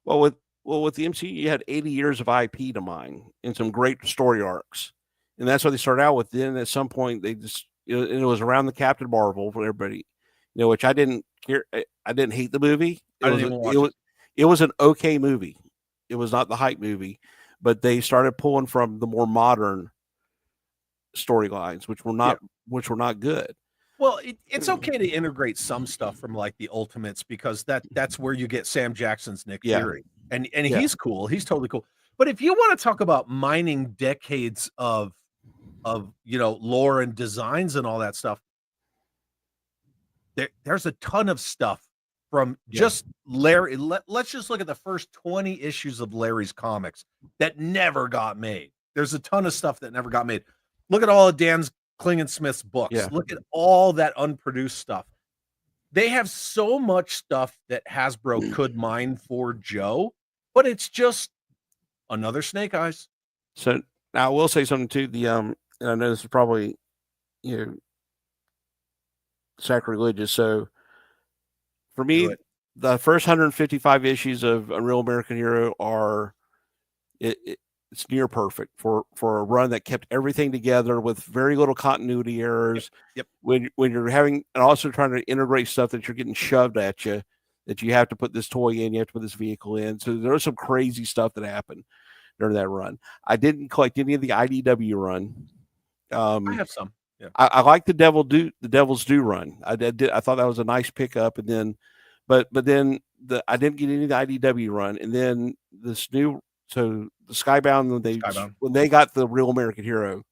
with the MCU, you had 80 years of IP to mine and some great story arcs. And that's what they started out with. Then at some point they just, and it was around the Captain Marvel for everybody, which I didn't care. I didn't hate the movie. It was an okay movie. It was not the hype movie, but they started pulling from the more modern storylines, which were not good. Well, it's okay to integrate some stuff from like the Ultimates, because that's where you get Sam Jackson's Nick Fury. and he's cool. He's totally cool. But if you want to talk about mining decades of lore and designs and all that stuff, there's a ton of stuff from just Larry. Let's just look at the first 20 issues of Larry's comics that never got made. There's a ton of stuff that never got made. Look at all of Dan's Klingensmith's books. Yeah. Look at all that unproduced stuff. They have so much stuff that Hasbro could mine for Joe, but it's just another Snake Eyes. So now I will say something too. And I know this is probably sacrilegious. So for me, the first 155 issues of Unreal American Hero are it's near perfect for a run that kept everything together with very little continuity errors. Yep. When you're having and also trying to integrate stuff that you're getting shoved at you, that you have to put this toy in, you have to put this vehicle in. So there was some crazy stuff that happened during that run. I didn't collect any of the IDW run. I have some. Yeah. I like the Devil's Due run. I thought that was a nice pickup, and then, but then I didn't get any of the IDW run, and then this new the Skybound when they got the Real American Hero,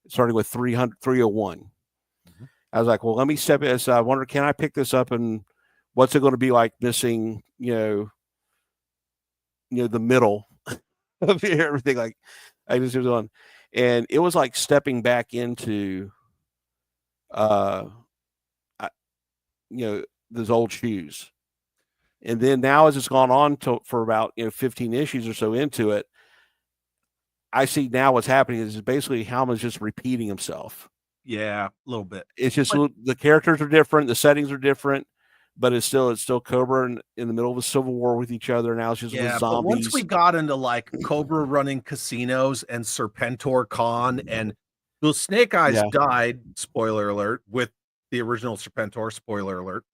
starting with 301. Mm-hmm. I was like, well, let me step in. So I wonder, can I pick this up, and what's it going to be like missing? The middle of everything. Like I just was on, and it was like stepping back into those old shoes. And then now, as it's gone on for about 15 issues or so into it, I see now what's happening is basically Howman's just repeating himself. Yeah, a little bit. It's just the characters are different, the settings are different, but it's still Cobra in the middle of a civil war with each other. Now it's just with zombies. But once we got into like Cobra running casinos and Serpentor Khan and those Snake Eyes died, spoiler alert, with the original Serpentor, spoiler alert,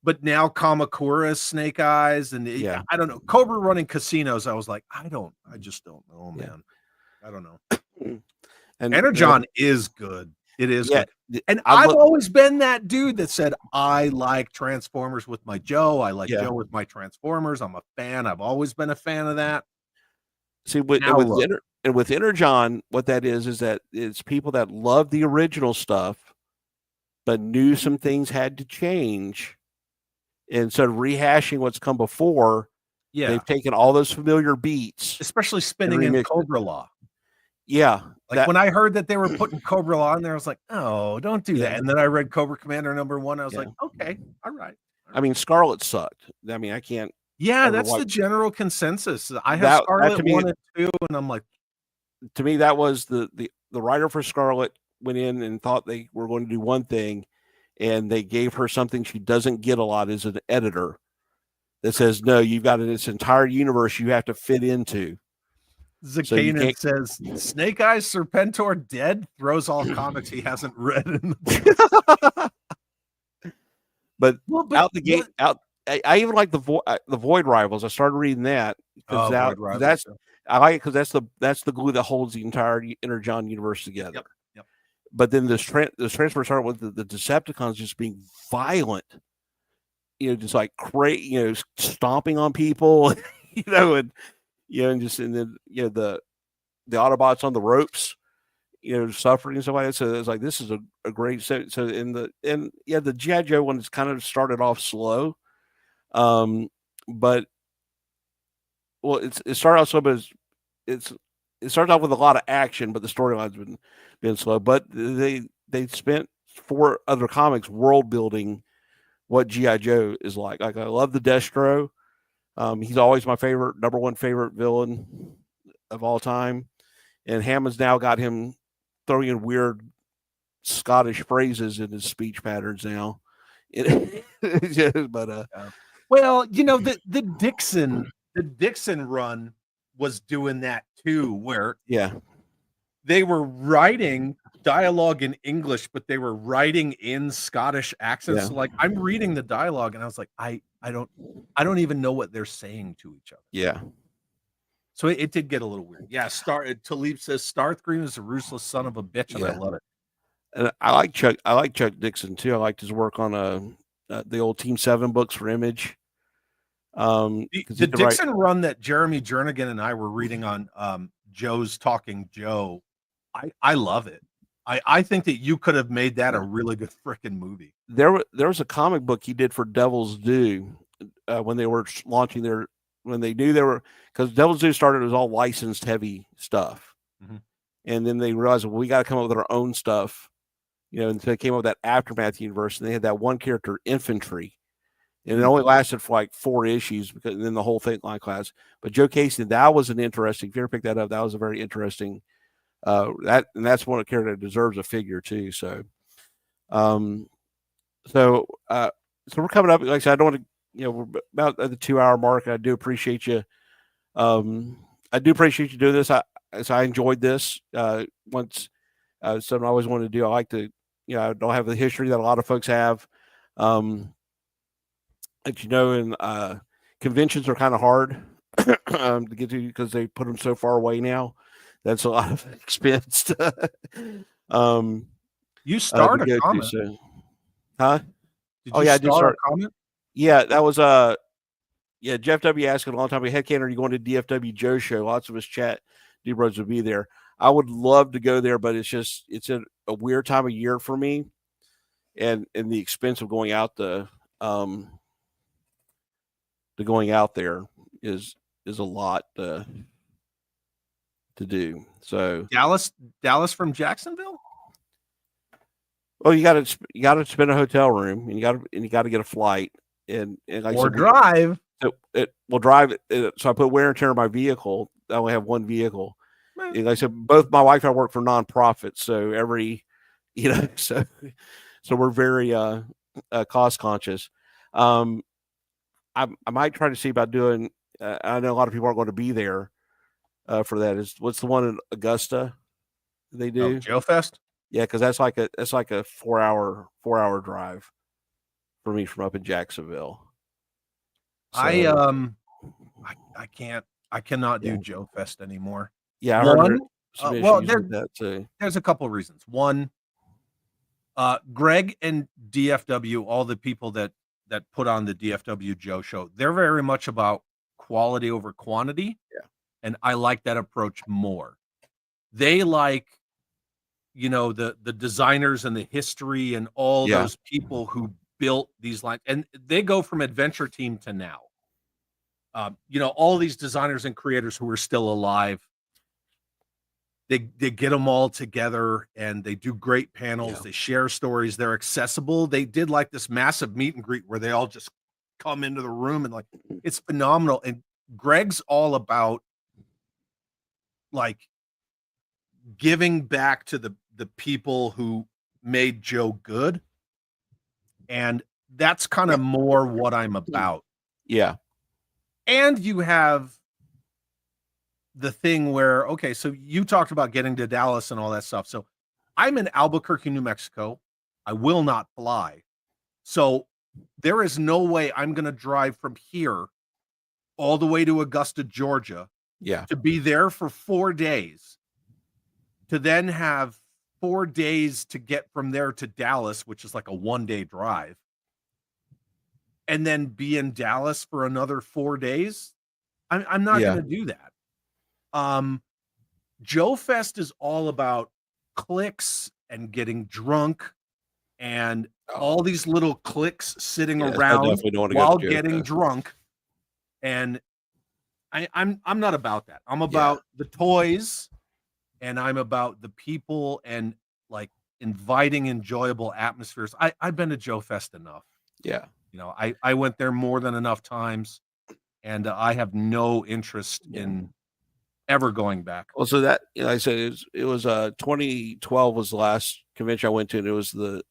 but now Kamakura's Snake Eyes, and I don't know, Cobra running casinos. I was like, I just don't know, man. I don't know. And Energon is good. It is good. And I've always been that dude that said, I like Transformers with my Joe. I like Joe with my Transformers. I'm a fan. I've always been a fan of that. See, with Energon, what that is that it's people that love the original stuff, but knew some things had to change. And instead of rehashing what's come before, they've taken all those familiar beats, especially spinning in Cobra Law. Yeah, when I heard that they were putting Cobra Law in there, I was like, "Oh, don't do that." And then I read Cobra Commander #1. I was like, "Okay, all right." I mean, Scarlet sucked. I mean, I can't. Yeah, that's the general consensus. I have Scarlet 1 and 2, and I'm like, to me, that was the writer for Scarlet went in and thought they were going to do one thing, and they gave her something she doesn't get a lot as an editor that says, no, you've got this entire universe you have to fit into. Zakanan says, Snake Eyes Serpentor dead, throws all comics he hasn't read. But out the gate, I even like the Void Rivals. I started reading that. I like it because that's the glue that holds the entire Energon universe together. Yep. But then this transfer started with the Decepticons just being violent, just like crazy, stomping on people, and then the Autobots on the ropes, suffering and stuff like that. So it's like this is a great set. So the G.I. Joe one is kind of started off slow, but it started off slow, but it started off with a lot of action, but the storyline's been slow. But they spent 4 other comics world building what G.I. Joe is like. Like I love the Destro. He's always my #1 favorite villain of all time. And Hammond's now got him throwing in weird Scottish phrases in his speech patterns now. Well, the Dixon run was doing that too, where they were writing dialogue in English, but they were writing in Scottish accents. Yeah. So like I'm reading the dialogue and I was like, I don't even know what they're saying to each other. Yeah. So it did get a little weird. Yeah, Talib says Starscream is a ruthless son of a bitch, and I love it. And I like Chuck Dixon too. I liked his work on the old Team 7 books for Image. The 'cause he could write- Dixon run that Jeremy Jernigan and I were reading on Joe's Talking Joe, I love it. I think that you could have made that a really good freaking movie. there was a comic book he did for Devil's Due when they were launching their, when they knew they were, because Devil's Due started, it was all licensed heavy stuff. Mhm. And then they realized, well, we got to come up with our own stuff, you know, and so they came up with that Aftermath universe, and they had that one character, Infantry, and it only lasted for like 4 issues, because then the whole thing like class. But Joe Casey, that was an interesting, if you ever pick that up, that was a very interesting, that's one character that deserves a figure too. So so we're coming up, like I said, I don't want to, you know, we're about at the 2-hour mark. I do appreciate you. I do appreciate you doing this. I enjoyed this. Once something I always wanted to do. I like to, you know, I don't have the history that a lot of folks have. As you know, and conventions are kind of hard to get to because they put them so far away now. That's a lot of expense. You start to a go to, comment. so. Huh? Did Oh you yeah, I did start start. a comment? Yeah, that was yeah, Jeff W asked a long time ago, Head Canon, are you going to DFW Joe show? Lots of us chat D-Bros would be there. I would love to go there, but it's a weird time of year for me, and the expense of going out the going out there is a lot to do. So Dallas from Jacksonville? oh, you got to spend a hotel room, and you got to get a flight, and like I Or said, drive. it will drive it. So I put wear and tear on my vehicle. I only have one vehicle. And like I said, both my wife and I work for nonprofits, so every, you know, so we're very cost conscious. I might try to see about doing. I know a lot of people aren't going to be there for that. Is what's the one in Augusta they do? Oh, Joe Fest? Yeah, because that's like a 4-hour drive for me from up in Jacksonville. So, I cannot do Joe Fest anymore. yeah, I One, heard some well, issues with that too. there's a couple of reasons. One, Greg and DFW, all the people that put on the DFW Joe show, they're very much about quality over quantity. Yeah. And I like that approach more. They like, you know, the designers and the history and all those people who built these lines, and they go from Adventure Team to now. You know, all these designers and creators who are still alive, they get them all together and they do great panels. Yeah. They share stories. They're accessible. They did like this massive meet and greet where they all just come into the room, and like, it's phenomenal. And Greg's all about like giving back to the people who made Joe good. And that's kind of more what I'm about. Yeah. And you have the thing where, okay, so you talked about getting to Dallas and all that stuff. So I'm in Albuquerque, New Mexico. I will not fly. So there is no way I'm going to drive from here all the way to Augusta, Georgia, to be there for 4 days, to then have 4 days to get from there to Dallas, which is like a 1-day drive, and then be in Dallas for another 4 days. I'm not going to do that. Joe Fest is all about clicks and getting drunk and all these little cliques sitting around while getting drunk. And I'm not about that. I'm about the toys, and I'm about the people and like inviting enjoyable atmospheres. I've been to Joe Fest enough. Yeah. You know, I went there more than enough times, and I have no interest in ever going back. Well, so that, you know, like I said, it was 2012 was the last convention I went to, and it was the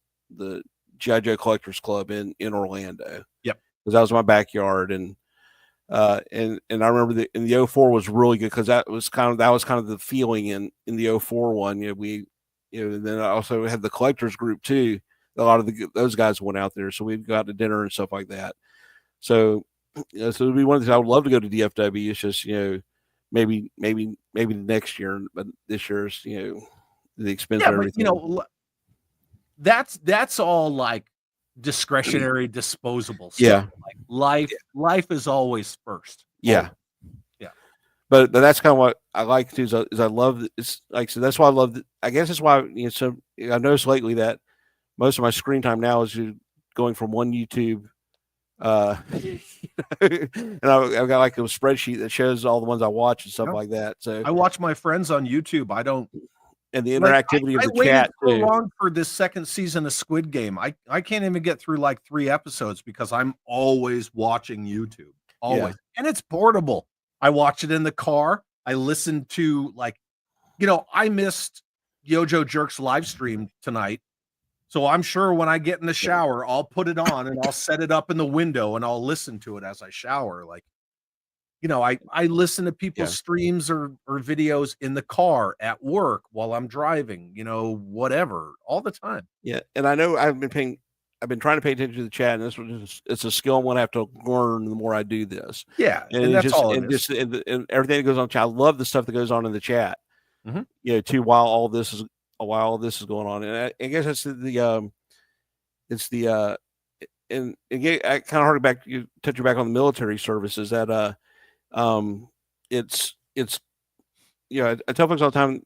G.I. Joe Collectors Club in Orlando. Yep. Because that was my backyard, and I remember in the 04 was really good because that was kind of the feeling in the 04 one. You know, and then I also had the collectors group too. A lot of those guys went out there, so we'd go out to dinner and stuff like that. So, you know, so it'd be one of the things I would love to go to DFW. It's just, you know, maybe next year, but this year's, you know, the expense of everything. You know, that's all like discretionary, disposable stuff. Yeah. Like life is always first. Yeah. Always. Yeah. But that's kind of what I like too. Is I love it's like so that's why I love. I guess that's why so I noticed lately that most of my screen time now is going from one YouTube. And I've got like a spreadsheet that shows all the ones I watch and stuff like that. So I watch my friends on YouTube. I don't. And the interactivity of the waited chat so too. long for this second season of Squid Game. I can't even get through like 3 episodes because I'm always watching YouTube. Always. And it's portable. I watch it in the car. I listen to I missed Yojo Jerk's live stream tonight. So I'm sure when I get in the shower, I'll put it on and I'll set it up in the window and I'll listen to it as I shower. I listen to people's streams or videos in the car, at work, while I'm driving, whatever, all the time. Yeah. And I know I've been trying to pay attention to the chat, and it's a skill I'm going to have to learn the more I do this. Yeah. And that's all it is. And everything that goes on the chat. I love the stuff that goes on in the chat, too, while all this is going on. And I guess that's and again, I kind of harken back, touch back on the military services that, it's I tell folks all the time,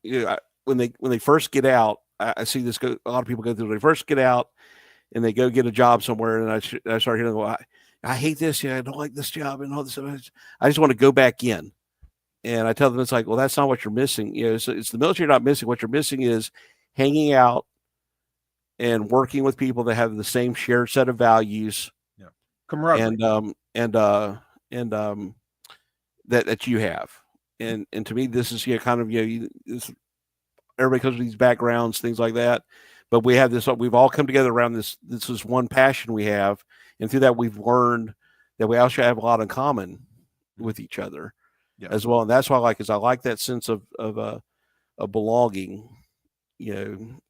when they first get out, I see this a lot of people go through. When they first get out and they go get a job somewhere, and I start hearing, well, I hate this, I don't like this job and all this stuff. I just want to go back in. And I tell them, it's like, well, that's not what you're missing. It's the military not missing. What you're missing is hanging out and working with people that have the same shared set of values. Yeah. Camaraderie. And that you have. And to me, this is kind of everybody comes with these backgrounds, things like that. But we have this. We've all come together around this. This is one passion we have, and through that, we've learned that we also have a lot in common with each other, as well. And that's why I like that sense of belonging.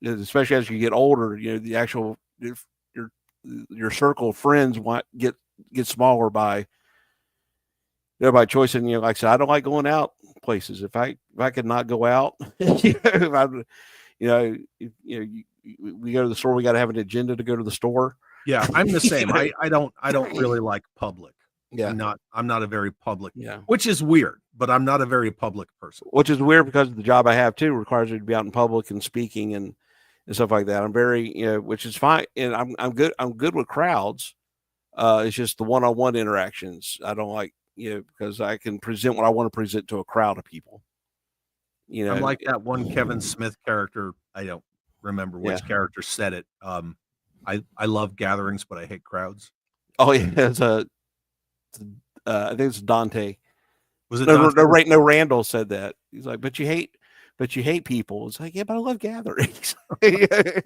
Especially as you get older, the actual your circle of friends get smaller by choice. And like I said, I don't like going out places. If I could not go out, we go to the store. We got to have an agenda to go to the store. Yeah, I'm the same. I don't really like public. Yeah, I'm not a very public. Yeah, which is weird, but I'm not a very public person. Which is weird because the job I have too requires me to be out in public and speaking and stuff like that. I'm very, which is fine, and I'm good. I'm good with crowds. It's just the one-on-one interactions I don't like. Because I can present what I want to present to a crowd of people. I'm like that one Kevin Smith character. I don't remember which character said it. I love gatherings, but I hate crowds. Oh yeah, it's I think it's Dante. Was it Dante? No, Randall said that. He's like, but you hate people. It's like, yeah, but I love gatherings. As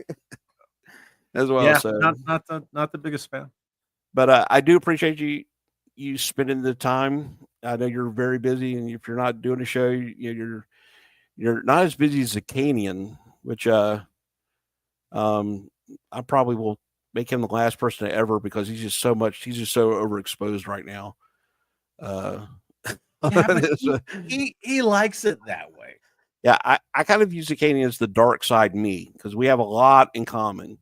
well. Yeah, so not the biggest fan. But I do appreciate you spending the time. I know you're very busy, and if you're not doing a show, you're not as busy as a Canian, which I probably will make him the last person to ever, because he's just so overexposed right now. He likes it that way. Yeah, I kind of use the Canian as the dark side me, because we have a lot in common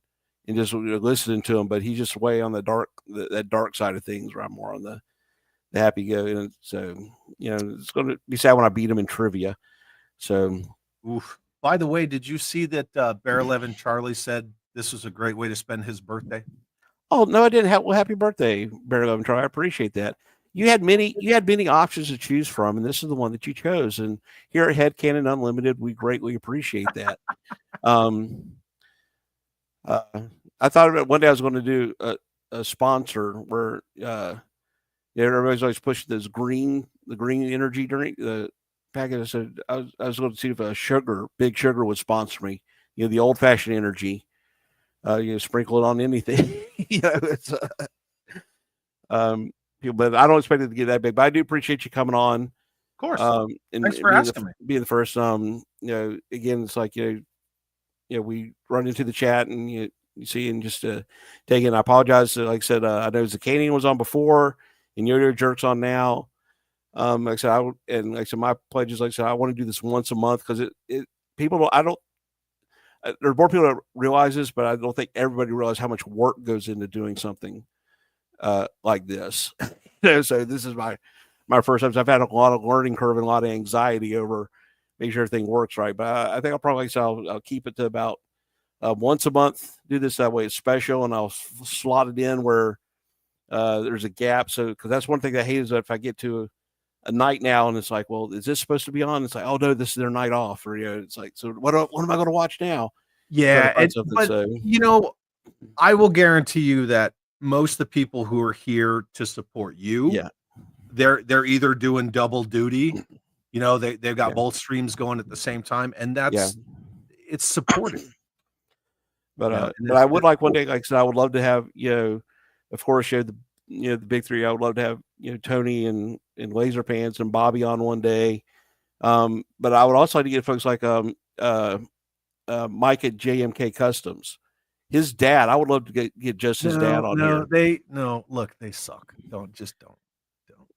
and just listening to him, but he's just way on that dark side of things, where I'm more on the happy go. And so, it's going to be sad when I beat him in trivia. So, oof. By the way, did you see that Bear 11 Charlie said this was a great way to spend his birthday? Oh no, I didn't. Well, happy birthday, Bear 11 Charlie. I appreciate that. You had many options to choose from, and this is the one that you chose. And here at Head Canon Unlimited, we greatly appreciate that. I thought about one day I was going to do a sponsor where everybody's always pushing the green energy drink, the packet. I said I was going to see if Big Sugar would sponsor me. The old fashioned energy. Sprinkle it on anything. It's but I don't expect it to get that big. But I do appreciate you coming on. Of course. Thanks for asking me. Being the first. Again, it's like we run into the chat and you see, and just taking. I apologize. Like I said, I know Zacanian was on before, and Yo-Yo Jerk's on now. Like I said, my pledge is, like I said, I want to do this once a month, because people don't. There's more people that realize this, but I don't think everybody realizes how much work goes into doing something like this. So this is my first time. So I've had a lot of learning curve and a lot of anxiety over making sure everything works right. But I think I'll probably I'll keep it to about once a month. Do this that way it's special, and I'll slot it in where there's a gap. So because that's one thing I hate is that if I get to a night now and it's like, well, is this supposed to be on? It's like, oh no, this is their night off, or it's like, so what am I going to watch now? Yeah, I will guarantee you that most of the people who are here to support you, they're either doing double duty, they've got both streams going at the same time, and it's supportive. But I would like one day, like I said, I would love to have of course, the big three. I would love to have Tony and Laser Pants and Bobby on one day. But I would also like to get folks like Mike at JMK Customs. His dad, I would love to get just his dad on here. Look, they suck. Don't.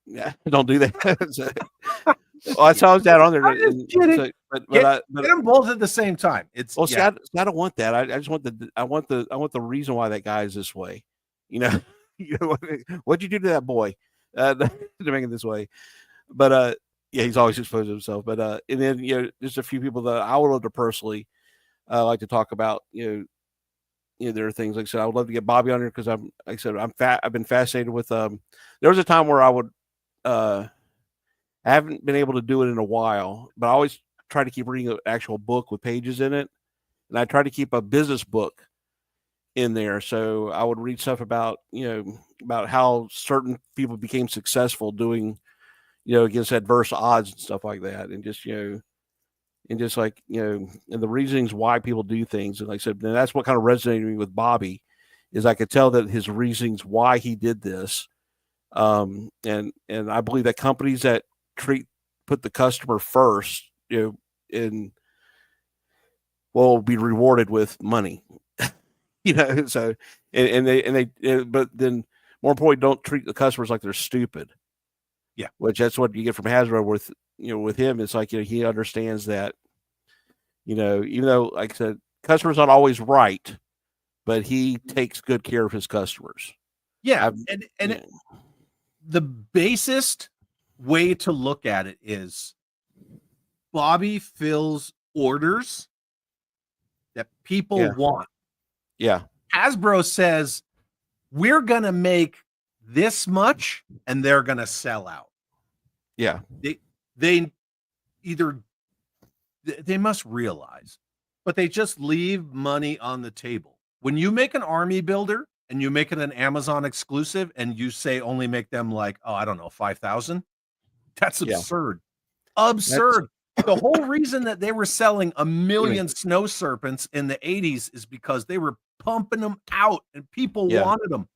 Yeah, don't do that. I saw his dad on there. I'm just kidding. Get them both at the same time. See, I don't want that. I just want I want the reason why that guy is this way. What'd you do to that boy to make it this way? But he's always exposed himself. But and then there's a few people that I would love to personally like to talk about. There are things like I said. I would love to get Bobby on here because I've been fascinated with. There was a time where I haven't been able to do it in a while, but I always try to keep reading an actual book with pages in it, and I try to keep a business book in there. So I would read stuff about about how certain people became successful doing against adverse odds and stuff like that, and just and the reasons why people do things. And like I said, and that's what kind of resonated me with Bobby is I could tell that his reasons why he did this. And I believe that companies that put the customer first, and will be rewarded with money. So but then more importantly, don't treat the customers like they're stupid. Yeah, which that's what you get from Hasbro with him. It's like he understands that even though like I said, customers not always right, but he takes good care of his customers. Yeah, the basest way to look at it is Bobby fills orders that people want. Yeah. Hasbro says, we're going to make this much and they're going to sell out. Yeah. They must realize, but they just leave money on the table. When you make an army builder and you make it an Amazon exclusive and you say only make them like, 5,000, that's absurd. Absurd. The whole reason that they were selling 1 million snow serpents in the 80s is because they were pumping them out and people wanted them.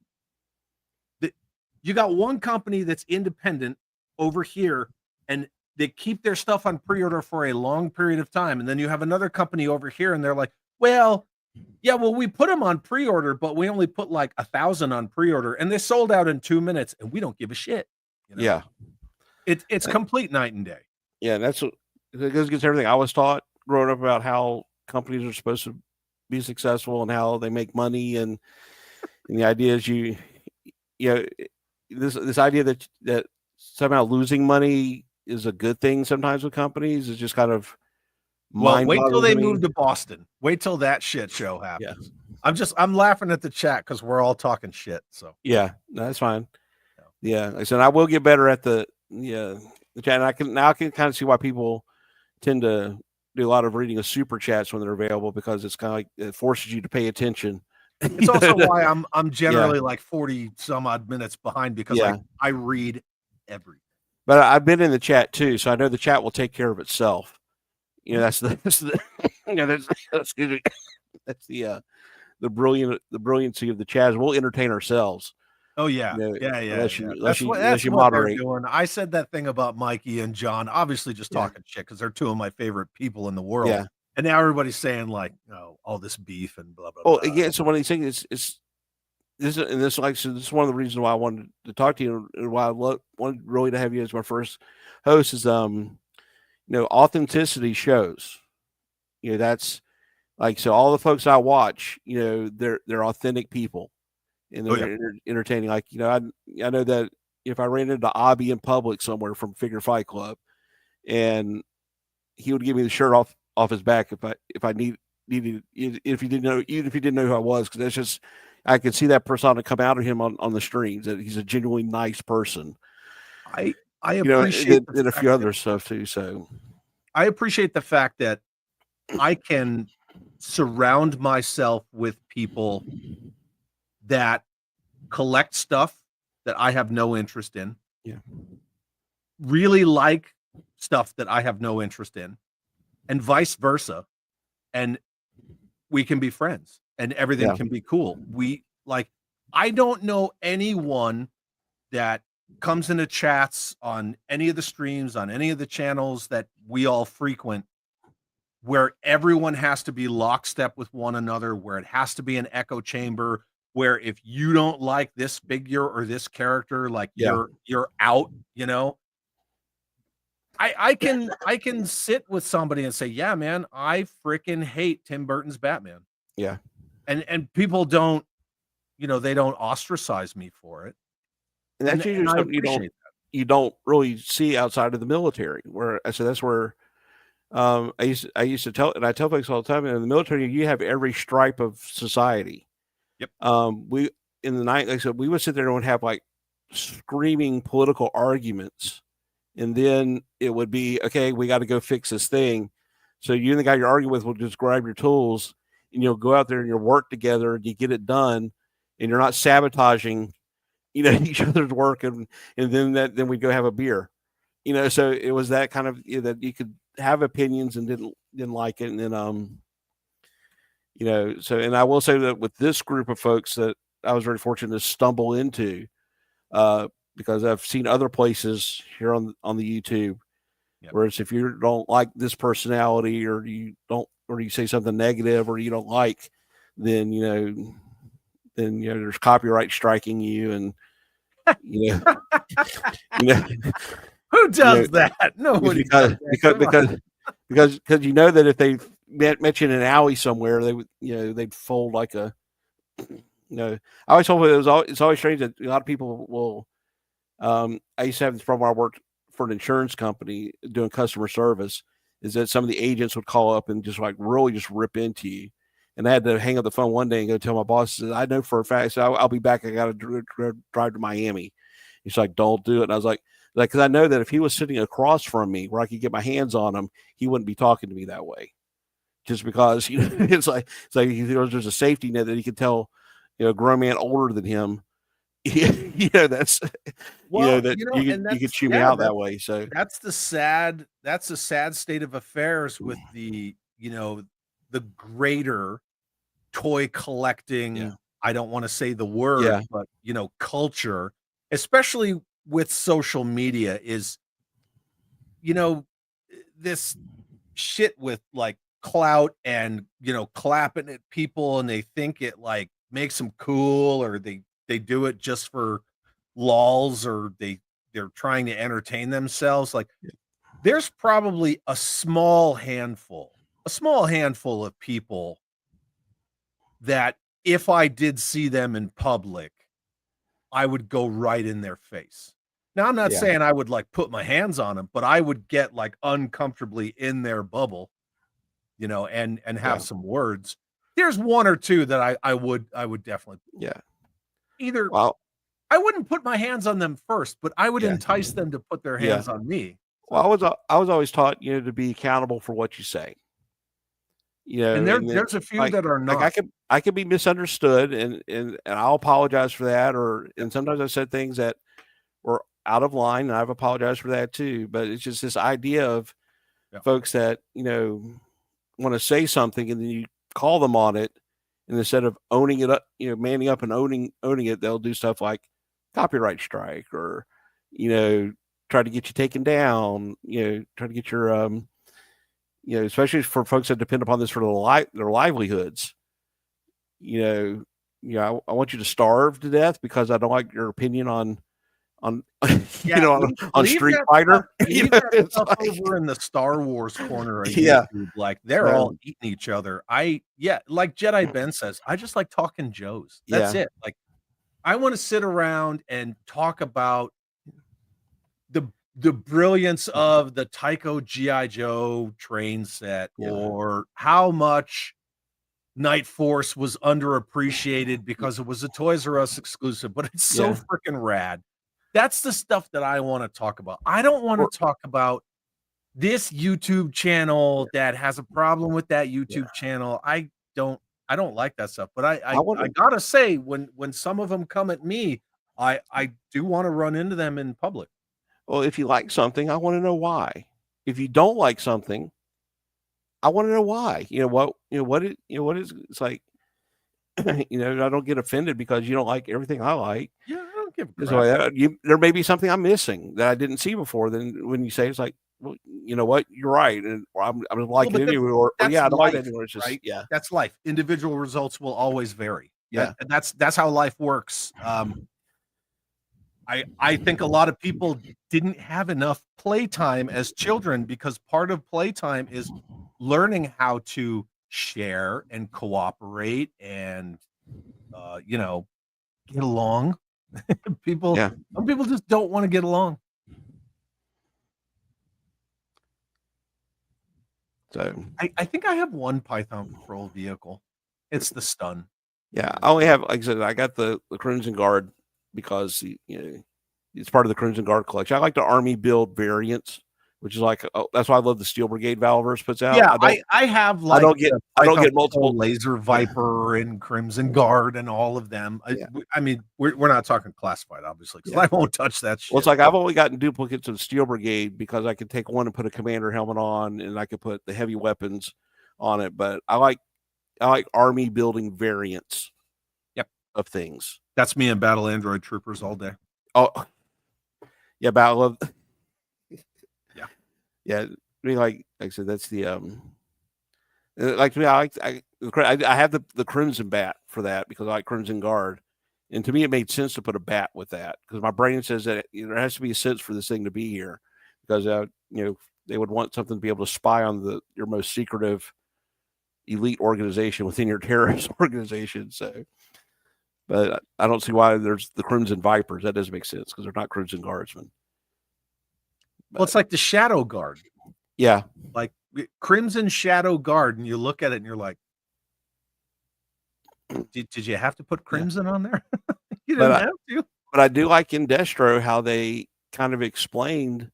You got one company that's independent over here and they keep their stuff on pre-order for a long period of time. And then you have another company over here and they're like, we put them on pre-order, but we only put like 1,000 on pre-order and they sold out in 2 minutes and we don't give a shit. Yeah. It's complete night and day. Yeah. That's what it goes against everything I was taught growing up about how companies are supposed to be successful and how they make money. And the idea is this idea that somehow losing money is a good thing sometimes with companies is just kind of wait till they move to Boston. Wait till that shit show happens. I'm laughing at the chat because we're all talking shit. So that's fine. Yeah, like I said, I will get better at the chat. And I can kind of see why people tend to do a lot of reading of super chats when they're available because it's kind of like it forces you to pay attention. It's also why I'm generally like 40 some odd minutes behind because I read everything. But I've been in the chat too, so I know the chat will take care of itself. That's the excuse me. That's the brilliancy of the chats. We'll entertain ourselves. Oh yeah, Unless you what moderate. They're doing. I said that thing about Mikey and John, obviously just talking shit because they're two of my favorite people in the world. Yeah. And now everybody's saying like, all this beef and blah blah. Oh, blah. again, so one of these things is this is one of the reasons why I wanted to talk to you and why I wanted really to have you as my first host is authenticity shows. That's like so all the folks I watch, they're authentic people. and Oh, they're entertaining. Like, I know that if I ran into Abby in public somewhere from Figure Fight Club, and he would give me the shirt off his back if I needed, if he didn't know, even if he didn't know who I was, because that's just, I could see that persona come out of him on the streams, that he's a genuinely nice person. I appreciate and a few other stuff too. So I appreciate the fact that I can surround myself with people that collect stuff that I have no interest in. Yeah. Really like stuff that I have no interest in, and vice versa. And we can be friends and everything can be cool. I don't know anyone that comes into chats on any of the streams, on any of the channels that we all frequent, where everyone has to be lockstep with one another, where it has to be an echo chamber, where if you don't like this figure or this character, like you're out, I can sit with somebody and say, yeah, man, I freaking hate Tim Burton's Batman. Yeah. And people don't, they don't ostracize me for it. And that's usually something you don't really see outside of the military. Where I said that's where I used to tell, and I tell folks all the time, in the military you have every stripe of society. Yep. We in the night, like I said, we would sit there and would have like screaming political arguments, and then it would be, okay, we got to go fix this thing. So you and the guy you're arguing with will just grab your tools and you'll go out there and you'll work together and you get it done, and you're not sabotaging, each other's work, and then we'd go have a beer, so it was that kind of, that you could have opinions and didn't like it. And then so, and I will say that with this group of folks that I was very fortunate to stumble into, because I've seen other places here on the YouTube, whereas if you don't like this personality, or you say something negative, or you don't like, then there's copyright striking you, and who does that? Nobody does that. because that if they met you in an alley somewhere, they would, they'd fold like a, I always told it's always strange that a lot of people will. I used to have this problem. I worked for an insurance company doing customer service. Is that some of the agents would call up and just really just rip into you, and I had to hang up the phone one day and go tell my boss, I know for a fact, so I'll be back. I got to drive to Miami. He's like, don't do it. And I was like, because I know that if he was sitting across from me where I could get my hands on him, he wouldn't be talking to me that way. Just because, it's like there's a safety net that he could tell, a grown man older than him, that's, you could chew me out that way. So that's the sad state of affairs with the greater toy collecting. Yeah. I don't want to say the word, but culture, especially with social media, is this shit with like clout and clapping at people, and they think it like makes them cool, or they do it just for lols, or they're trying to entertain themselves. Like, there's probably a small handful of people that if I did see them in public, I would go right in their face. Now, I'm not saying I would like put my hands on them, but I would get like uncomfortably in their bubble, and have some words. There's one or two that I would definitely. Either I wouldn't put my hands on them first, but I would entice them to put their hands on me. Well, I was always taught, to be accountable for what you say. And there's a few that are not. Like I could be misunderstood, and I'll apologize for that. And sometimes I said things that were out of line, and I've apologized for that too. But it's just this idea of folks that, want to say something and then you call them on it, and instead of owning it up, manning up and owning it, they'll do stuff like copyright strike, or, try to get you taken down, try to get your, especially for folks that depend upon this for their livelihoods. I want you to starve to death because I don't like your opinion on Street Fighter. It's like, over in the Star Wars corner of YouTube, like they're all eating each other. Like Jedi Ben says, I just like talking Joes. That's it. Like, I want to sit around and talk about the brilliance of the Tyco GI Joe train set, or how much Night Force was underappreciated because it was a Toys R Us exclusive, but it's so freaking rad. That's the stuff that I want to talk about. I don't want to talk about this YouTube channel that has a problem with that YouTube channel. I don't like that stuff. But I gotta say, when some of them come at me, I do want to run into them in public. Well, if you like something, I want to know why. If you don't like something, I want to know why. It's like, I don't get offended because you don't like everything I like. Yeah, I don't give a crap. There may be something I'm missing that I didn't see before. Then when you say it's like, well, you know what, you're right, and I'm liking it anyway, or I don't like it anymore. It's just, right? That's life. Individual results will always vary. Yeah, that's how life works. I think a lot of people didn't have enough playtime as children, because part of playtime is learning how to share and cooperate and get along. Some people just don't want to get along. So I think I have one Python Patrol vehicle. It's the Stun. Yeah, I only have, like I said, I got the Crimson Guard because it's part of the Crimson Guard collection. I like the Army build variants, which is like, that's why I love the Steel Brigade Valverse puts out. Yeah, I have like I don't get multiple Laser Viper and Crimson Guard and all of them. I mean, we're not talking classified, obviously, because I won't touch that shit. Well, it's like I've only gotten duplicates of the Steel Brigade because I could take one and put a commander helmet on, and I could put the heavy weapons on it. But I like Army building variants. Of things. That's me and Battle Android Troopers all day. Oh, yeah, Battle of. Yeah. I mean, like I said, that's the like to me, I have the Crimson Bat for that because I like Crimson Guard, and to me, it made sense to put a bat with that because my brain says that there has to be a sense for this thing to be here, because they would want something to be able to spy on your most secretive elite organization within your terrorist organization. So. But I don't see why there's the Crimson Vipers. That doesn't make sense because they're not Crimson Guardsmen. Well, it's like the Shadow Guard. Yeah. Like Crimson Shadow Guard. And you look at it and you're like, did you have to put Crimson on there? You didn't have to. But I do like in Destro how they kind of explained,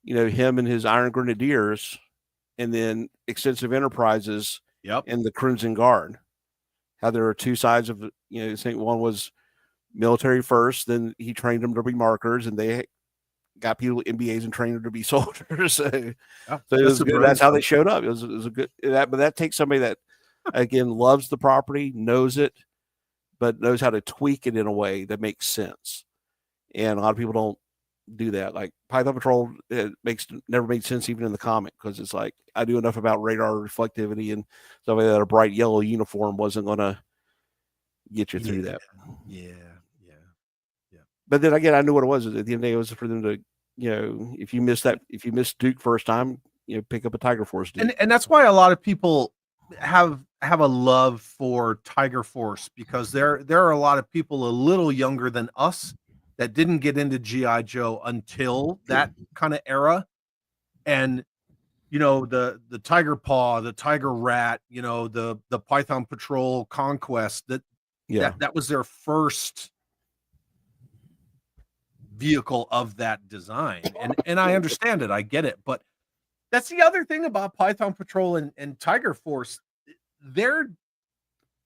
him and his Iron Grenadiers, and then Extensive Enterprises and the Crimson Guard. How there are two sides of I think one was military first, then he trained them to be markers, and they got people MBAs and trained them to be soldiers. So it was good. That's how they showed up. It was a good but that takes somebody that again loves the property, knows it, but knows how to tweak it in a way that makes sense. And a lot of people don't do that. Like Python Patrol, it never made sense even in the comic, because it's like I knew enough about radar reflectivity and somebody that a bright yellow uniform wasn't going to get you through that. Yeah. But then again, I knew what it was. At the end of the day, it was for them to, if you miss Duke first time, pick up a Tiger Force Duke. And that's why a lot of people have a love for Tiger Force, because there are a lot of people a little younger than us that didn't get into GI Joe until that kind of era. And the Tiger Paw, the Tiger Rat, the Python Patrol Conquest, that was their first vehicle of that design. And I understand it, I get it, but that's the other thing about Python Patrol and Tiger Force.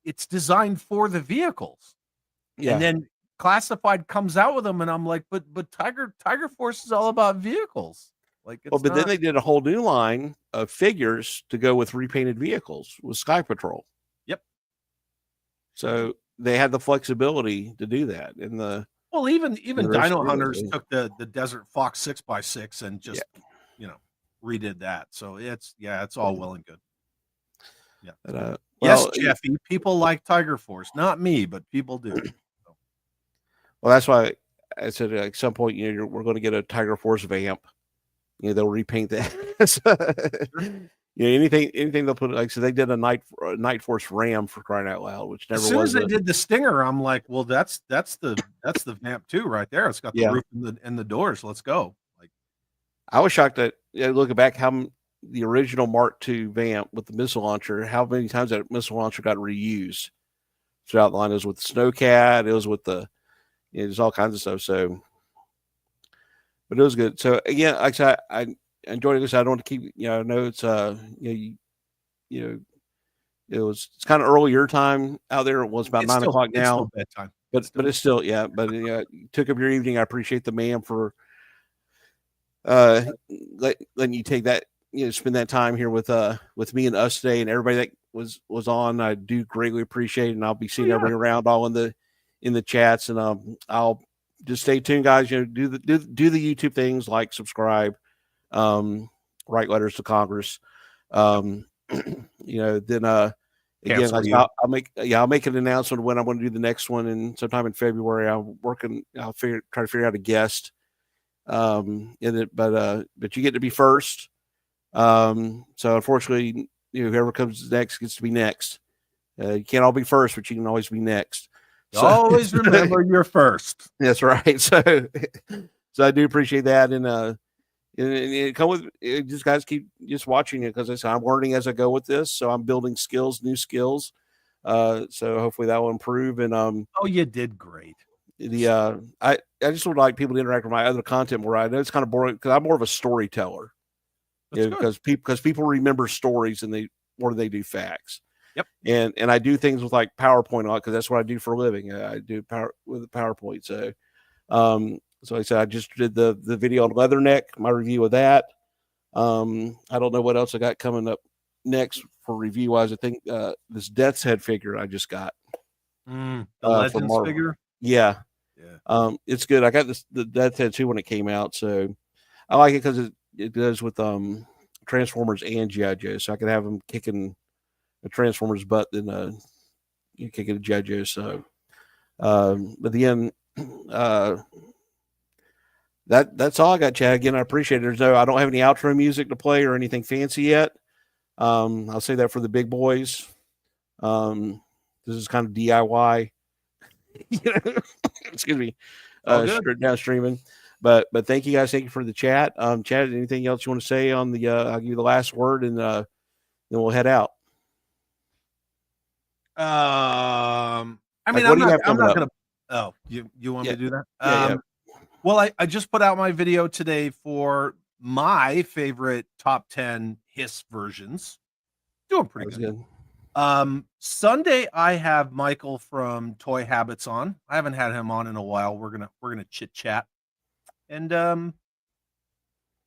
It's designed for the vehicles. And then Classified comes out with them, and I'm like, but Tiger Force is all about vehicles. Like, then they did a whole new line of figures to go with repainted vehicles with Sky Patrol. Yep. So they had the flexibility to do that. And even Dino Hunters took the Desert Fox 6x6 and just redid that. So it's all well and good. Yeah. But, yes, Jeffy. People like Tiger Force, not me, but people do. So. Well, that's why I said at some point, we're going to get a Tiger Force vamp. They'll repaint that. you know, anything they'll put. Like so, they did a Night Force Ram for crying out loud, which never As soon was. as they did the Stinger, I'm like, well, that's the Vamp 2 right there. It's got the roof and the doors. Let's go. Like, I was shocked that looking back, the original Mark II Vamp with the missile launcher, how many times that missile launcher got reused throughout the line. It was with the Snowcat, it was with there's all kinds of stuff. So, but it was good. So again, like I said, I enjoyed this. I don't want to keep, I know it's it's kind of early your time out there. It was about 9 o'clock now. It's still bedtime. But it's still, you took up your evening. I appreciate the man for letting you take that, spend that time here with me and us today, and everybody that was on. I do greatly appreciate it, and I'll be seeing everybody around all in the chats, and I'll just stay tuned, guys. Do the YouTube things, like, subscribe, write letters to Congress, then again, like, I'll make an announcement when I'm going to do the next one, and sometime in February. I'll try to figure out a guest. But you get to be first. So unfortunately, whoever comes next gets to be next. You can't all be first, but you can always be next. So, always remember you're first. That's right. So I do appreciate that, and come with just guys, keep just watching it, because I said I'm learning as I go with this, so I'm building new skills. So hopefully that will improve. And you did great. I just would like people to interact with my other content more. I know it's kind of boring because I'm more of a storyteller. Because people remember stories and they do facts. Yep. And I do things with like PowerPoint on, because that's what I do for a living. I do with PowerPoint. So so like I said, I just did the video on Leatherneck, my review of that. I don't know what else I got coming up next for review wise. I think this Death's Head figure I just got. The Legends figure. Yeah. It's good. I got the Death's Head too when it came out, so I like it because it goes with Transformers and G.I. Joe, so I could have them kicking a Transformers butt than kicking a G.I. Joe. So but the end, that's all I got, Chad. Again, I appreciate it. I don't have any outro music to play or anything fancy yet. I'll say that for the big boys. This is kind of DIY. Excuse me. Straight down streaming. But thank you guys. Thank you for the chat. Chad, anything else you want to say on the I'll give you the last word, and then we'll head out. I mean, I'm not gonna. Oh, you want me to do that? Yeah. Well, I just put out my video today for my favorite top 10 Hiss versions. Doing pretty good. Sunday I have Michael from Toy Habits on. I haven't had him on in a while. We're gonna chit chat, and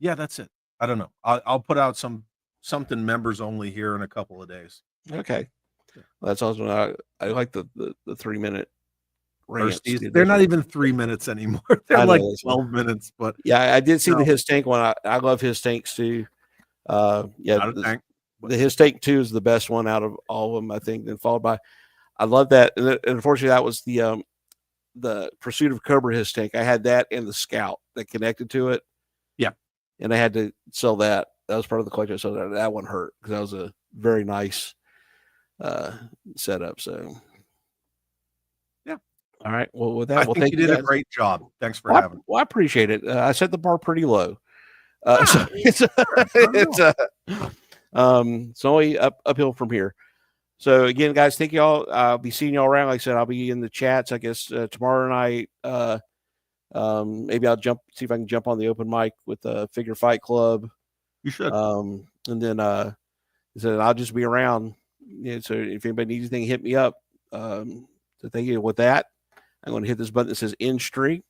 that's it. I don't know. I'll put out something members only here in a couple of days. Okay, well, that's awesome. I like the 3-minute rants. They're not even 3 minutes anymore. They're like 12 minutes. But yeah, I did see the His Tank one. I love His Tanks too. The His Tank 2 is the best one out of all of them, I think. Then followed by, I love that. And unfortunately, that was the Pursuit of Cobra His Tank. I had that and the Scout that connected to it. Yeah, and I had to sell that. That was part of the collection. So that one hurt because that was a very nice setup. So yeah. All right. Well, with that, I think you did a great job. Thanks for having me. Well, I appreciate it. I set the bar pretty low. So it's only uphill from here. So again, guys, thank you all. I'll be seeing y'all around. Like I said, I'll be in the chats, I guess, tomorrow night. Maybe I'll see if I can jump on the open mic with the Figure Fight Club. You should. And then so I'll just be around. So if anybody needs anything, hit me up. So thank you. With that, I'm going to hit this button that says end stream,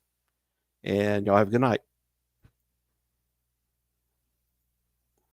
and y'all have a good night.